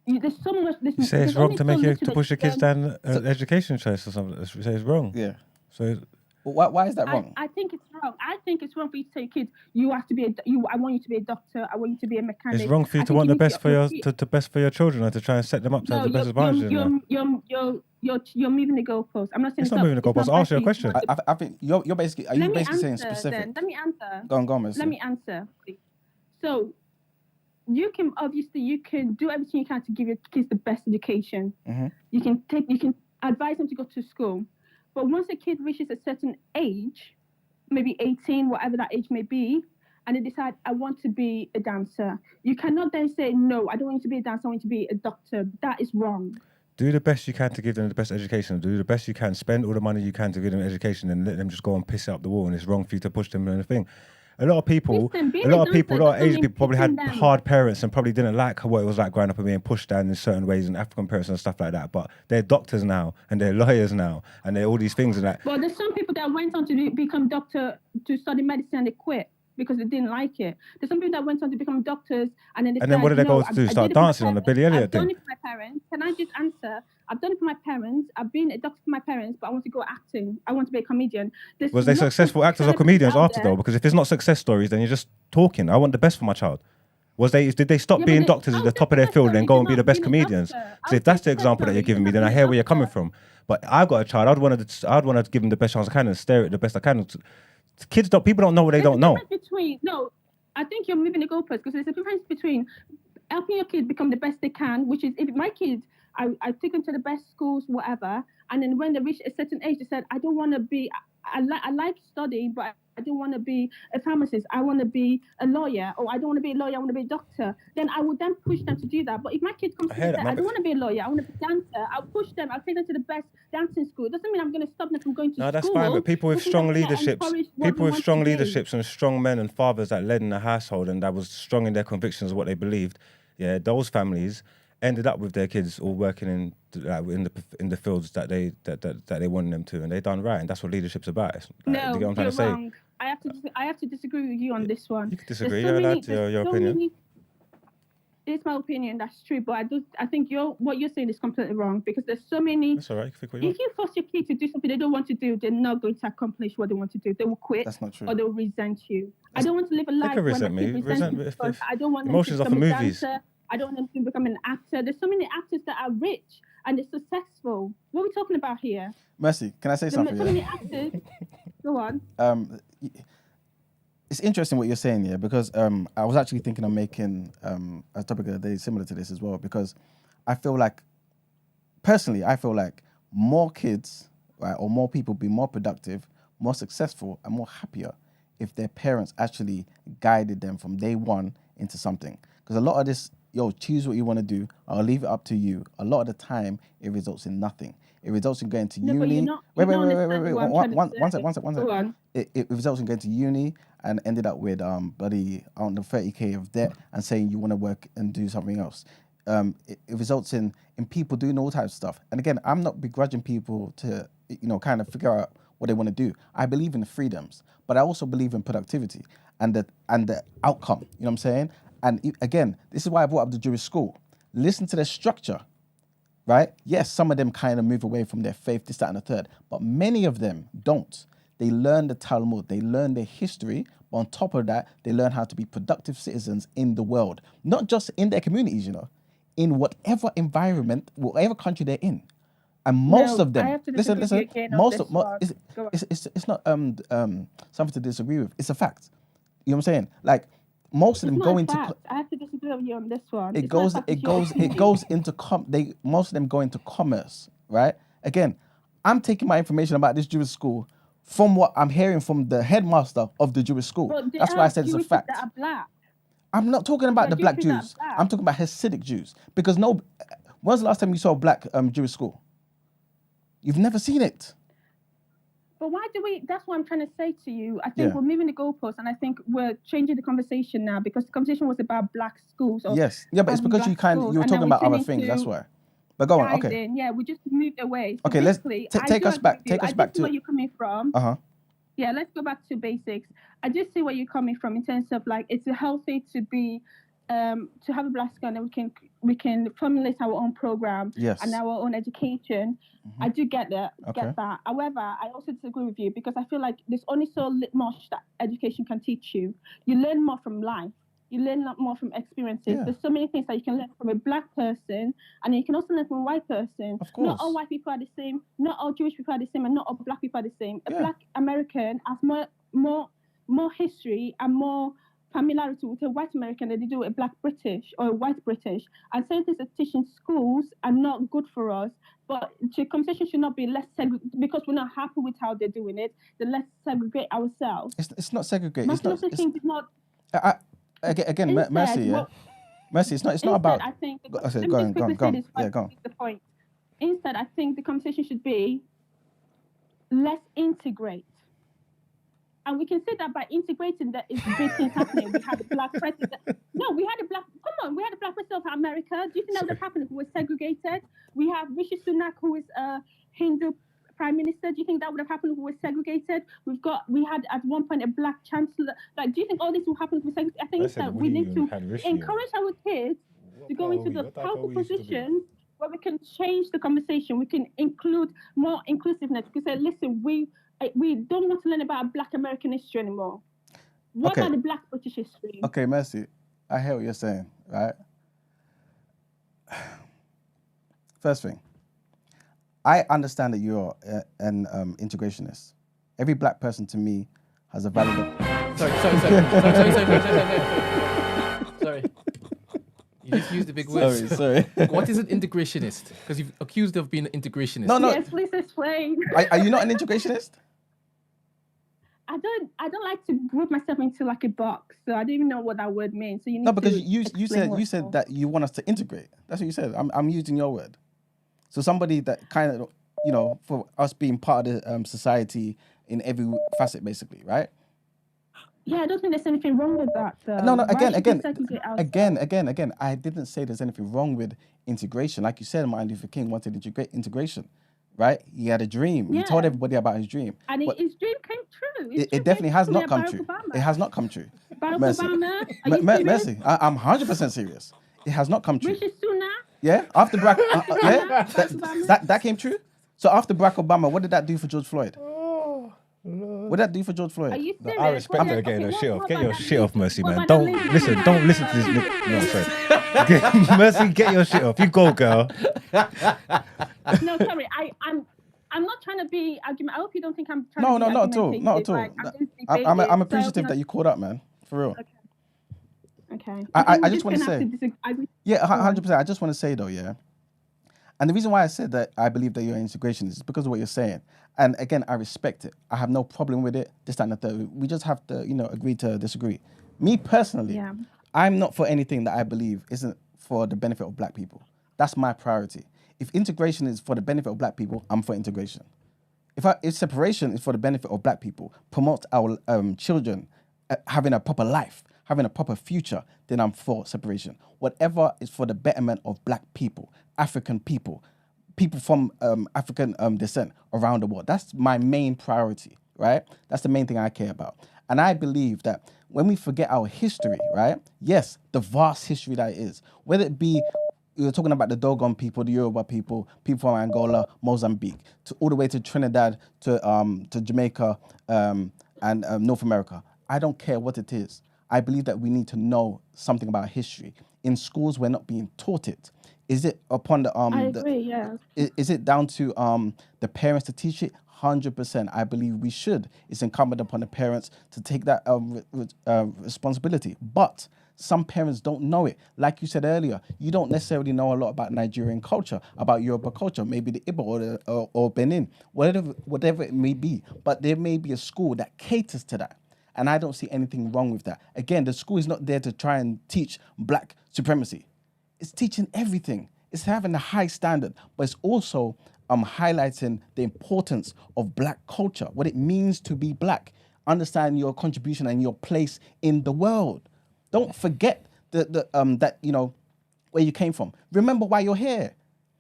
There's so much... You say it's wrong to push your kids down education choice or something. You say it's wrong. Yeah. So... Why is that wrong? I think it's wrong. I think it's wrong for you to tell your kids, you have to be I want you to be a doctor. I want you to be a mechanic. It's wrong for you to want the best for your children and to try and set them up to have the best advantage. You're moving the goalposts. I'm not saying it's not moving the goalposts. I'll ask you a question. I think you're basically. Are you basically saying specific? Then. Let me answer. Go on, Miss. Let me answer, please. So, you can do everything you can to give your kids the best education. Mm-hmm. You can advise them to go to school. But once a kid reaches a certain age, maybe 18, whatever that age may be, and they decide, I want to be a dancer, you cannot then say, no, I don't want you to be a dancer, I want you to be a doctor. That is wrong. Do the best you can to give them the best education. Do the best you can. Spend all the money you can to give them education and let them just go and piss it up the wall. And it's wrong for you to push them in a thing. A lot of people, a lot of Asian people probably had hard parents and probably didn't like what it was like growing up and being pushed down in certain ways, and African parents and stuff like that. But they're doctors now and they're lawyers now and they're all these things and that. Well, there's some people that went on to become doctor to study medicine and they quit because they didn't like it. There's some people that went on to become doctors and then then what did they go to do? Start dancing on the Billy Elliot thing? I've done it for my parents. Can I just answer? I've done it for my parents. I've been a doctor for my parents, but I want to go acting. I want to be a comedian. Was they successful actors or comedians after though? Because if it's not success stories, then you're just talking. I want the best for my child. Did they stop being doctors at the top of their field and then go and be the best comedians? So if that's the example that you're giving me, then I hear where you're coming from. But I've got a child. I'd want to give them the best chance I can and stare at the best I can. People don't know what they don't know. I think you're moving the goalposts because there's a difference between helping your kid become the best they can, which is if my kids, I take them to the best schools, whatever, and then when they reach a certain age, they said, I don't want to be, I like studying, but I don't want to be a pharmacist. I want to be a lawyer, or I don't want to be a lawyer, I want to be a doctor. Then I would then push them to do that. But if my kid comes to me and says, I don't want to be a lawyer, I want to be a dancer, I'll push them, I'll take them to the best dancing school. It doesn't mean I'm going to stop them from going to school. No, that's fine, but people with strong leaderships and strong men and fathers that led in the household and that was strong in their convictions of what they believed, those families ended up with their kids all working in the fields that they wanted them to, and they done right, and that's what leadership's about. No, you know what I'm trying to say? I have to disagree with you on this one. You can disagree. You're allowed to your opinion. It's my opinion. That's true, but I think what you're saying is completely wrong because there's so many. That's all right. If you force your kid to do something they don't want to do, they're not going to accomplish what they want to do. They will quit. That's not true. Or they'll resent you. I don't want to live a life where resent me. I don't want emotions them are to for become a movies. dancer. I don't want them to become an actor. There's so many actors that are rich and they're successful. What are we talking about here? Mercy, can I say something? So many actors. Go on. It's interesting what you're saying here because I was actually thinking of making a topic of the day similar to this as well because I feel like more kids, right, or more people be more productive, more successful, and more happier if their parents actually guided them from day one into something. Because a lot of this, choose what you want to do, I'll leave it up to you. A lot of the time, it results in nothing. It results in going to uni. Wait. One second. It results in going to uni and ended up with bloody 30K of debt and saying you want to work and do something else. It results in people doing all types of stuff. And again, I'm not begrudging people to kind of figure out what they want to do. I believe in the freedoms, but I also believe in productivity and the outcome. You know what I'm saying? And again, this is why I brought up the Jewish school. listen to their structure, right? Yes, some of them kind of move away from their faith, this, that, and the third, but many of them don't. They learn the Talmud, they learn their history, but on top of that, they learn how to be productive citizens in the world, not just in their communities, you know, in whatever environment, whatever country they're in. And most of them, listen, most of it's not something to disagree with. It's a fact. You know what I'm saying? Like most of them go into. I have to disagree with you on this one. It goes into most of them go into commerce, right? Again, I'm taking my information about this Jewish school from what I'm hearing from the headmaster of the Jewish school. That's why I said it's a fact. That are black. I'm not talking about the black Jews. I'm talking about Hasidic Jews. Because when's the last time you saw a black Jewish school? You've never seen it. But why do we, that's what I'm trying to say to you. I think we're moving the goalposts and I think we're changing the conversation now because the conversation was about black schools. Yes, yeah, but it's because you were talking about other things, that's why. But go on, okay. Yeah, we just moved away. So okay, let's take us back. Take us back to where you're coming from. Yeah, let's go back to basics. I just see where you're coming from in terms of like it's healthy to be to have a black school and we can formulate our own program and our own education. I do get that. However, I also disagree with you because I feel like there's only so much that education can teach you. You learn more from life. You learn more from experiences. Yeah. There's so many things that you can learn from a black person, and you can also learn from a white person. Of course. Not all white people are the same. Not all Jewish people are the same, and not all black people are the same. A black American has more history and more familiarity with a white American than they do a black British or a white British. And certain things that teach in schools are not good for us. But the conversation should not be because we're not happy with how they're doing it. Then let's segregate ourselves. It's not segregate. It's not. Again, Mercy, yeah. Mercy, it's not about. I think. Go on. Yeah, go on. The point. Instead, I think the conversation should be, let's integrate. And we can say that by integrating that is big things happening. We had a black president. No, we had a black president of America. Do you think that would have happened if we were segregated? We have Rishi Sunak, who is a Hindu prime minister. Do you think that would have happened if we were segregated? We had at one point a black chancellor. Like, do you think all this will happen if we segregate? I think that we need to encourage our kids to go into the powerful positions where we can change the conversation. We can include more inclusiveness. We can say, listen, we don't want to learn about Black American history anymore. What about the Black British history? Okay, Mercy, I hear what you're saying, right? First thing, I understand that you're an integrationist. Every black person to me has a valid... Sorry. You just used the big word. Sorry. What is an integrationist? Because you've accused of being an integrationist. No. Yes, please explain. Are you not an integrationist? I don't like to group myself into like a box, so I don't even know what that word means. So you need because you said that you want us to integrate. That's what you said. I'm using your word. So somebody that kind of, for us being part of the society in every facet, basically, right? Yeah, I don't think there's anything wrong with that. No. Again. I didn't say there's anything wrong with integration. Like you said, Martin Luther King wanted integration. Right? He had a dream. Yeah. He told everybody about his dream. And his dream came true. It definitely has not come true. It has not come true. Barack Obama, Mercy, I'm 100% serious. It has not come true. Rishi Sunak? Yeah? After Barack... that came true? So after Barack Obama, what did that do for George Floyd? What did that do for George Floyd? Are you serious? I respect her getting her shit off. Get your shit off, Mercy, man. Don't listen to this. No, sorry. Mercy, get your shit off. You go, girl. No, sorry. I'm not trying to be argument. I hope you don't think I'm trying to be not at all. Not at all. Like, I'm appreciative that you called up, man. For real. Okay. I just want to say. Yeah, 100%. I just want to say though, yeah. And the reason why I said that I believe that you're an integrationist is because of what you're saying. And again, I respect it. I have no problem with it. This, that, and the third. We just have to, agree to disagree. Me personally, I'm not for anything that I believe isn't for the benefit of black people. That's my priority. If integration is for the benefit of black people, I'm for integration. If separation is for the benefit of black people, promote our children having a proper life, having a proper future, then I'm for separation. Whatever is for the betterment of black people, African people, people from African descent around the world. That's my main priority, right? That's the main thing I care about. And I believe that when we forget our history, right? Yes, the vast history that it is, whether it be, you're talking about the Dogon people, the Yoruba people, people from Angola, Mozambique, all the way to Trinidad, to Jamaica, and North America. I don't care what it is. I believe that we need to know something about history. In schools, we're not being taught it. Is it upon the I agree, yeah. Is it down to the parents to teach it? 100%. I believe we should. It's incumbent upon the parents to take that responsibility. But some parents don't know it. Like you said earlier, you don't necessarily know a lot about Nigerian culture, about Yoruba culture, maybe the Igbo or Benin, whatever it may be. But there may be a school that caters to that. And I don't see anything wrong with that. Again, the school is not there to try and teach black supremacy. It's teaching everything. It's having a high standard, but it's also highlighting the importance of black culture, what it means to be black, understand your contribution and your place in the world. Don't forget that where you came from. Remember why you're here.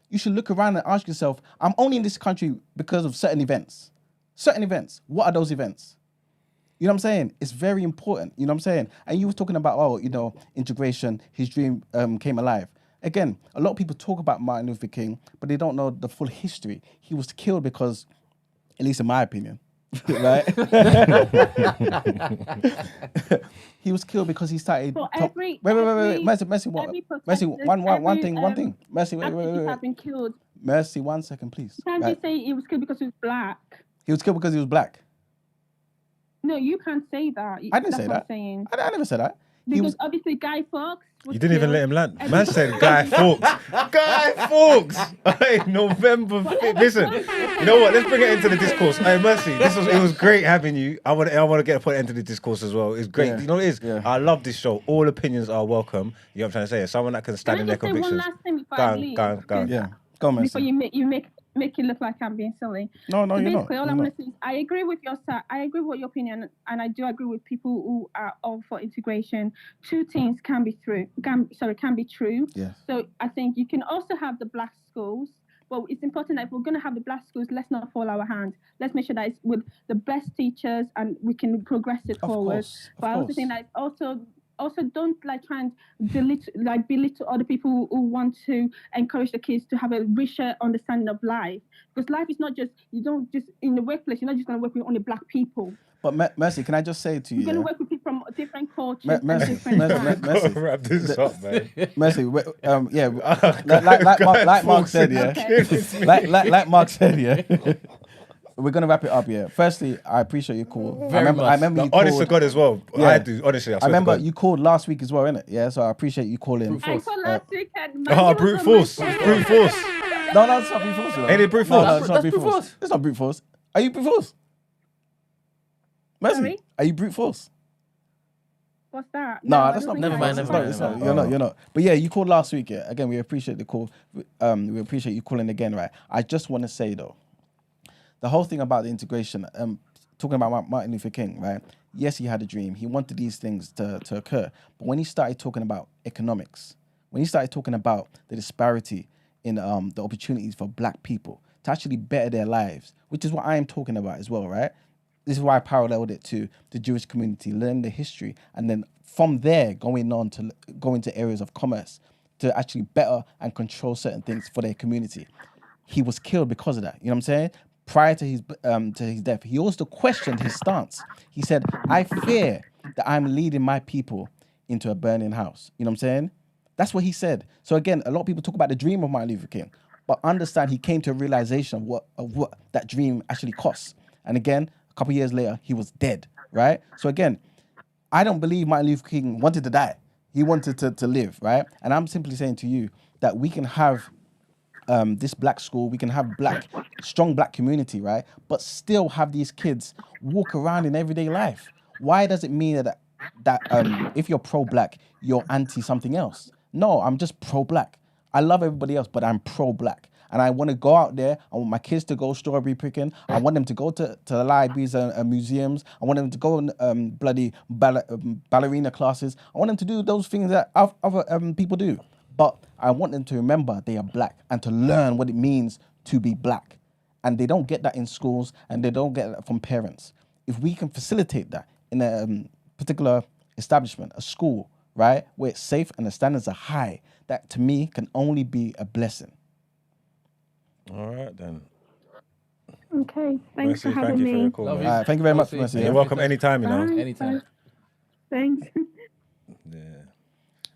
You should look around and ask yourself, I'm only in this country because of certain events. Certain events. What are those events? You know what I'm saying? It's very important. You know what I'm saying? And you were talking about, integration, his dream came alive. Again, a lot of people talk about Martin Luther King, but they don't know the full history. He was killed because, at least in my opinion, right? He was killed because he started. Wait, Mercy, one thing. Mercy, wait. Have been killed. Mercy, 1 second, please. You can't just say he was killed because he was black. He was killed because he was black. No, you can't say that. I didn't say that. I never said that. Because obviously Guy Fawkes was You didn't even let him land. Man said Guy Fawkes. Guy Fawkes! Hey, November 5th. Listen, you know what? Let's bring it into the discourse. Hey, Mercy, it was great having you. I want to get a point into the discourse as well. It's great. Yeah. You know what it is? Yeah. I love this show. All opinions are welcome. You know what I'm trying to say? Someone that can stand in their convictions. One last thing before I leave. Go on. Yeah. Go on, Mercy. Before you make it look like I'm being silly. No, so you're basically, not. all I'm going to say is I agree with your your opinion, and I do agree with people who are all for integration. Two things can be true. Yeah. So I think you can also have the black schools. But it's important that if we're going to have the black schools, let's not fall our hand. Let's make sure that it's with the best teachers and we can progress it forward. But I also think that it's also don't try and belittle other people who want to encourage the kids to have a richer understanding of life. Because life is not just, you don't just, in the workplace, you're not just going to work with only black people. But Mercy, can I just say to you? You're going to work with people from different cultures. Mercy, wrap this up, man. Mercy, like Mark said, yeah. Like Mark said, yeah. We're gonna wrap it up, yeah. Firstly, I appreciate your call. I remember you honest called. to God as well. Yeah. I do, honestly. I remember you called last week as well, innit? Yeah, so I appreciate you calling. I called last week and brute force. Brute force. No, it's not brute force. Ain't it brute force? No, it's not brute force. It's not brute force. Are you brute force? Mercy, sorry? Are you brute force? What's that? No, that's not. Never mind. You're not. But yeah, you called last week, yeah. Again, we appreciate the call. We appreciate you calling again, right? I just want to say though, the whole thing about the integration, talking about Martin Luther King, right? Yes, he had a dream. He wanted these things to occur. But when he started talking about economics, when he started talking about the disparity in the opportunities for black people to actually better their lives, which is what I am talking about as well, right? This is why I paralleled it to the Jewish community, learn the history, and then from there going on to go into areas of commerce to actually better and control certain things for their community. He was killed because of that. You know what I'm saying? Prior to his death, he also questioned his stance. He said, I fear that I'm leading my people into a burning house. You know what I'm saying? That's what he said. So again, a lot of people talk about the dream of Martin Luther King, but understand he came to a realization of what that dream actually costs. And again, a couple of years later, he was dead, right? So again, I don't believe Martin Luther King wanted to die. He wanted to live, right? And I'm simply saying to you that we can have this black school, we can have strong black community, right? But still have these kids walk around in everyday life. Why does it mean that if you're pro-black, you're anti something else? No, I'm just pro-black. I love everybody else, but I'm pro-black. And I want to go out there. I want my kids to go strawberry picking. I want them to go to the libraries and museums. I want them to go in bloody ballerina classes. I want them to do those things that other people do. But I want them to remember they are black and to learn what it means to be black. And they don't get that in schools and they don't get that from parents. If we can facilitate that in a particular establishment, a school, right? Where it's safe and the standards are high. That to me can only be a blessing. All right then. Okay, thanks Mercy, for having thank you for me. your call, Love man. you. All right, thank you very much, Mercy. Mercy. You're Yeah? welcome anytime, you know. Bye. Anytime. Bye. Thanks. Yeah.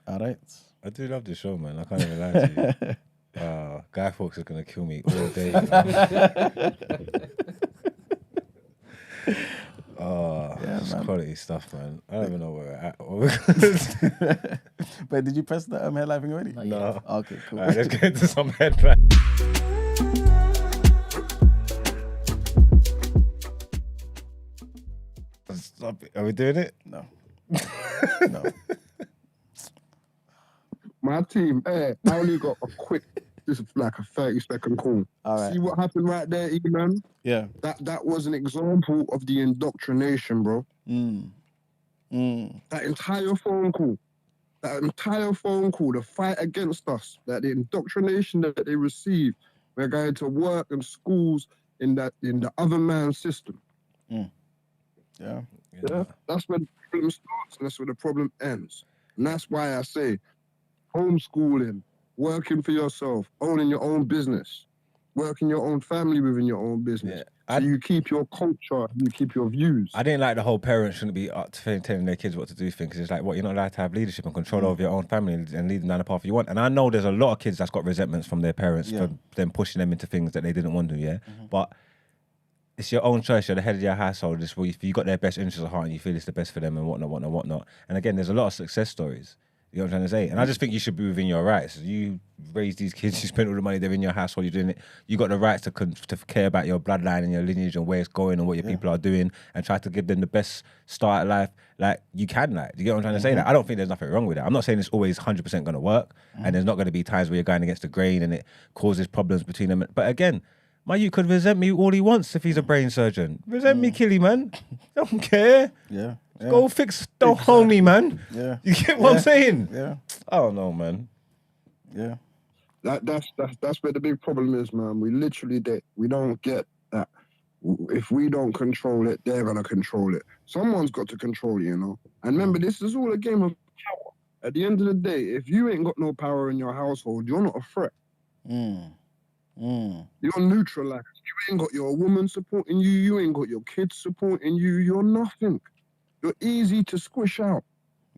All right. I do love the show, man. I can't even lie to you. Guy Fawkes is gonna kill me all day. You know? It's quality stuff, man. I don't even know where we're at. But did you press the headline thing already? No. Okay, cool. All right, let's get into some headlines. Stop it. Are we doing it? No. No. My team, I only got a quick, just like a 30-second call. All right. See what happened right there, man? Yeah. That was an example of the indoctrination, bro. That entire phone call, the fight against us, that the indoctrination that they receive, we're going to work and schools in the other man's system. Yeah. That's where the problem starts and that's where the problem ends. And that's why I say homeschooling, working for yourself, owning your own business, working your own family within your own business. Yeah. So you keep your culture, you keep your views. I didn't like the whole parents shouldn't be telling their kids what to do thing, because it's like, what, you're not allowed to have leadership and control over your own family and lead them down the path you want. And I know there's a lot of kids that's got resentments from their parents for them pushing them into things that they didn't want to, But it's your own choice. You're the head of your household. If you got their best interests at heart and you feel it's the best for them and whatnot. And again, there's a lot of success stories. You know what I'm trying to say? And I just think you should be within your rights. You raise these kids, you spend all the money, they're in your household, you're doing it. You got the rights to care about your bloodline and your lineage and where it's going and what your people are doing and try to give them the best start at life like you can. Like, do you get what I'm trying to say? Like, I don't think there's nothing wrong with it. I'm not saying it's always 100% going to work and there's not going to be times where you're going against the grain and it causes problems between them. But again, my youth could resent me all he wants if he's a brain surgeon. Resent me, kill him, man. Don't care. Yeah. Go fix the homie, man. Yeah. You get what I'm saying? Yeah. I don't know, man. Yeah. That's where the big problem is, man. We don't get that. If we don't control it, they're gonna control it. Someone's got to control it, you know. And remember, this is all a game of power. At the end of the day, if you ain't got no power in your household, you're not a threat. You're neutralized. You ain't got your woman supporting you. You ain't got your kids supporting you. You're nothing. You're easy to squish out.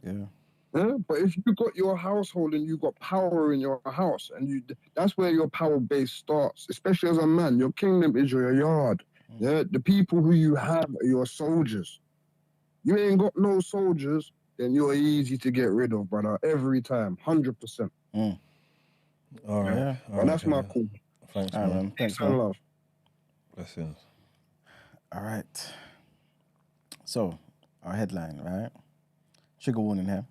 Yeah. But if you got your household and you got power in your house, and that's where your power base starts. Especially as a man, your kingdom is your yard. Yeah, the people who you have are your soldiers. You ain't got no soldiers, then you're easy to get rid of, brother. Every time, 100%. All right. Yeah. And that's my call. Thanks, All right, man. man. Thanks, And man. love. Blessings. All right. So, our headline, right? Trigger warning here.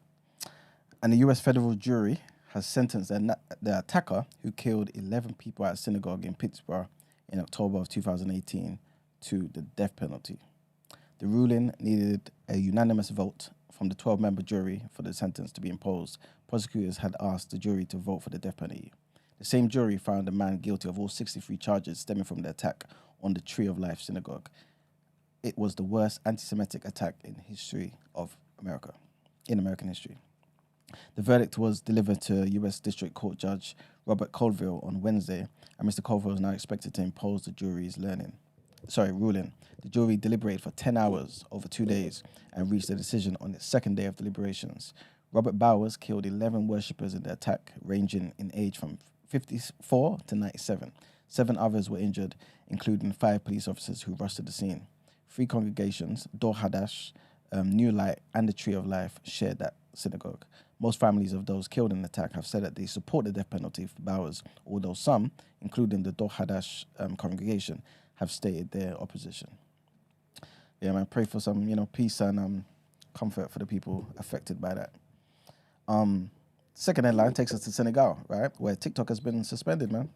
And the US federal jury has sentenced the attacker who killed 11 people at a synagogue in Pittsburgh in October of 2018 to the death penalty. The ruling needed a unanimous vote from the 12-member jury for the sentence to be imposed. Prosecutors had asked the jury to vote for the death penalty. The same jury found the man guilty of all 63 charges stemming from the attack on the Tree of Life synagogue. It was the worst anti-Semitic attack in American history. The verdict was delivered to U.S. District Court Judge Robert Colville on Wednesday, and Mr. Colville is now expected to impose the jury's ruling. The jury deliberated for 10 hours over 2 days and reached a decision on its second day of deliberations. Robert Bowers killed 11 worshippers in the attack, ranging in age from 54 to 97. 7 others were injured, including 5 police officers who rushed to the scene. 3 congregations, Dor Hadash, New Light, and the Tree of Life, shared that synagogue. Most families of those killed in the attack have said that they support the death penalty for Bowers, although some, including the Dor Hadash congregation, have stated their opposition. Yeah, man, pray for some, peace and comfort for the people affected by that. Second headline takes us to Senegal, right, where TikTok has been suspended, man.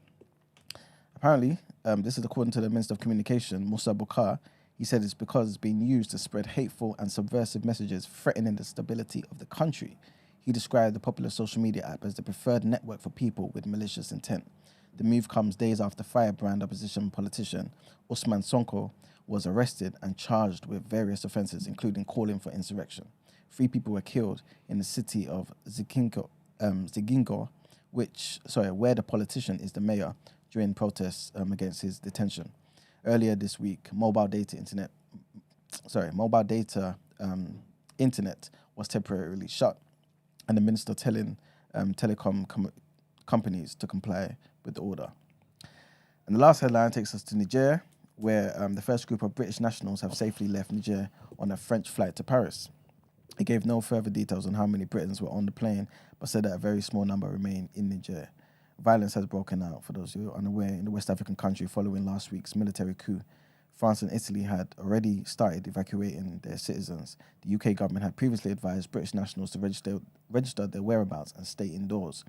Apparently, this is according to the Minister of Communication, Moussa Boukar. He said it's because it's being used to spread hateful and subversive messages threatening the stability of the country. He described the popular social media app as the preferred network for people with malicious intent. The move comes days after firebrand opposition politician Ousmane Sonko was arrested and charged with various offences, including calling for insurrection. 3 people were killed in the city of Zigingo, where the politician is the mayor, during protests against his detention. Earlier this week, mobile data internet was temporarily shut, and the minister telling telecom companies to comply with the order. And the last headline takes us to Niger, where the first group of British nationals have safely left Niger on a French flight to Paris. It gave no further details on how many Britons were on the plane, but said that a very small number remain in Niger. Violence has broken out, for those who are unaware, in the West African country following last week's military coup. France and Italy had already started evacuating their citizens. The UK government had previously advised British nationals to register their whereabouts and stay indoors.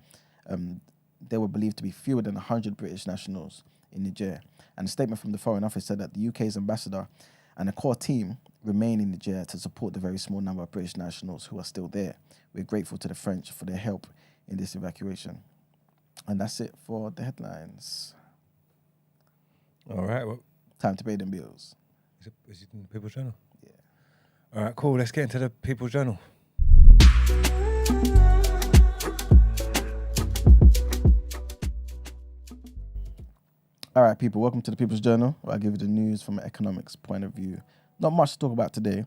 There were believed to be fewer than 100 British nationals in Niger. And a statement from the Foreign Office said that the UK's ambassador and a core team remain in Niger to support the very small number of British nationals who are still there. We're grateful to the French for their help in this evacuation. And that's it for the headlines. All right. Well, time to pay them bills. Is it in the People's Journal? Yeah. All right, cool. Let's get into the People's Journal. All right, people, welcome to the People's Journal, where I give you the news from an economics point of view. Not much to talk about today.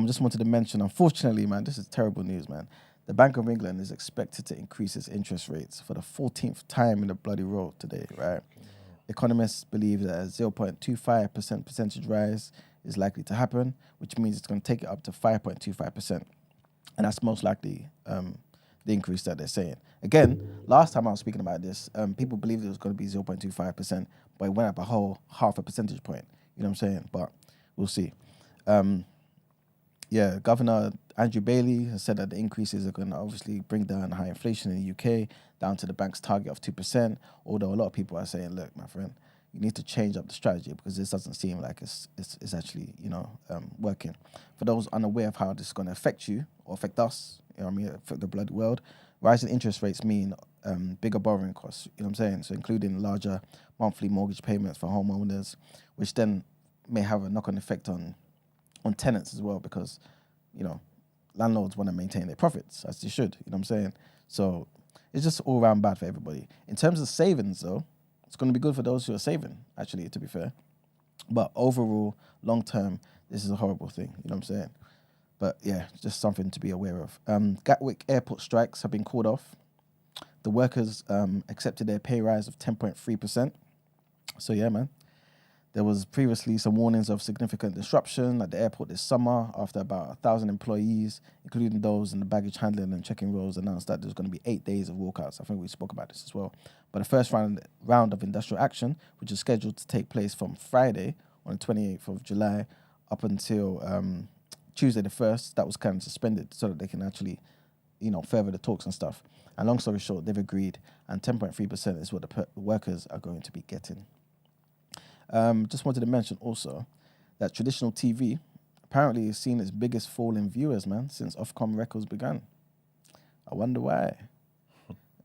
Just wanted to mention, unfortunately, man, this is terrible news, man. The Bank of England is expected to increase its interest rates for the 14th time in the bloody row today, right? Economists believe that a 0.25% percentage rise is likely to happen, which means it's going to take it up to 5.25%. And that's most likely the increase that they're saying. Again, last time I was speaking about this, people believed it was going to be 0.25%, but it went up a whole half a percentage point. You know what I'm saying? But we'll see. Governor Andrew Bailey has said that the increases are going to obviously bring down high inflation in the UK down to the bank's target of 2%, although a lot of people are saying, look, my friend, you need to change up the strategy because this doesn't seem like it's actually, working. For those unaware of how this is going to affect you or affect us, affect the bloody world, rising interest rates mean bigger borrowing costs, you know what I'm saying? So including larger monthly mortgage payments for homeowners, which then may have a knock-on effect on tenants as well because, landlords want to maintain their profits, as they should, you know what I'm saying? So it's just all around bad for everybody. In terms of savings, though, it's going to be good for those who are saving, actually, to be fair. But overall, long-term, this is a horrible thing, you know what I'm saying? But yeah, just something to be aware of. Gatwick airport strikes have been called off. The workers accepted their pay rise of 10.3%. So yeah, man. There was previously some warnings of significant disruption at the airport this summer after about 1,000 employees, including those in the baggage handling and checking roles, announced that there's going to be 8 days of walkouts. I think we spoke about this as well. But the first round of industrial action, which is scheduled to take place from Friday on the 28th of July up until Tuesday the 1st, that was kind of suspended so that they can actually, further the talks and stuff. And long story short, they've agreed, and 10.3% is what the workers are going to be getting. Just wanted to mention also that traditional TV apparently has seen its biggest fall in viewers, man, since Ofcom records began. I wonder why.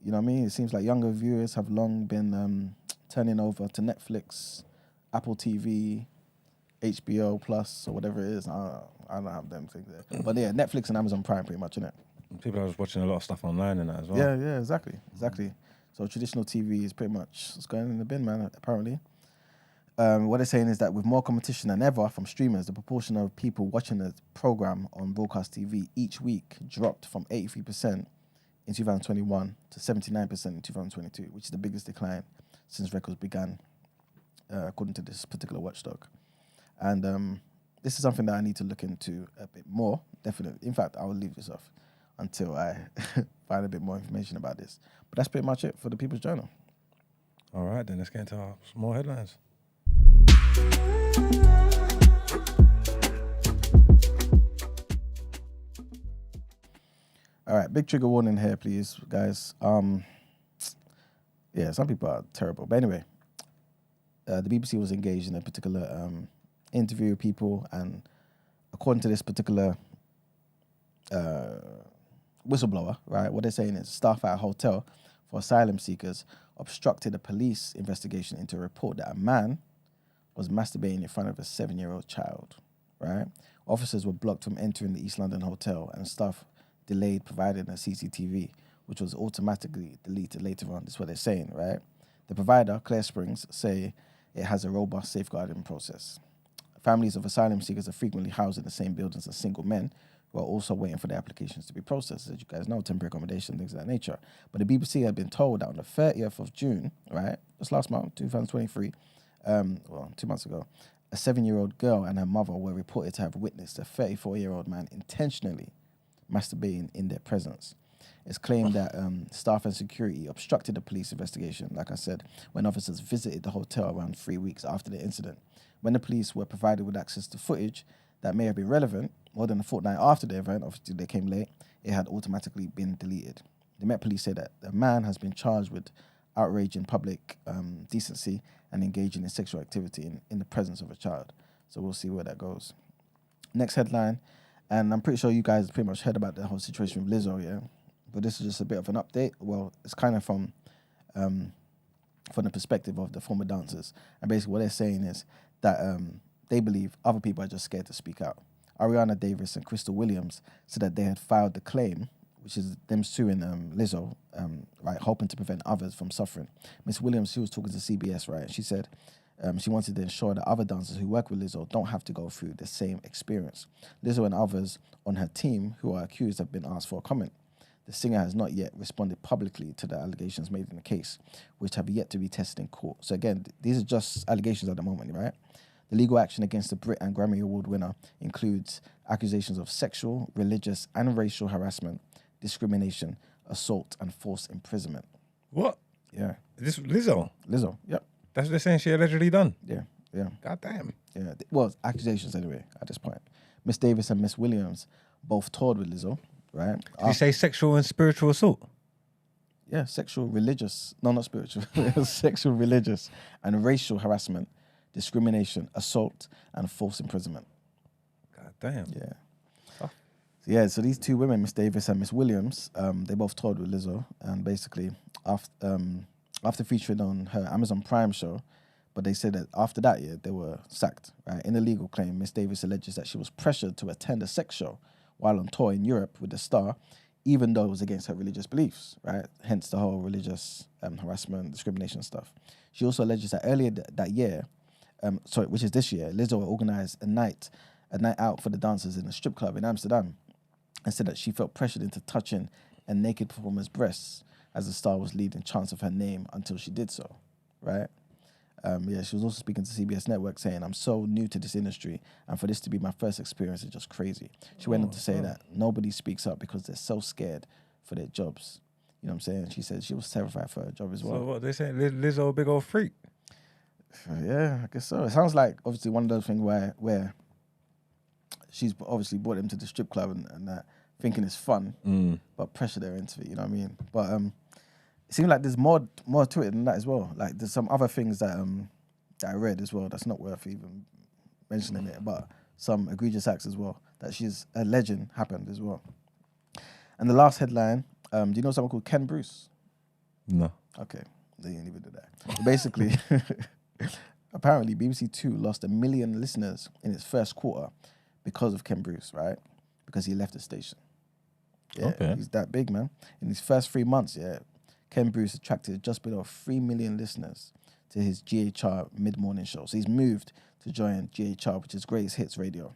You know what I mean? It seems like younger viewers have long been turning over to Netflix, Apple TV, HBO Plus, or whatever it is. I don't have them things there. But yeah, Netflix and Amazon Prime pretty much, innit? People are just watching a lot of stuff online and that as well. Yeah, exactly. So traditional TV is pretty much it's going in the bin, man, apparently. What they're saying is that with more competition than ever from streamers, the proportion of people watching the program on broadcast TV each week dropped from 83% in 2021 to 79% in 2022, which is the biggest decline since records began, according to this particular watchdog. And this is something that I need to look into a bit more, definitely. In fact, I will leave this off until I find a bit more information about this. But that's pretty much it for the People's Journal. All right, then let's get into some more headlines. All right, big trigger warning here, please, guys. Some people are terrible. But anyway, the BBC was engaged in a particular interview with people, and according to this particular whistleblower, right, what they're saying is staff at a hotel for asylum seekers obstructed a police investigation into a report that a man was masturbating in front of a 7-year-old child, right? Officers were blocked from entering the East London hotel and staff delayed providing a CCTV, which was automatically deleted later on. That's what they're saying, right? The provider, Clear Springs, say it has a robust safeguarding process. Families of asylum seekers are frequently housed in the same buildings as single men who are also waiting for their applications to be processed. As you guys know, temporary accommodation, things of that nature. But the BBC had been told that on the 30th of June, right, just last month, 2023, 2 months ago, a 7-year-old girl and her mother were reported to have witnessed a 34-year-old man intentionally masturbating in their presence. It's claimed that staff and security obstructed the police investigation, like I said, when officers visited the hotel around 3 weeks after the incident. When the police were provided with access to footage that may have been relevant, more than a fortnight after the event, obviously they came late, it had automatically been deleted. The Met Police said that the man has been charged with outraging public decency and engaging in sexual activity in the presence of a child. So we'll see where that goes. Next headline, and I'm pretty sure you guys pretty much heard about the whole situation with Lizzo, yeah? But this is just a bit of an update. Well, it's kind of from the perspective of the former dancers. And basically what they're saying is that they believe other people are just scared to speak out. Ariana Davis and Crystal Williams said that they had filed the claim, which is them suing Lizzo, right, hoping to prevent others from suffering. Miss Williams, she was talking to CBS, right? She said she wanted to ensure that other dancers who work with Lizzo don't have to go through the same experience. Lizzo and others on her team who are accused have been asked for a comment. The singer has not yet responded publicly to the allegations made in the case, which have yet to be tested in court. So again, these are just allegations at the moment, right? The legal action against the Brit and Grammy Award winner includes accusations of sexual, religious, and racial harassment, discrimination, assault, and forced imprisonment. What? Yeah. This Lizzo? Lizzo, yep. That's what they're saying she allegedly done? Yeah. God damn. Yeah. Well, accusations anyway, at this point. Miss Davis and Miss Williams both toured with Lizzo, right? Did you say sexual and spiritual assault? Yeah, sexual, religious, no, not spiritual, sexual, religious, and racial harassment, discrimination, assault, and false imprisonment. God damn. Yeah. Yeah, so these two women, Miss Davis and Miss Williams, they both toured with Lizzo, and basically after featuring on her Amazon Prime show, but they said that after that, yeah, they were sacked, right? In a legal claim, Miss Davis alleges that she was pressured to attend a sex show while on tour in Europe with the star, even though it was against her religious beliefs, right? Hence the whole religious harassment, discrimination stuff. She also alleges that earlier that year, which is this year, Lizzo organized a night out for the dancers in a strip club in Amsterdam, and said that she felt pressured into touching a naked performer's breasts as the star was leading chants of her name until she did so, right? She was also speaking to CBS Network saying, "I'm so new to this industry, and for this to be my first experience is just crazy." She went on to say that nobody speaks up because they're so scared for their jobs. You know what I'm saying? She said she was terrified for her job as well. So what, they saying Lizzo a big old freak? Yeah, I guess so. It sounds like obviously one of those things where she's obviously brought them to the strip club and that, thinking it's fun, but pressure her into it, you know what I mean? But it seems like there's more to it than that as well. Like there's some other things that I read as well that's not worth even mentioning it, but some egregious acts as well that she's alleging happened as well. And the last headline, do you know someone called Ken Bruce? No. Okay, they didn't even do that. Basically, apparently BBC Two lost 1 million listeners in its first quarter because of Ken Bruce, right? Because he left the station. Yeah, okay. He's that big, man. In his first 3 months, yeah, Ken Bruce attracted just below 3 million listeners to his GHR mid-morning show. So he's moved to join GHR, which is Greatest Hits Radio,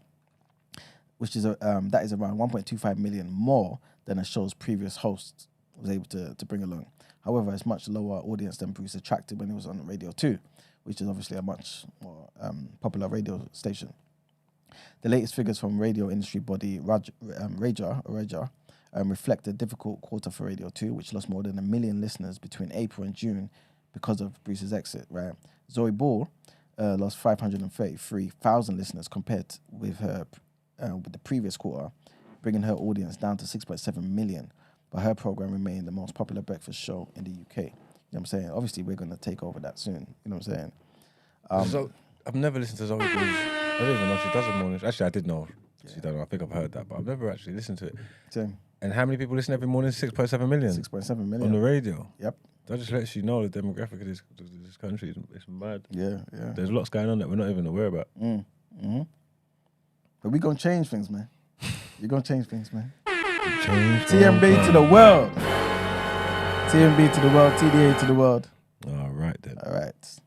which is that is around 1.25 million more than a show's previous host was able to bring along. However, it's much lower audience than Bruce attracted when he was on Radio 2, which is obviously a much more popular radio station. The latest figures from radio industry body Rajar reflect a difficult quarter for Radio 2, which lost more than 1 million listeners between April and June because of Bruce's exit, right? Zoe Ball lost 533,000 listeners compared with her with the previous quarter, bringing her audience down to 6.7 million. But her program remained the most popular breakfast show in the UK. You know what I'm saying? Obviously, we're going to take over that soon. You know what I'm saying? So I've never listened to Zoe Ball. I don't even know if she does the mornings. Actually, I did know she done. I think I've heard that, but I've never actually listened to it. Same. And how many people listen every morning? 6.7 million? 6.7 million. On the radio? Yep. That just lets you know the demographic of this country. It's mad. Yeah. There's lots going on that we're not even aware about. Mm-hmm. But we gonna change things, man. We gonna change things, man. TMB to the world. TMB to the world. TDA to the world. All right then. All right.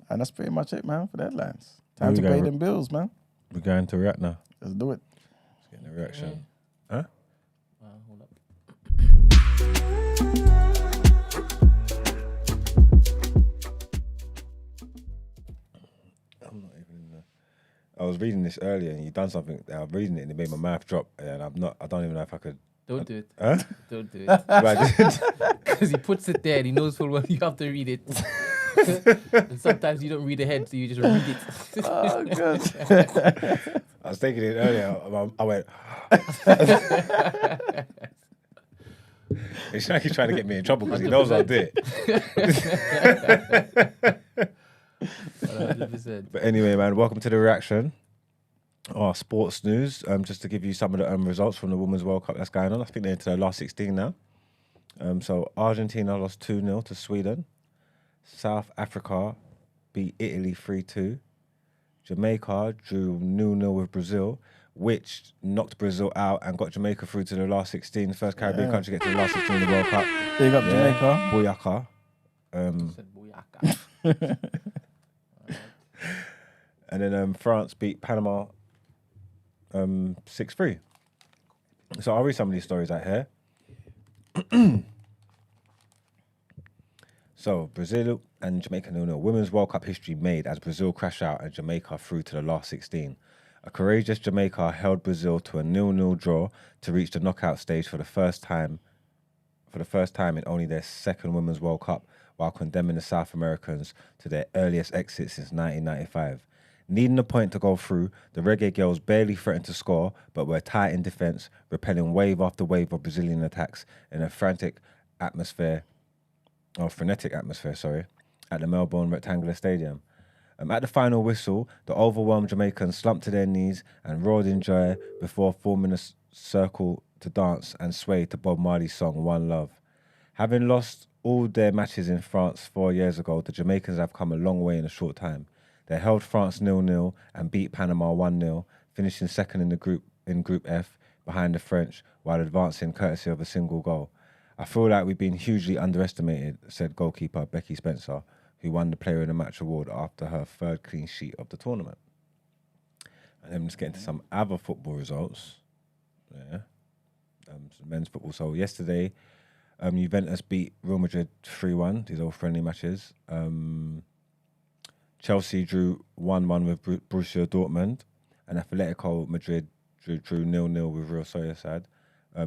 And that's pretty much it, man, for the headlines. Time to pay them bills, man. We're going to react now. Let's do it. Let's get a reaction. Huh? Hold up. I'm not even in the... I was reading this earlier and you done something. I was reading it and it made my mouth drop. And I don't even know if I could... Don't do it. Huh? Don't do it. Right. Because he puts it there and he knows full well you have to read it. And sometimes you don't read ahead, so you just read it. Oh, good. I was taking it earlier. I went... He's trying to get me in trouble because he knows I'll do it. 100%. But anyway, man, welcome to the reaction. Our sports news. Just to give you some of the results from the Women's World Cup that's going on. I think they're into the last 16 now. So Argentina lost 2-0 to Sweden. South Africa beat Italy 3-2. Jamaica drew 0-0 with Brazil, which knocked Brazil out and got Jamaica through to the last 16. The first Caribbean country to get to the last 16 in the World Cup. Big up Jamaica. Booyaka. Said booyaka. And then France beat Panama 6-3. So I'll read some of these stories out here. So Brazil and Jamaica 0-0. Women's World Cup history made as Brazil crash out and Jamaica through to the last 16. A courageous Jamaica held Brazil to a 0-0 draw to reach the knockout stage for the first time in only their second Women's World Cup, while condemning the South Americans to their earliest exit since 1995. Needing a point to go through, the Reggae Girls barely threatened to score, but were tight in defence, repelling wave after wave of Brazilian attacks in a frenetic atmosphere, at the Melbourne Rectangular Stadium. At the final whistle, the overwhelmed Jamaicans slumped to their knees and roared in joy before forming a circle to dance and sway to Bob Marley's song One Love. Having lost all their matches in France 4 years ago, the Jamaicans have come a long way in a short time. They held France 0-0 and beat Panama 1-0, finishing second in Group F behind the French while advancing courtesy of a single goal. I feel like we've been hugely underestimated, said goalkeeper Becky Spencer, who won the Player of the Match award after her third clean sheet of the tournament. And then let's get into some other football results. Yeah, some men's football. So yesterday, Juventus beat Real Madrid 3-1. These are all friendly matches. Chelsea drew 1-1 with Borussia Dortmund, and Atletico Madrid drew 0-0 with Real Sociedad.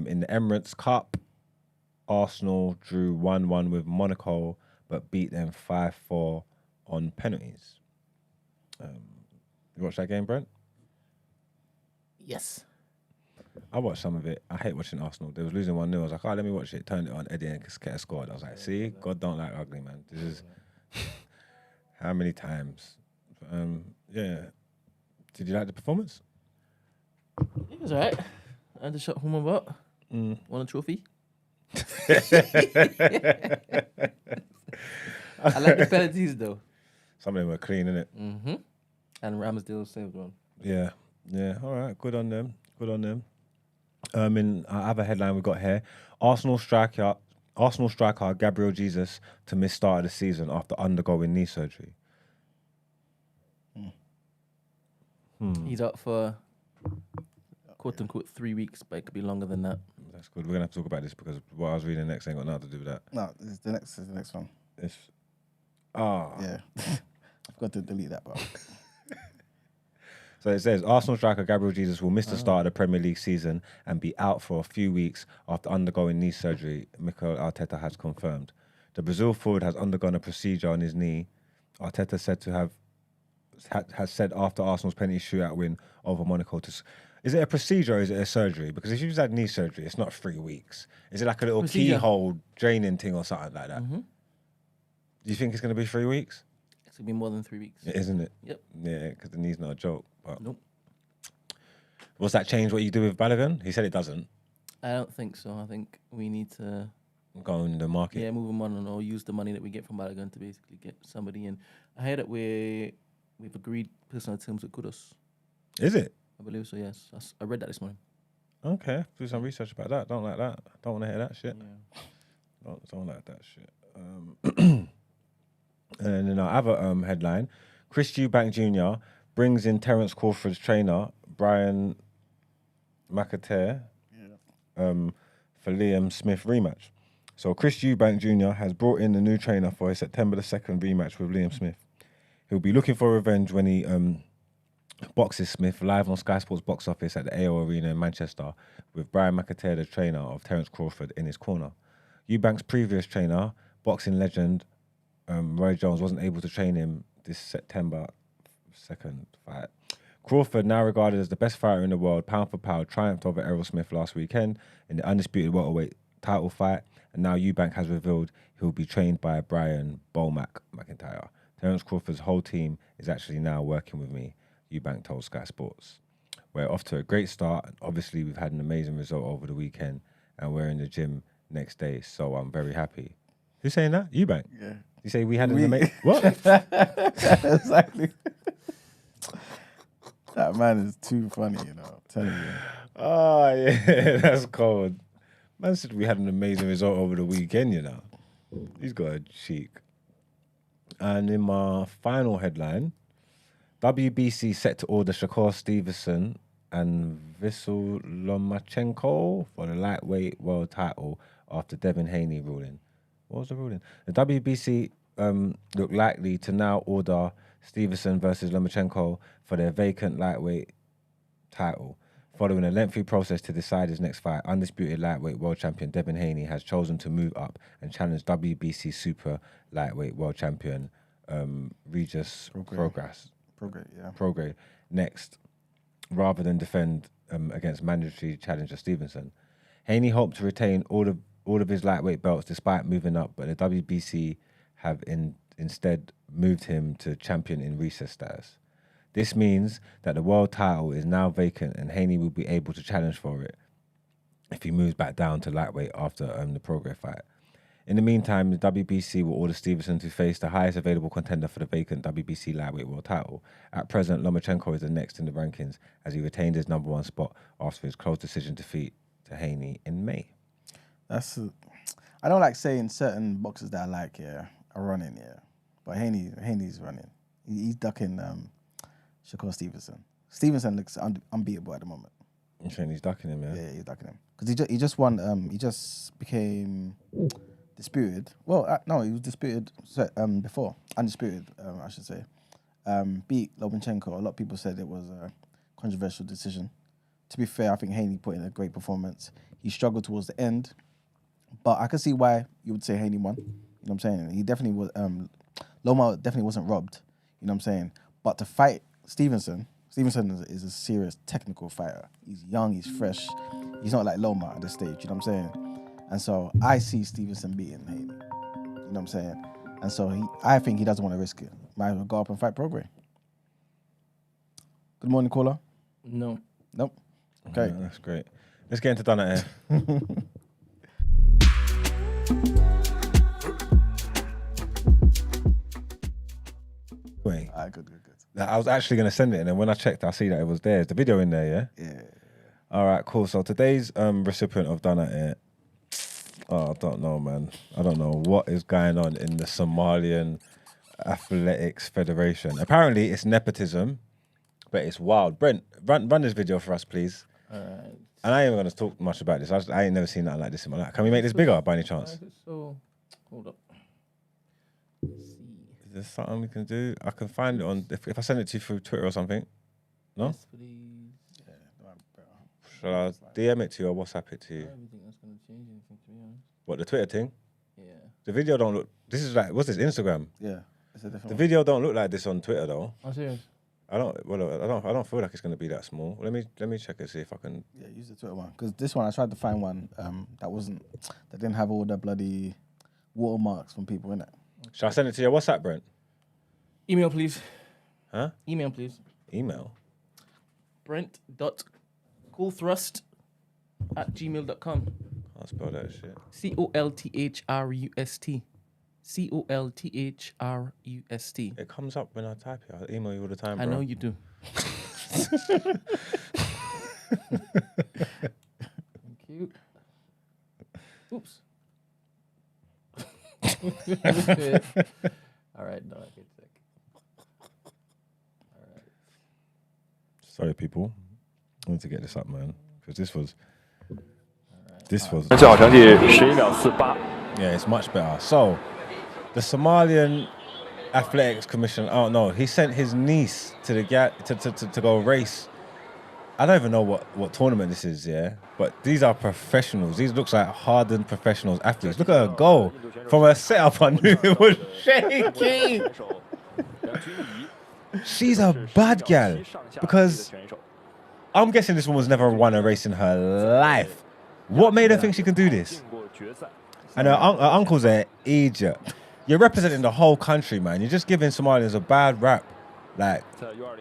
In the Emirates Cup, Arsenal drew 1-1 with Monaco, but beat them 5-4 on penalties. You watched that game, Brent? Yes. I watched some of it. I hate watching Arsenal. They was losing 1-0. I was like, let me watch it. Turned it on. Eddie Nketiah scored. I was like, see, God don't like ugly, man. This is how many times? Yeah. Did you like the performance? It was alright. I had to shot home about. Won a trophy. I like the penalties though. Some of them were clean, innit? Mm-hmm. And Ramsdale saved one. Yeah. All right. Good on them. In our other headline we got here, Arsenal striker Gabriel Jesus to miss start of the season after undergoing knee surgery. He's out for quote unquote 3 weeks, but it could be longer than that. That's good. We're gonna have to talk about this because what I was reading next ain't got nothing to do with that. No, this is the next one. Yeah. I forgot to delete that part. So it says, Arsenal striker Gabriel Jesus will miss the start of the Premier League season and be out for a few weeks after undergoing knee surgery, Mikel Arteta has confirmed. The Brazil forward has undergone a procedure on his knee. Arteta said to has said after Arsenal's penalty shootout win over Monaco to... Is it a procedure or is it a surgery? Because if you've had knee surgery, it's not 3 weeks. Is it like a little keyhole draining thing or something like that? Mm-hmm. Do you think it's going to be 3 weeks? It's going to be more than 3 weeks. Isn't it? Yep. Yeah, because the knee's not a joke. But Nope. What's that change what you do with Balogun? He said it doesn't. I don't think so. I think we need to... Go in the market. Yeah, move him on or use the money that we get from Balogun to basically get somebody in. I heard that we've agreed personal terms with Kudos. Is it? I believe so, yes. I read that this morning. Okay, do some research about that. Don't like that. Don't want to hear that shit. Yeah. Don't like that shit. And then our other headline, Chris Eubank Jr. brings in Terence Crawford's trainer, Brian McAteer, for Liam Smith rematch. So Chris Eubank Jr. has brought in the new trainer for his September the 2nd rematch with Liam Smith. He'll be looking for revenge when he boxes Smith live on Sky Sports box office at the AO Arena in Manchester, with Brian McAteer, the trainer of Terence Crawford, in his corner. Eubank's previous trainer, boxing legend Roy Jones, wasn't able to train him this September 2nd fight. Crawford, now regarded as the best fighter in the world, pound for pound, triumphed over Errol Smith last weekend in the undisputed welterweight title fight, and now Eubank has revealed he'll be trained by Brian Bolmack McIntyre. Terence Crawford's whole team is actually now working with me, Eubank told Sky Sports. We're off to a great start. Obviously, we've had an amazing result over the weekend, and we're in the gym next day, so I'm very happy. Who's saying that? Eubank? Yeah. You say we had an amazing... What? Exactly. That man is too funny, you know. I'm telling you. Oh, yeah, that's cold. Man said we had an amazing result over the weekend, you know. He's got a cheek. And in my final headline, WBC set to order Shakur Stevenson and Vasyl Lomachenko for the lightweight world title after Devin Haney ruling. What was the ruling? The WBC look likely to now order Stevenson versus Lomachenko for their vacant lightweight title. Following a lengthy process to decide his next fight, undisputed lightweight world champion Devin Haney has chosen to move up and challenge WBC super lightweight world champion Regis Prograis next, rather than defend against mandatory challenger Stevenson. Haney hoped to retain all of his lightweight belts despite moving up, but the WBC have instead moved him to champion in recess status. This means that the world title is now vacant and Haney will be able to challenge for it if he moves back down to lightweight after the Prograis fight. In the meantime, the WBC will order Stevenson to face the highest available contender for the vacant WBC lightweight world title. At present, Lomachenko is the next in the rankings as he retained his number one spot after his close decision defeat to Haney in May. I don't like saying certain boxers that I like, are running, but Haney's running. He's ducking Shakur Stevenson. Stevenson looks unbeatable at the moment. You're saying he's ducking him, Yeah, he's ducking him. Because he just won, he just became disputed. Well, no, he was disputed before. Undisputed, I should say. Beat Lomachenko. A lot of people said it was a controversial decision. To be fair, I think Haney put in a great performance. He struggled towards the end, but I can see why you would say Haney won. You know what I'm saying? He definitely was, Loma definitely wasn't robbed. You know what I'm saying? But to fight Stevenson is a serious technical fighter. He's young, he's fresh. He's not like Loma at this stage, you know what I'm saying? And so I see Stevenson beating Haney. You know what I'm saying? And so I think he doesn't want to risk it. Might as well go up and fight Prograis. Good morning, caller. No. Nope. Okay. Yeah, that's great. Let's get into Done Out Ere. Wait. Good. I was actually going to send it, and then when I checked, I see that it was there. Is the video in there, yeah? Yeah. All right, cool. So today's recipient of Done Out Ere, I don't know, man. I don't know what is going on in the Somalian Athletics Federation. Apparently, it's nepotism, but it's wild. Brent, run this video for us, please. All right. And I ain't even going to talk much about this. I ain't never seen nothing like this in my life. Can we make this bigger by any chance? So, hold up. Let's see. Is there something we can do? I can find it on, if I send it to you through Twitter or something. No? Yes, please. Shall I DM it to you or WhatsApp it to I you? don't think that's going to change anything, to be honest. What, the Twitter thing? Yeah. The video don't look, this is like, what's this, Instagram? Yeah. It's a different The one. video don't look like this on Twitter though. I'm serious. I don't feel like it's going to be that small. Let me check and see if I can. Yeah, use the Twitter one. Because this one, I tried to find one that didn't have all the bloody watermarks from people in it. Shall I send it to your WhatsApp, Brent? Email, please. Huh? Email, please. Email? Brent.coolthrust@gmail.com. I'll spell that shit. COLTHRUST. COLTHRUST. It comes up when I type it. I email you all the time, bro. I know you do. Thank you. Oops. All right, no, I get sick. All right. Sorry, people. I need to get this up, man, because this was. Yeah, it's much better. So, the Somalian Athletics Commission. Oh no, he sent his niece to the to go race. I don't even know what tournament this is, yeah. But these are professionals. These looks like hardened professionals athletes. Look at her go. From her setup, I knew it was shaky. She's a bad gal because I'm guessing this woman's never won a race in her life. What made her think she can do this? And her uncle's an idiot. You're representing the whole country, man. You're just giving Somalians a bad rap. Like,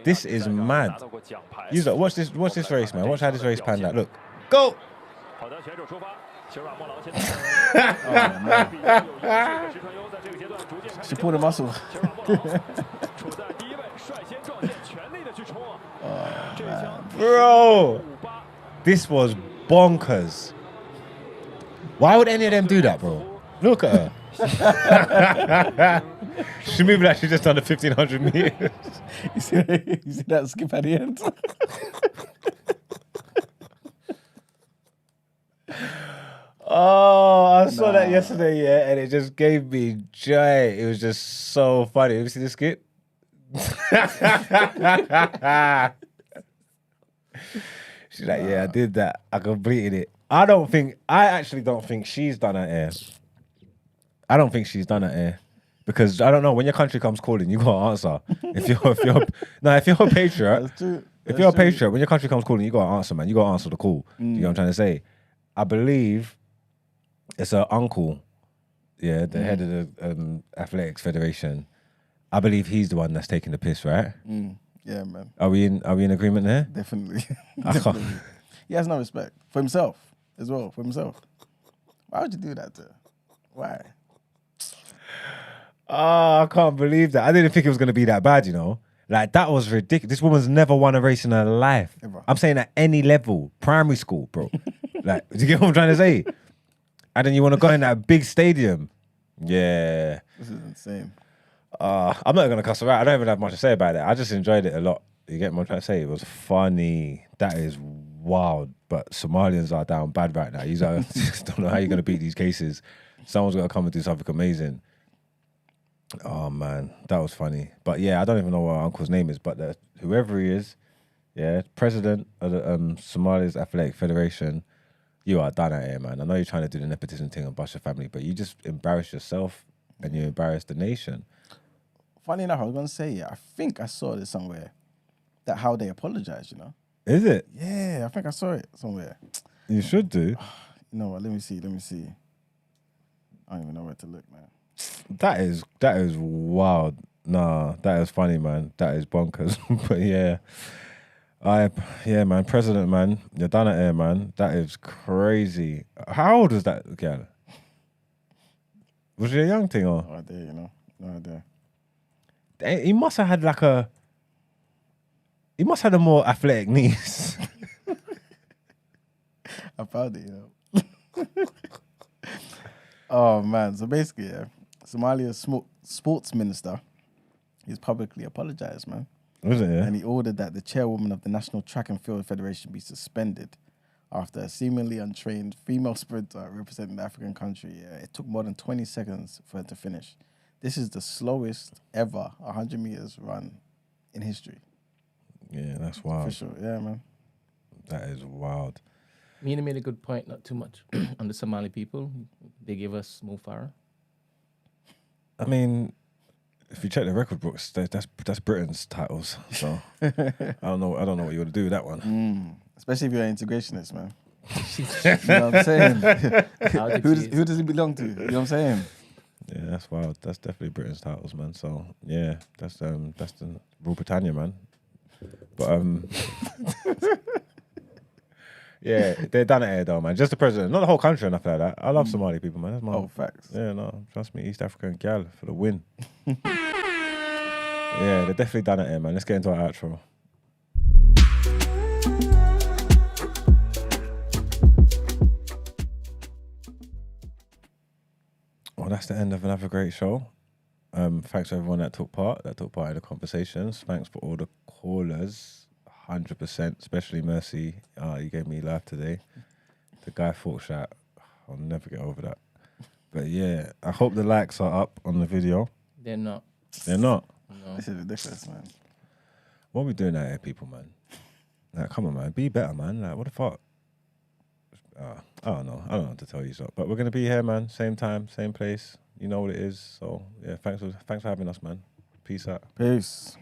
this is mad. Watch this race, man. Watch how this race panned out. Look. Go! She pulled a muscle. Bro! This was bonkers. Why would any of them do that, bro? Look at her. She moved like she just done the 1,500 meters. You see that skip at the end? Oh, I saw that yesterday, yeah, and it just gave me joy. It was just so funny. Have you seen the skip? She's like, yeah, I did that. I completed it. I actually don't think she's done Out Ere. I don't think she's done Out Ere. Because I don't know, when your country comes calling, you gotta answer. If you're a patriot, if you're a patriot, when your country comes calling, you gotta answer, man. You gotta answer the call. You know what I'm trying to say? I believe it's her uncle, yeah, the head of the Athletics Federation. I believe he's the one that's taking the piss, right? Yeah, man. Are we in agreement there? Definitely. Definitely. He has no respect for himself as well. For himself. Why would you do that to her? Why? Oh, I can't believe that. I didn't think it was going to be that bad, you know? Like, that was ridiculous. This woman's never won a race in her life. Ever. I'm saying at any level. Primary school, bro. Like, do you get what I'm trying to say? And then you want to go in that big stadium. Yeah. This is insane. I'm not going to cuss her out. I don't even have much to say about it. I just enjoyed it a lot. You get what I'm trying to say? It was funny. That is wild. But Somalians are down bad right now. You don't know how you're going to beat these cases. Someone's got to come and do something amazing. Oh, man. That was funny. But yeah, I don't even know what our uncle's name is. But whoever he is, yeah, president of the Somalia's Athletic Federation, you are done Out Ere, man. I know you're trying to do the nepotism thing and bust your family, but you just embarrass yourself and you embarrass the nation. Funny enough, I was going to say, I think I saw this somewhere, that how they apologize, you know? Is it? Yeah, I think I saw it somewhere. You should do. You know what? Let me see. I don't even know where to look, man. That is wild. Nah, that is funny, man. That is bonkers. But yeah. Man, president, man. You're done Out Ere, man. That is crazy. How old was that girl? Was she a young thing or? No idea, you know? No idea. He must have had a more athletic niece. I found it, you know. Oh, man. So basically, yeah, Somalia's sports minister, he's publicly apologized, man. Was it, yeah? And he ordered that the chairwoman of the National Track and Field Federation be suspended after a seemingly untrained female sprinter representing the African country. It took more than 20 seconds for her to finish. This is the slowest ever 100 meters run in history. Yeah, that's wild. Official, yeah, man. That is wild. Mina made a good point, not too much, on the Somali people. They give us Mo Farah. I mean, if you check the record books, that's Britain's titles. So I don't know what you want to do with that one. Especially if you're an integrationist, man. You know what I'm saying? Who does he belong to? You know what I'm saying? Yeah, that's wild. That's definitely Britain's titles, man. So yeah, that's the Rule Britannia, man. But yeah, they're done Out Ere though, man. Just the president, not the whole country or nothing like that. I love Somali people, man. That's my facts. Yeah, no, trust me, East African gal for the win. Yeah, they're definitely done Out Ere, man. Let's get into our outro. Well, that's the end of another great show. Thanks to everyone that took part in the conversations. Thanks for all the callers, 100%, especially Mercy. You gave me laugh today. The guy thought shot. I'll never get over that. But yeah, I hope the likes are up on the video. They're not. They're not? No. This is ridiculous, man. What are we doing out here, people, man? Like, come on, man. Be better, man. Like, what the fuck? I don't know. I don't know what to tell you, so. But we're going to be here, man. Same time, same place. You know what it is. So, yeah, thanks for having us, man. Peace out. Peace.